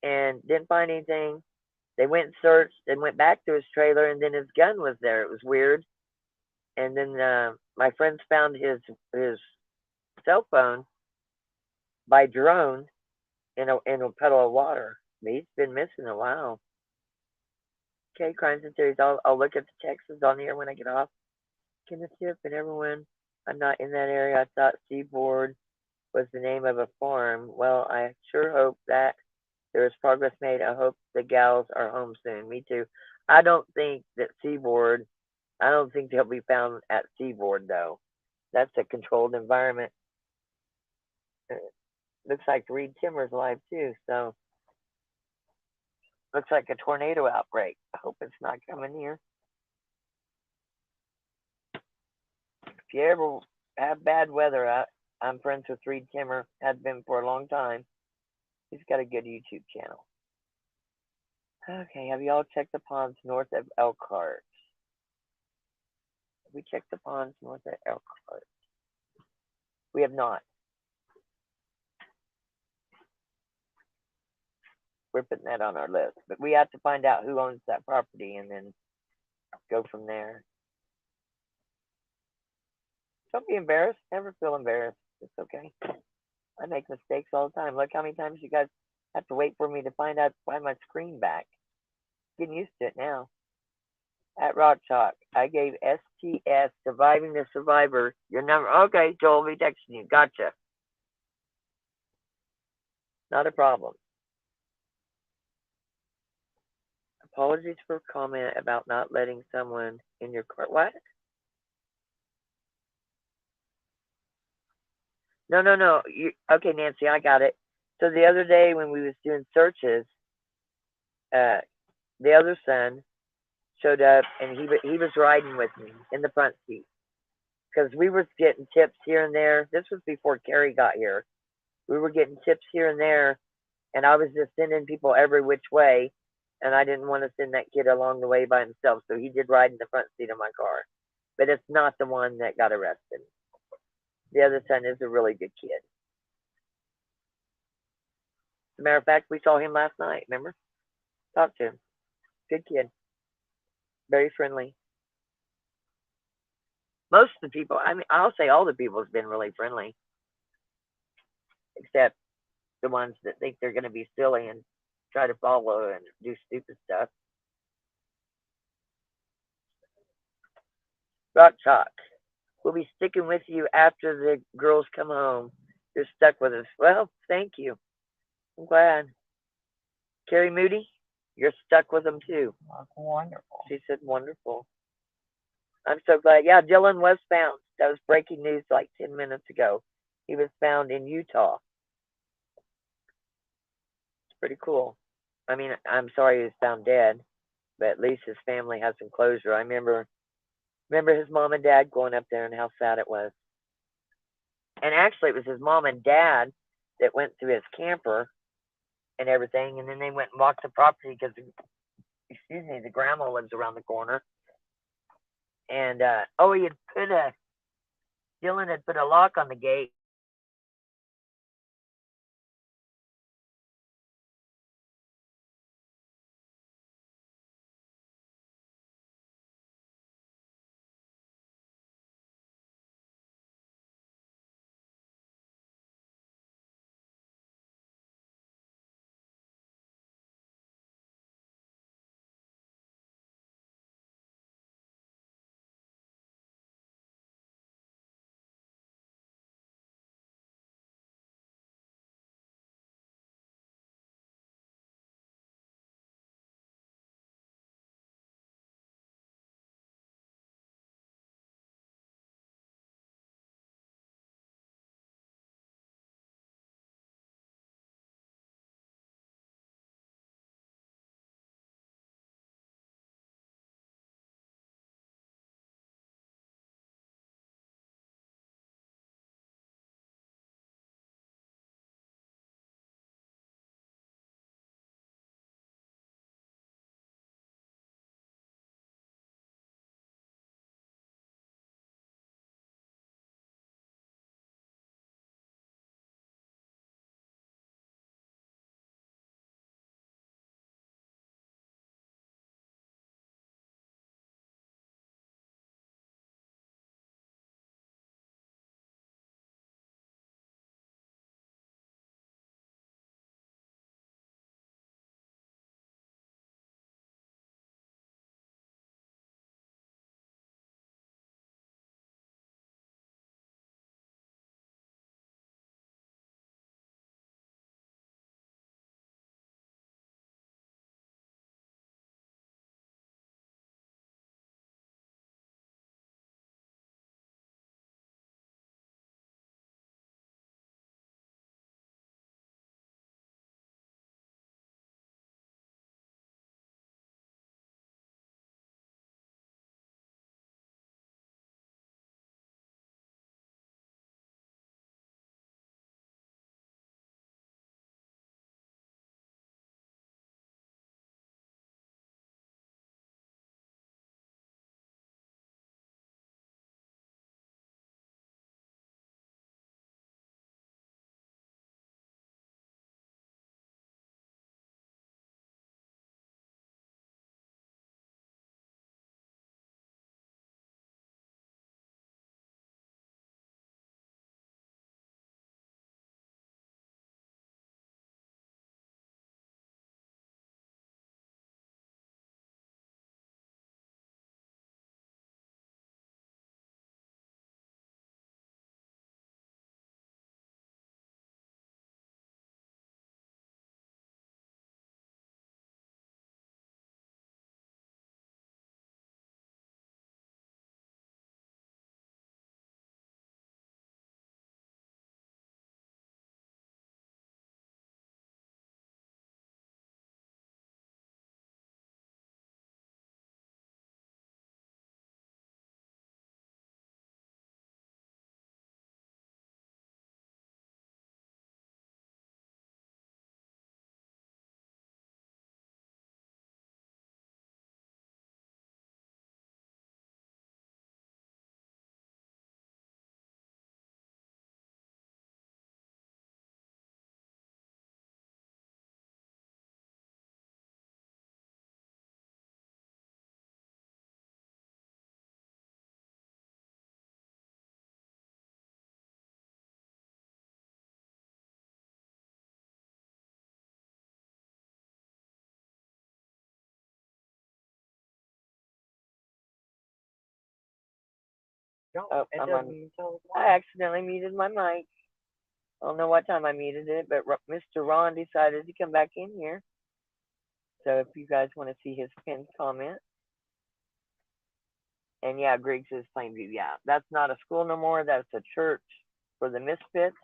and didn't find anything. They went and searched and went back to his trailer, and then his gun was there. It was weird. And then my friends found his cell phone by drone in a puddle of water. He's been missing a while. Okay, crimes and theories. I'll look at the texts on the air when I get off. Kenneth Tip and everyone. I'm not in that area. I thought Seaboard was the name of a farm. Well, I sure hope that there is progress made. I hope the gals are home soon. Me too. I don't think that Seaboard, I don't think they'll be found at Seaboard, though. That's a controlled environment. Looks like Reed Timmer's alive, too. So, looks like a tornado outbreak. I hope it's not coming here. If you ever have bad weather, I'm friends with Reed Timmer, have been for a long time. He's got a good YouTube channel. Okay, have you all checked the ponds north of Elkhart? Have we checked the ponds north of Elkhart? We have not. We're putting that on our list, but we have to find out who owns that property and then go from there. Don't be embarrassed. Never feel embarrassed. It's okay. I make mistakes all the time. Look how many times you guys have to wait for me to find my screen back. Getting used to it now. At Rock Chalk, I gave STS, Surviving the Survivor, your number. Okay, Joel, will be texting you. Gotcha. Not a problem. Apologies for comment about not letting someone in your car. What? No. Okay, Nancy, I got it. So the other day when we was doing searches, the other son showed up and he was riding with me in the front seat because we were getting tips here and there. This was before Carrie got here. We were getting tips here and there, and I was just sending people every which way, and I didn't want to send that kid along the way by himself, so he did ride in the front seat of my car. But it's not the one that got arrested. The other son is a really good kid. As a matter of fact, we saw him last night, remember? Talked to him. Good kid. Very friendly. Most of the people, I mean, I'll say all the people have been really friendly, except the ones that think they're going to be silly and try to follow and do stupid stuff. Rock Chalk. We'll be sticking with you after the girls come home. You're stuck with us. Well, thank you. I'm glad. Carrie Moody, you're stuck with them too. That's wonderful. She said wonderful. I'm so glad. Yeah, Dylan was found. That was breaking news like 10 minutes ago. He was found in Utah. It's pretty cool. I mean, I'm sorry he was found dead, but at least his family has some closure. I remember his mom and dad going up there and how sad it was. And actually, it was his mom and dad that went through his camper and everything, and then they went and walked the property because, the grandma lives around the corner. And Dylan had put a lock on the gate. No, Oh, it I'm doesn't on. even tell us I why. accidentally muted my mic. I don't know what time I muted it, but Mr. Ron decided to come back in here. So if you guys want to see his pinned comment, and yeah, Griggs is Plainview. Yeah, that's not a school no more. That's a church for the misfits.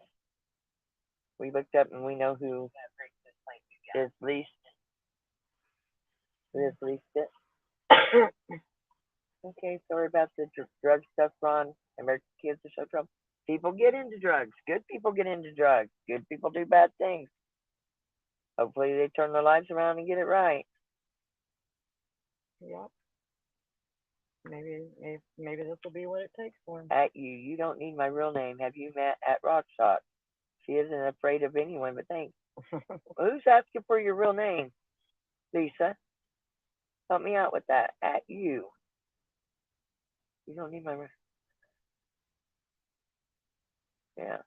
We looked up and we know who is least. Who is least fit. Okay, sorry about the drug stuff, Ron. American kids are so trouble. People get into drugs. Good people get into drugs. Good people do bad things. Hopefully they turn their lives around and get it right. Yep. Maybe this will be what it takes for him. At you. You don't need my real name. Have you met at Rockshot? She isn't afraid of anyone but thanks. Who's asking for your real name? Lisa. Help me out with that. At you. You don't need my real. Yeah.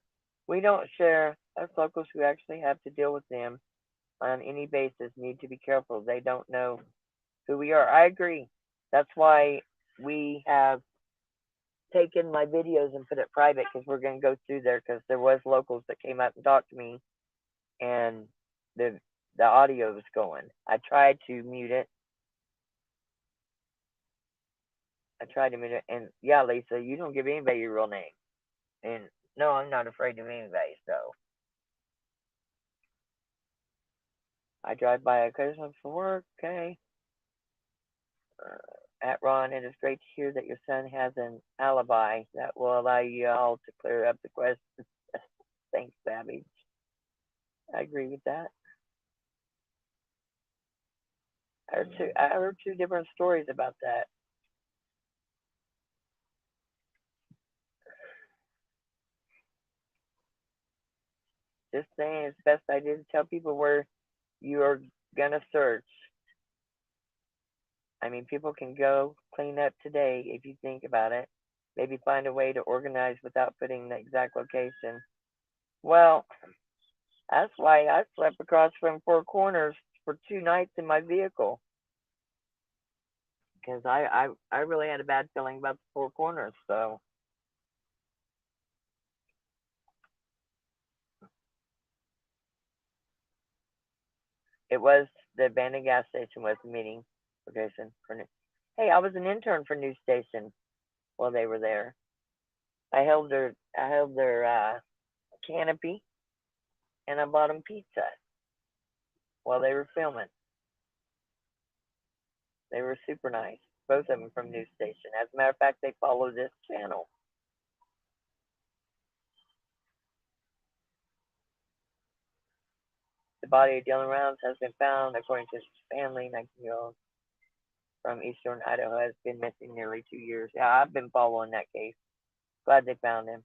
We don't share. Us locals who actually have to deal with them on any basis need to be careful. They don't know who we are. I agree. That's why we have taken my videos and put it private because we're going to go through there because there was locals that came up and talked to me and the audio was going. I tried to mute it. And yeah, Lisa, you don't give anybody your real name. And no, I'm not afraid of anybody, so. I drive by occasionally for work, okay. At Ron, it is great to hear that your son has an alibi that will allow you all to clear up the question. Thanks, Savage. I agree with that. I heard two different stories about that. Just saying, it's best idea to tell people where you are gonna search. I mean, people can go clean up today if you think about it. Maybe find a way to organize without putting the exact location. Well, that's why I slept across from Four Corners for 2 nights in my vehicle. Because I really had a bad feeling about the Four Corners, so. It was the abandoned gas station was the meeting location for new. Hey, I was an intern for News Station while they were there. I held their canopy and I bought them pizza while they were filming. They were super nice, both of them from News Station. As a matter of fact, they follow this channel. The body of Dylan Rounds has been found, according to his family. 19-year-old from eastern Idaho has been missing nearly 2 years. Yeah, I've been following that case. Glad they found him.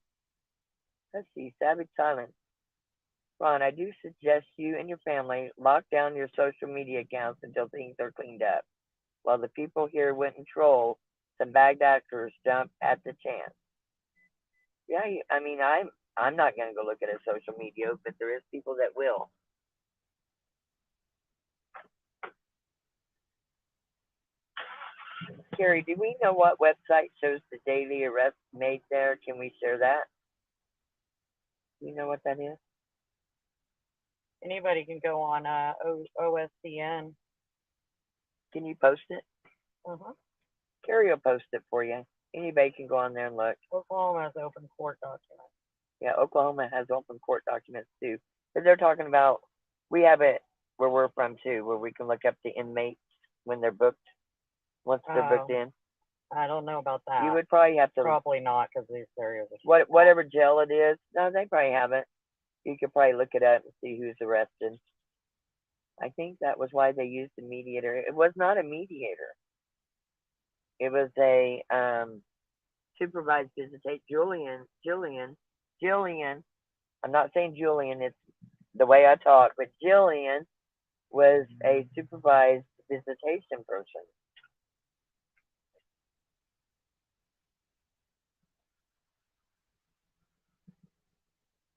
Let's see, Savage Silence. Ron, I do suggest you and your family lock down your social media accounts until things are cleaned up. While the people here went and troll, some bagged actors jump at the chance. Yeah, I mean, I'm not gonna go look at his social media, but there is people that will. Carrie, do we know what website shows the daily arrests made there? Can we share that? Do you know what that is? Anybody can go on OSCN. Can you post it? Uh-huh. Carrie will post it for you. Anybody can go on there and look. Oklahoma has open court documents. Yeah, Oklahoma has open court documents too. But they're talking about, we have it where we're from too, where we can look up the inmates when they're booked, once they're booked in. I don't know about that. You would probably have to. Probably not, because these areas are. Whatever jail it is, no, they probably have it. You could probably look it up and see who's arrested. I think that was why they used a mediator. It was not a mediator. It was a supervised visitation. Jillian. I'm not saying Julian. It's the way I talk, but Jillian was a supervised visitation person.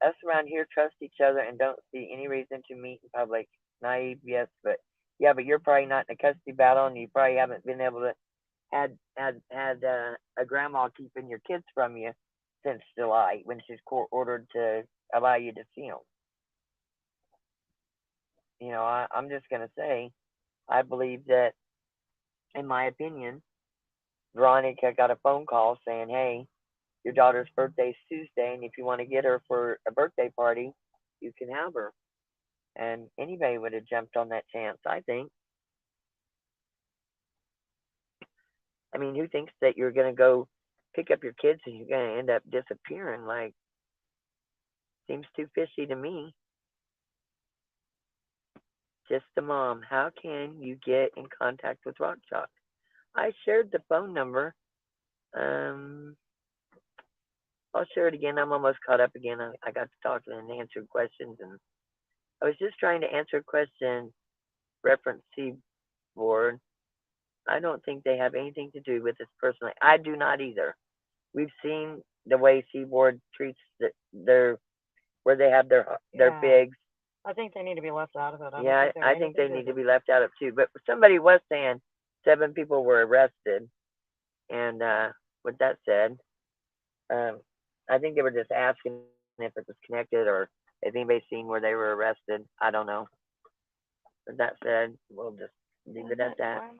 Us around here trust each other and don't see any reason to meet in public. Naive, yes, but yeah, but you're probably not in a custody battle, and you probably haven't been able to. had a grandma keeping your kids from you since July when she's court ordered to allow you to see them. I'm just gonna say, I believe that, in my opinion, Veronica got a phone call saying, "Hey, your daughter's birthday's Tuesday, and if you want to get her for a birthday party, you can have her." And anybody would have jumped on that chance, I think. I mean, who thinks that you're going to go pick up your kids and you're going to end up disappearing? Like, seems too fishy to me. Just a mom. How can you get in contact with Rock Chalk? I shared the phone number. I'll share it again. I'm almost caught up again. I got to talking and answering questions, and I was just trying to answer a question reference Seaboard. I don't think they have anything to do with this personally. I do not either. We've seen the way Seaboard treats their where they have their pigs. I think they need to be left out of it. I think they need to be left out of it too. But somebody was saying 7 people were arrested, and with that said, I think they were just asking if it was connected or if anybody seen where they were arrested. I don't know. With that said, we'll just leave it at that.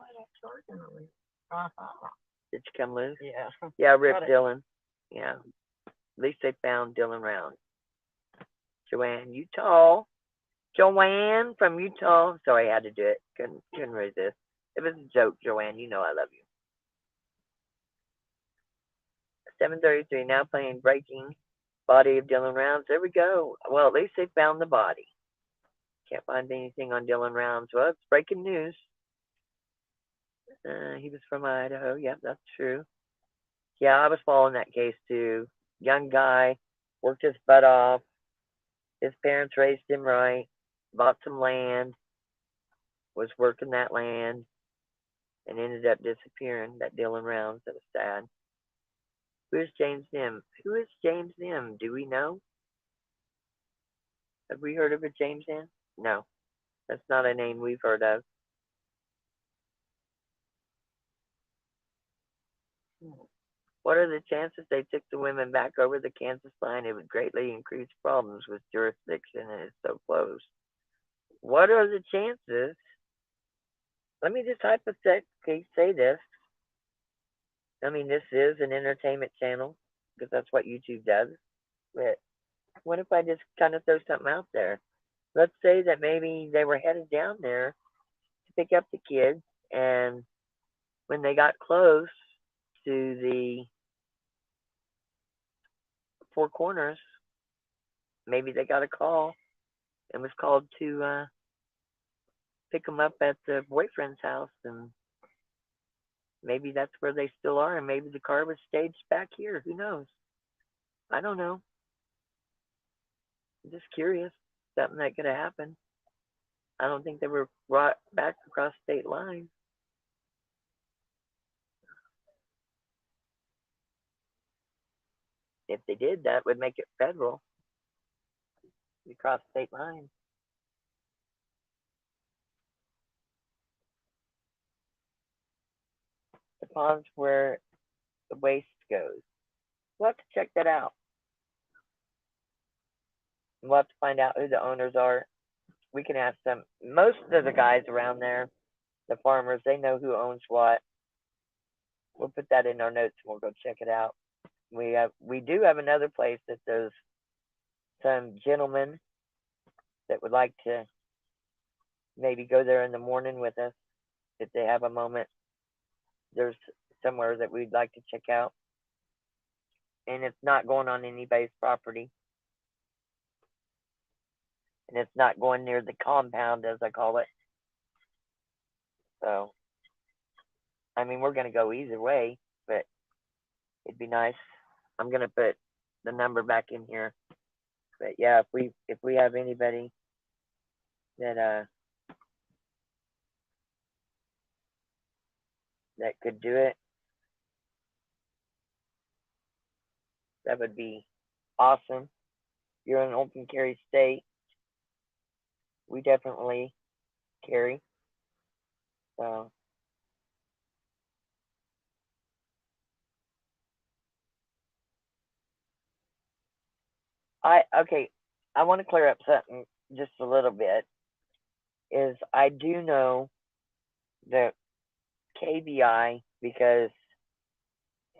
Did you come loose? Yeah. Yeah, Rip Dylan. Yeah. At least they found Dylan Round. Joanne from Utah. Sorry, I had to do it. Couldn't resist. It was a joke, Joanne. You know I love you. 7:33 now playing Breaking Body of Dylan Rounds. There we go. Well, at least they found the body. Can't find anything on Dylan Rounds. Well, it's breaking news. He was from Idaho. Yep, that's true. Yeah, I was following that case too. Young guy, worked his butt off. His parents raised him right, bought some land, was working that land, and ended up disappearing. That Dylan Rounds. That was sad. Who is James Nim? Who is James Nim? Do we know? Have we heard of a James Nim? No, that's not a name we've heard of. What are the chances they took the women back over the Kansas line? It would greatly increase problems with jurisdiction and it's so close. What are the chances? Let me just hypothetically say this. I mean, this is an entertainment channel because that's what YouTube does. But what if I just kind of throw something out there? Let's say that maybe they were headed down there to pick up the kids, and when they got close to the Four Corners, maybe they got a call and was called to pick them up at the boyfriend's house, and maybe that's where they still are, and maybe the car was staged back here. Who knows? I don't know. I'm just curious. Something that could have happened. I don't think they were brought back across state lines. If they did, that would make it federal. Across state lines. The Paws where the waste goes. We'll have to check that out. We'll have to find out who the owners are. We can ask them. Most of the guys around there, the farmers, they know who owns what. We'll put that in our notes and we'll go check it out. We do have another place that there's some gentlemen that would like to maybe go there in the morning with us if they have a moment. There's somewhere that we'd like to check out, and it's not going on anybody's property, and it's not going near the compound, as I call it. So, I mean, we're going to go either way, but it'd be nice. I'm going to put the number back in here. But yeah, if we have anybody that that could do it, that would be awesome. You're in an open carry state. We definitely carry. So Okay, I want to clear up something just a little bit. Is I do know the KBI because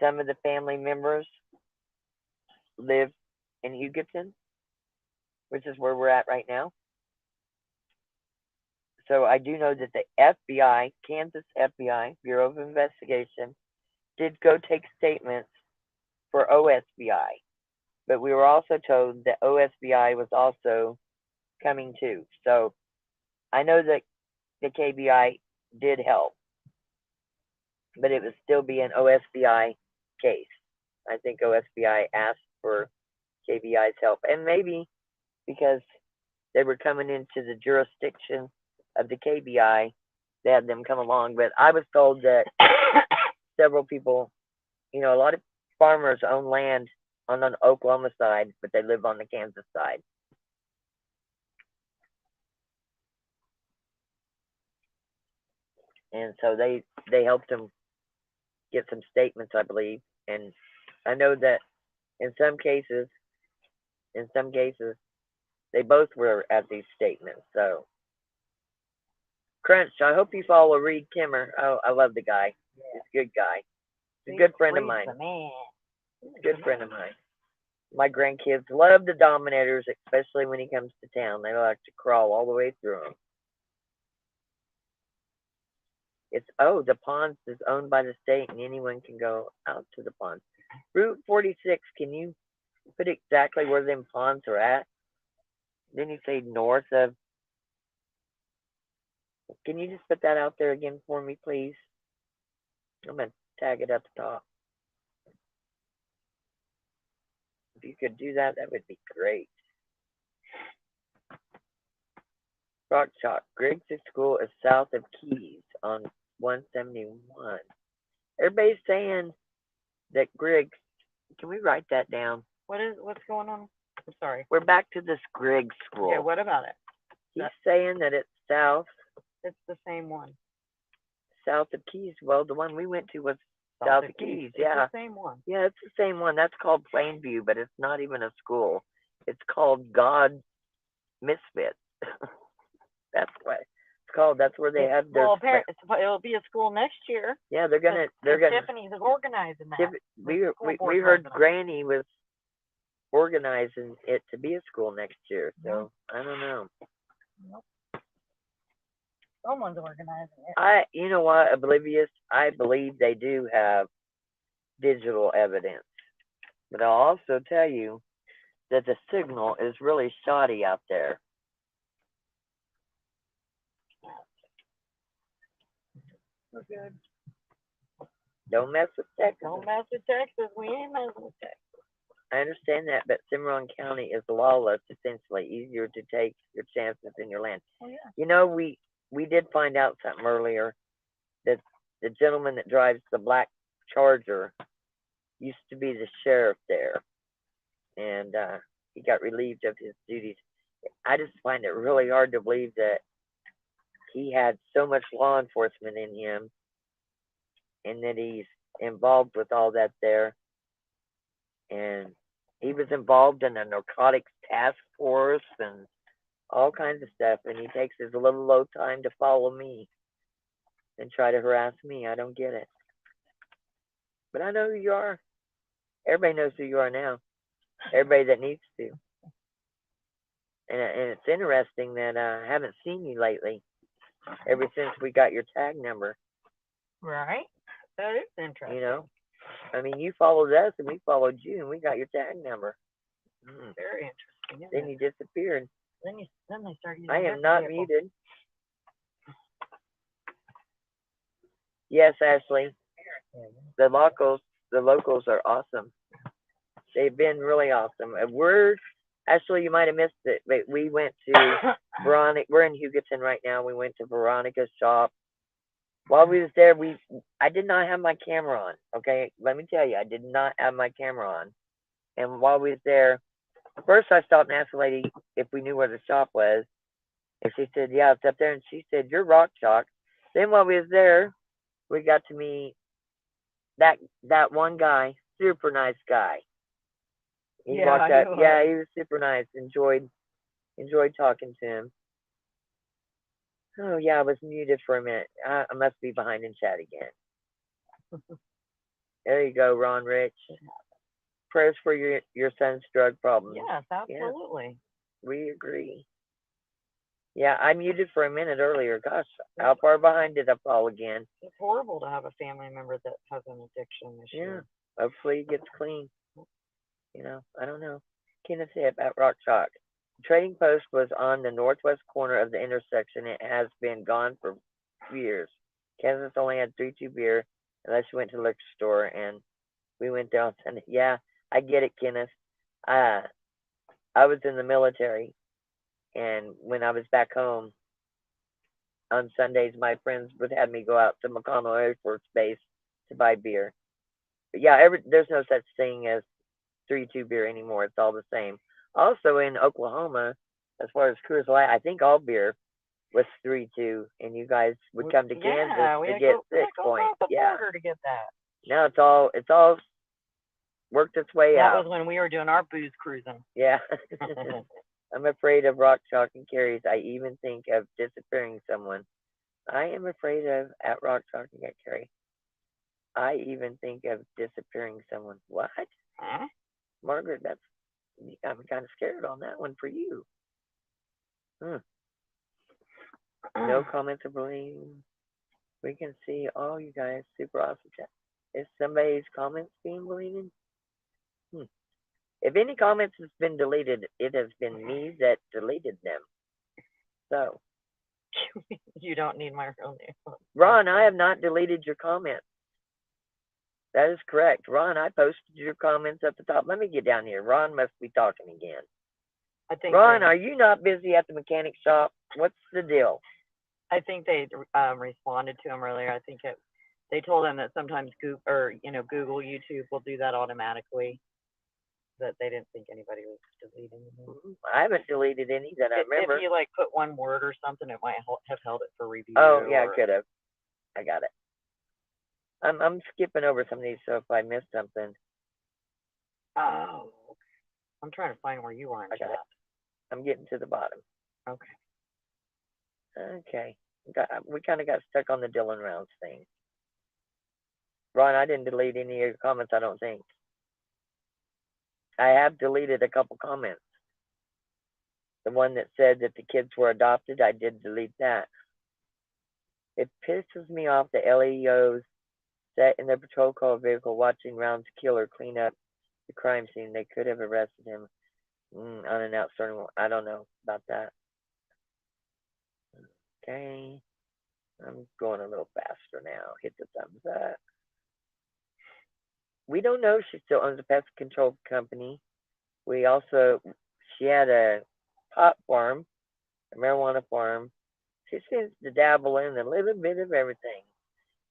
some of the family members live in Hugoton, which is where we're at right now. So I do know that the FBI, Kansas FBI, Bureau of Investigation, did go take statements for OSBI. But we were also told that OSBI was also coming too. So I know that the KBI did help, but it would still be an OSBI case. I think OSBI asked for KBI's help, and maybe because they were coming into the jurisdiction of the KBI, they had them come along. But I was told that several people, a lot of farmers own land on the Oklahoma side, but they live on the Kansas side. And so they helped them get some statements, I believe. And I know that in some cases, they both were at these statements. So, Crunch, I hope you follow Reed Kimmer. Oh, I love the guy. He's a good guy. He's a good friend of mine. Good friend of mine. My grandkids love the Dominators, especially when he comes to town. They like to crawl all the way through them. The Ponds is owned by the state, and anyone can go out to the ponds. Route 46, can you put exactly where them ponds are at? Didn't you say north of? Can you just put that out there again for me, please? I'm going to tag it up top. If you could do that, that would be great. Rock Chalk. Griggs' school is south of Keys on 171. Everybody's saying that Griggs. Can we write that down? What's going on? I'm sorry. We're back to this Griggs school. Yeah, what about it? He's saying that it's south. It's the same one. South of Keys. Well, the one we went to was south of Keys. Yeah. It's the same one. Yeah, it's the same one. That's called Plainview, but it's not even a school. It's called God Misfit. That's what it's called. That's where they have their. Well, apparently it'll be a school next year. Yeah, they're gonna. Tiffany's organizing that. We heard Granny was organizing it to be a school next year. So I don't know. Nope. Someone's organizing it. You know what, Oblivious? I believe they do have digital evidence, but I'll also tell you that the signal is really shoddy out there. We're good. Don't mess with Texas. Don't mess with Texas. We ain't messing with Texas. I understand that, but Cimarron County is lawless, essentially. Easier to take your chances in your land. Oh, yeah. You know, we did find out something earlier that the gentleman that drives the black Charger used to be the sheriff there, and he got relieved of his duties. I just find it really hard to believe that he had so much law enforcement in him and that he's involved with all that there. And he was involved in a narcotics task force and all kinds of stuff. And he takes his little low time to follow me and try to harass me. I don't get it. But I know who you are. Everybody knows who you are now. Everybody that needs to. And it's interesting that I haven't seen you lately. Ever since we got your tag number. Right. That is interesting. You know? I mean, you followed us and we followed you and we got your tag number. Very interesting. Then you disappeared. Then they started using I am not muted. Yes, Ashley. The locals are awesome. They've been really awesome. Actually, you might have missed it, but we went to Veronica. We're in Hugoton right now. We went to Veronica's shop. While we was there, I did not have my camera on. Okay, let me tell you, I did not have my camera on. And while we was there, first I stopped and asked the lady if we knew where the shop was, and she said, "Yeah, it's up there." And she said, "You're Rock Chalk." Then while we was there, we got to meet that one guy, super nice guy. He Yeah, walked he out. Yeah, was. he was super nice. Enjoyed talking to him. Oh yeah, I was muted for a minute. I must be behind in chat again. There you go, Ron Rich. Prayers for your son's drug problems. Yes, absolutely. Yeah, we agree. Yeah, I muted for a minute earlier. Gosh, how far behind did I fall again? It's horrible to have a family member that has an addiction issue. Yeah, hopefully he gets clean. I don't know. Kenneth Hip at Rock Chalk. Trading Post was on the northwest corner of the intersection. It has been gone for years. Kansas only had 3-2 beer unless you went to the liquor store, and we went down Sunday. Yeah, I get it, Kenneth. I was in the military, and when I was back home on Sundays, my friends would have me go out to McConnell Air Force Base to buy beer. But yeah, there's no such thing as 3-2 beer anymore. It's all the same. Also in Oklahoma, as far as Coors Light, I think all beer was 3-2, and you guys would come to Kansas to get 6 points. Yeah, border to get that. now it's all worked its way out. That was when we were doing our booze cruising. Yeah. I'm afraid of rock, chalk, and carries. I even think of disappearing someone. I am afraid of at rock, chalk, and carry. I even think of disappearing someone. What? Huh? Margaret, I'm kind of scared on that one for you. No comments or bullying. We can see all you guys. Super awesome chat. Is somebody's comments being deleted? If any comments has been deleted, it has been me that deleted them. So. You don't need my real name. Ron, I have not deleted your comments. That is correct. Ron, I posted your comments at the top. Let me get down here. Ron must be talking again. Ron, are you not busy at the mechanic shop? What's the deal? I think they responded to him earlier. I think they told him that sometimes Google, YouTube will do that automatically. That they didn't think anybody was deleting them. I haven't deleted any that I remember. If you put one word or something, it might have held it for review. Oh yeah, I could have. I got it. I'm skipping over some of these, so if I missed something. Oh, I'm trying to find where you are in chat. I'm getting to the bottom. Okay. Okay. We kind of got stuck on the Dylan Rounds thing. Ron, I didn't delete any of your comments, I don't think. I have deleted a couple comments. The one that said that the kids were adopted, I did delete that. It pisses me off the LEOs sat in their patrol car vehicle watching Round's killer clean up the crime scene. They could have arrested him unannounced. I don't know about that. Okay. I'm going a little faster now. Hit the thumbs up. We don't know if she still owns a pest control company. She had a pot farm, a marijuana farm. She seems to dabble in a little bit of everything.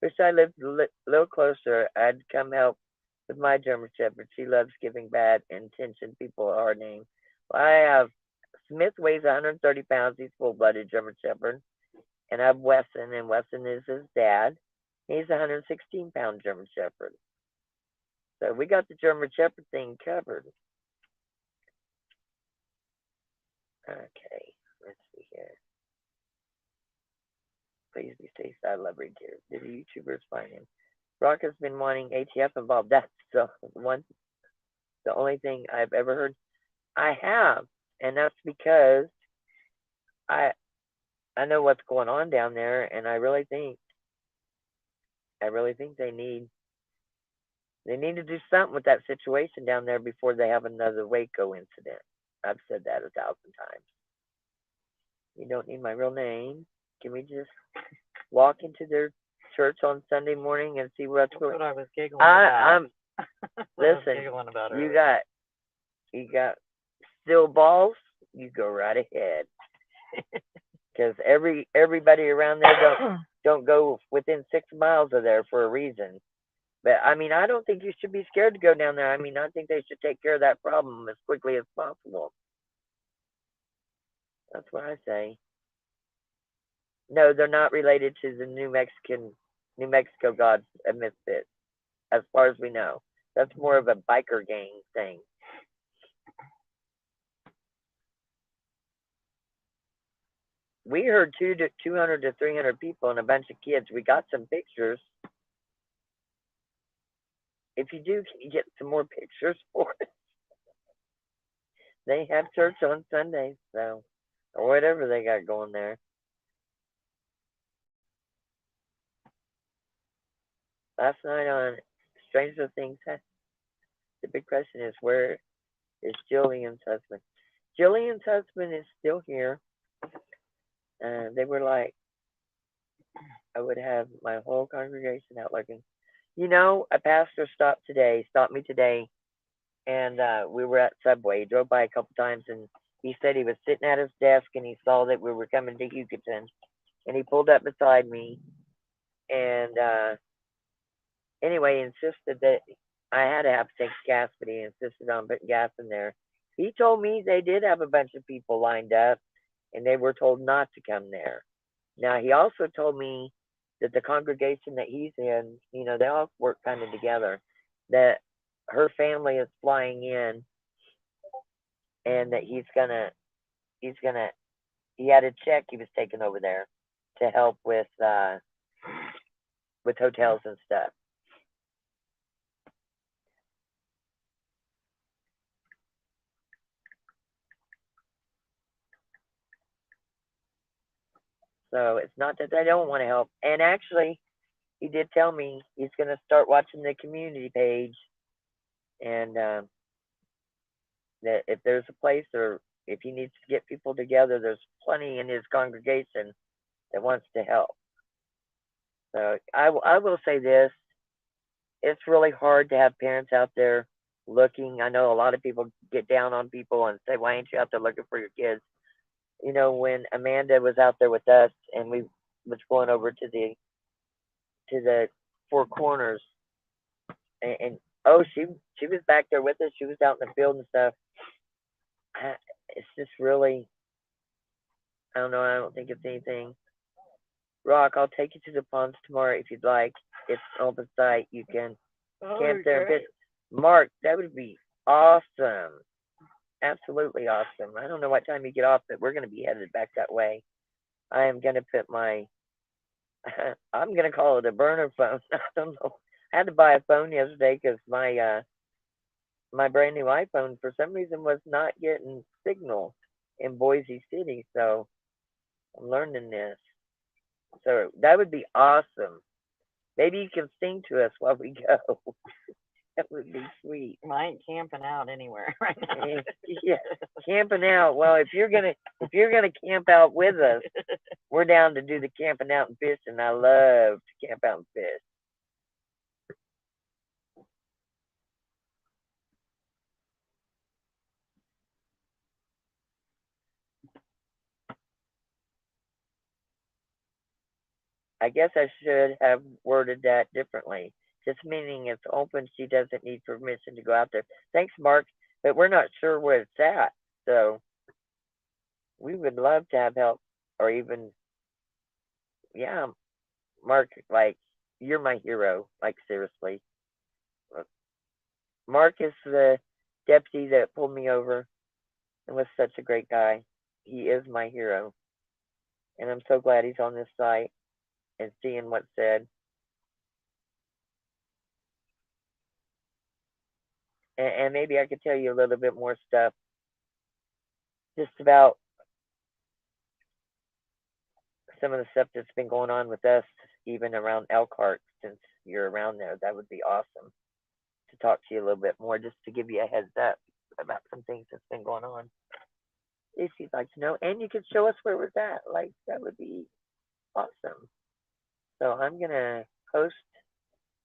Wish I lived a little closer. I'd come help with my German Shepherd. She loves giving bad intentioned people a hard name. Well, I have Smith weighs 130 pounds. He's full-blooded German Shepherd. And I have Wesson, and Wesson is his dad. He's a 116-pound German Shepherd. So we got the German Shepherd thing covered. Okay, let's see here. Please be safe. I love read here. Did the YouTubers find him? Brock has been wanting ATF involved. That's the only thing I've ever heard. I have, and that's because I know what's going on down there, and I really think they need to do something with that situation down there before they have another Waco incident. I've said that 1,000 times. You don't need my real name. Can we just walk into their church on Sunday morning and see what's going on? That's what I was giggling about. Listen, you got steel balls, you go right ahead. Because everybody around there don't go within 6 miles of there for a reason. But I mean, I don't think you should be scared to go down there. I mean, I think they should take care of that problem as quickly as possible. That's what I say. No, they're not related to the New Mexico Gods of Misfits, as far as we know. That's more of a biker gang thing. we heard 200 to 300 people and a bunch of kids. We got some pictures. If you do, can you get some more pictures for us? They have church on Sundays, so, or whatever they got going there. Last night on Stranger Things, the big question is, where is Jillian's husband? Jillian's husband is still here. They were like, I would have my whole congregation out looking. You know, a pastor stopped me today, and we were at Subway. He drove by a couple times, and he said he was sitting at his desk, and he saw that we were coming to Hugoton, and he pulled up beside me, and anyway, insisted that I had to have to take gas, but he insisted on putting gas in there. He told me they did have a bunch of people lined up, and they were told not to come there. Now, he also told me that the congregation that he's in, you know, they all work kind of together, that her family is flying in, and that he had a check he was taking over there to help with hotels and stuff. So it's not that they don't want to help. And actually, he did tell me he's going to start watching the community page, and that if there's a place or if he needs to get people together, there's plenty in his congregation that wants to help. So I will say this. It's really hard to have parents out there looking. I know a lot of people get down on people and say, why ain't you out there looking for your kids? You know, when Amanda was out there with us and we was going over to the Four Corners, and oh, she was back there with us. She was out in the field and stuff. It's just really, I don't know. I don't think it's anything. Rock, I'll take you to the ponds tomorrow if you'd like. It's an open site. You can camp there. But Mark, that would be awesome. Absolutely awesome. I don't know what time you get off, but we're going to be headed back that way. I am going to put my, I'm going to call it a burner phone. I don't know. I had to buy a phone yesterday because my brand new iPhone for some reason was not getting signal in Boise City. So I'm learning this. So that would be awesome. Maybe you can sing to us while we go. That would be sweet. I ain't camping out anywhere right now. Yeah, camping out. Well, if you're gonna camp out with us, we're down to do the camping out and fishing. I love to camp out and fish. I guess I should have worded that differently. Just meaning it's open, she doesn't need permission to go out there. Thanks, Mark, but we're not sure where it's at. So we would love to have help, or even, yeah, Mark, like, you're my hero. Like, seriously. Mark is the deputy that pulled me over and was such a great guy. He is my hero. And I'm so glad he's on this site and seeing what's said. And maybe I could tell you a little bit more stuff just about some of the stuff that's been going on with us, even around Elkhart, since you're around there. That would be awesome to talk to you a little bit more, just to give you a heads up about some things that's been going on, if you'd like to know. And you could show us where we're at. Like, that would be awesome. So I'm going to post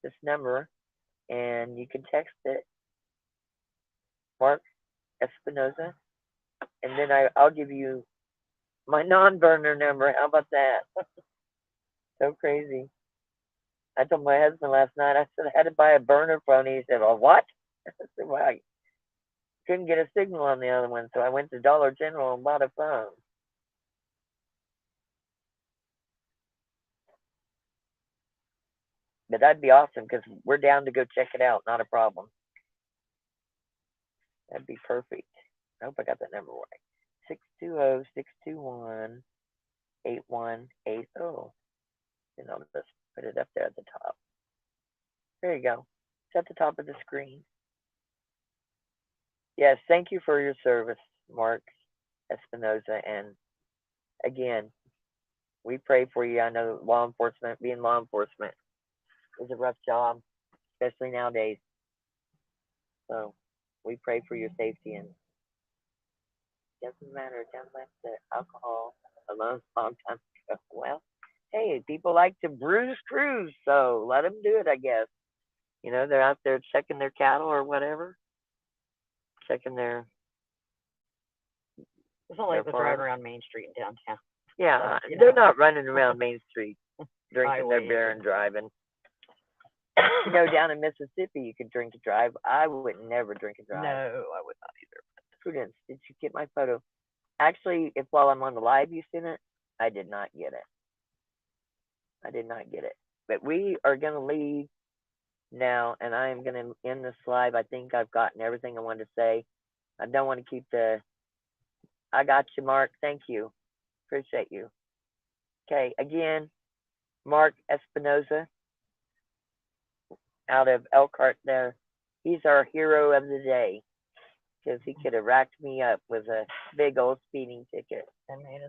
this number, and you can text it, Mark Espinoza, and then I'll give you my non-burner number. How about that? So crazy. I told my husband last night, I said I had to buy a burner phone. He said, well, what? I said, well, I couldn't get a signal on the other one, so I went to Dollar General and bought a phone. But that'd be awesome because we're down to go check it out. Not a problem. That'd be perfect. I hope I got that number right. 620-621-8255. 8180. And I'll just put it up there at the top. There you go. It's at the top of the screen. Yes, thank you for your service, Mark Espinoza. And again, we pray for you. I know being law enforcement is a rough job, especially nowadays. So we pray for your safety, and it doesn't matter. It sounds like the alcohol alone long time ago. Well, hey, people like to cruise, so let them do it, I guess. They're out there checking their cattle or whatever, checking their. It's not like they're driving around Main Street in downtown. Yeah, they're not running around Main Street drinking their beer and driving. Down in Mississippi, you could drink and drive. I would never drink and drive. No, I would not either. Prudence, did you get my photo? Actually, if while I'm on the live you sent it, I did not get it. But we are going to leave now, and I am going to end this live. I think I've gotten everything I wanted to say. I don't want to keep I got you, Mark. Thank you. Appreciate you. Okay, again, Mark Espinoza out of Elkhart there. He's our hero of the day because he could have racked me up with a big old speeding ticket. And made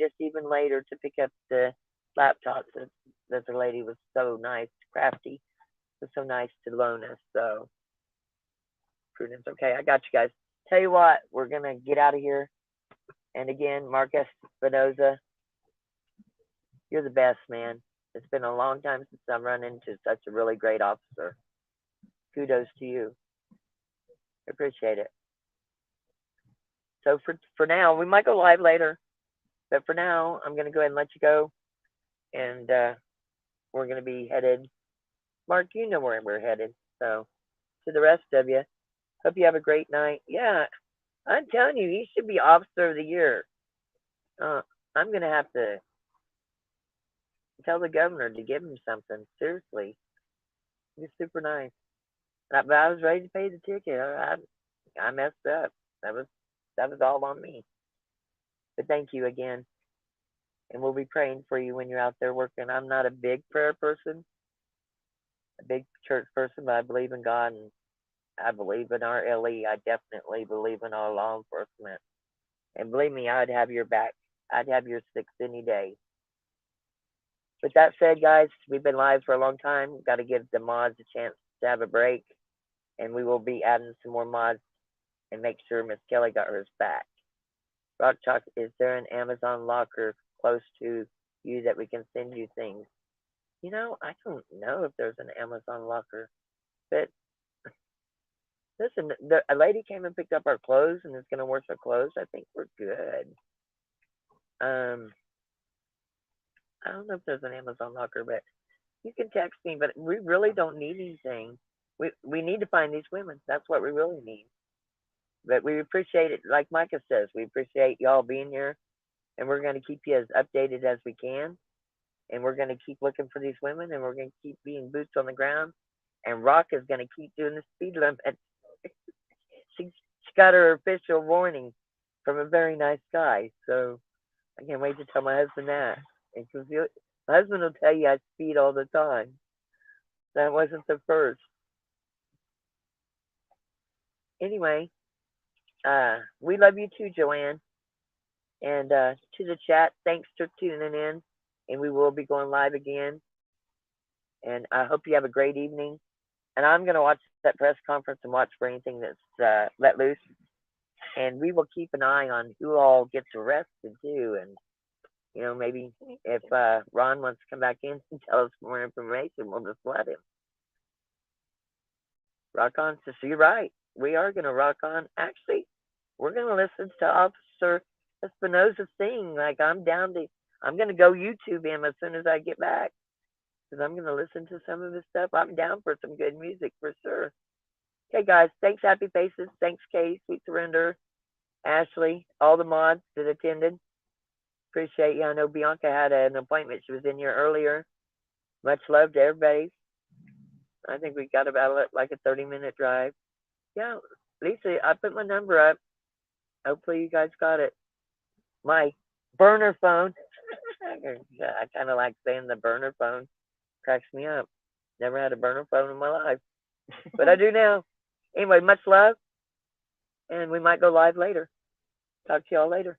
us even later to pick up the laptops that the lady was so nice, crafty, was so nice to loan us. So, Prudence. Okay, I got you guys. Tell you what, we're going to get out of here. And again, Mark Espinoza, you're the best, man. It's been a long time since I've run into such a really great officer. Kudos to you. I appreciate it. So for now, we might go live later. But for now, I'm going to go ahead and let you go. And we're going to be headed. Mark, you know where we're headed. So to the rest of you, hope you have a great night. Yeah, I'm telling you, he should be Officer of the Year. I'm going to have to tell the governor to give him something. Seriously. He's super nice. But I was ready to pay the ticket. I messed up. That was all on me. But thank you again. And we'll be praying for you when you're out there working. I'm not a big prayer person, a big church person, but I believe in God, and I believe in our LE. I definitely believe in our law enforcement. And believe me, I'd have your back. I'd have your six any day. With that said, guys, we've been live for a long time. We've got to give the mods a chance to have a break. And we will be adding some more mods and make sure Miss Kelly got hers back. Rock Chalk, is there an Amazon locker close to you that we can send you things? I don't know if there's an Amazon locker. But listen, a lady came and picked up our clothes and is going to wash our clothes. I think we're good. I don't know if there's an Amazon locker, but you can text me. But we really don't need anything. We need to find these women. That's what we really need. But we appreciate it. Like Micah says, we appreciate y'all being here. And we're going to keep you as updated as we can. And we're going to keep looking for these women. And we're going to keep being boots on the ground. And Rock is going to keep doing the speed limit. She got her official warning from a very nice guy. So I can't wait to tell my husband that. Because my husband will tell you I speed all the time. That wasn't the first. Anyway, we love you too, Joanne. And to the chat, thanks for tuning in. And we will be going live again. And I hope you have a great evening. And I'm going to watch that press conference and watch for anything that's let loose. And we will keep an eye on who all gets arrested too. And, maybe if Ron wants to come back in and tell us more information, we'll just let him. Rock on. So you're right. We are going to rock on. Actually, we're going to listen to Officer Espinoza sing. I'm going to go YouTube him as soon as I get back. Because I'm going to listen to some of his stuff. I'm down for some good music for sure. Okay, guys. Thanks, Happy Faces. Thanks, Kay, Sweet Surrender, Ashley, all the mods that attended. Appreciate you. I know Bianca had an appointment. She was in here earlier. Much love to everybody. I think we got about like a 30-minute drive. Yeah, Lisa, I put my number up. Hopefully you guys got it. My Burner phone. I kind of like saying the burner phone. Cracks me up. Never had a burner phone in my life, but I do now. Anyway, much love, and we might go live later. Talk to y'all later.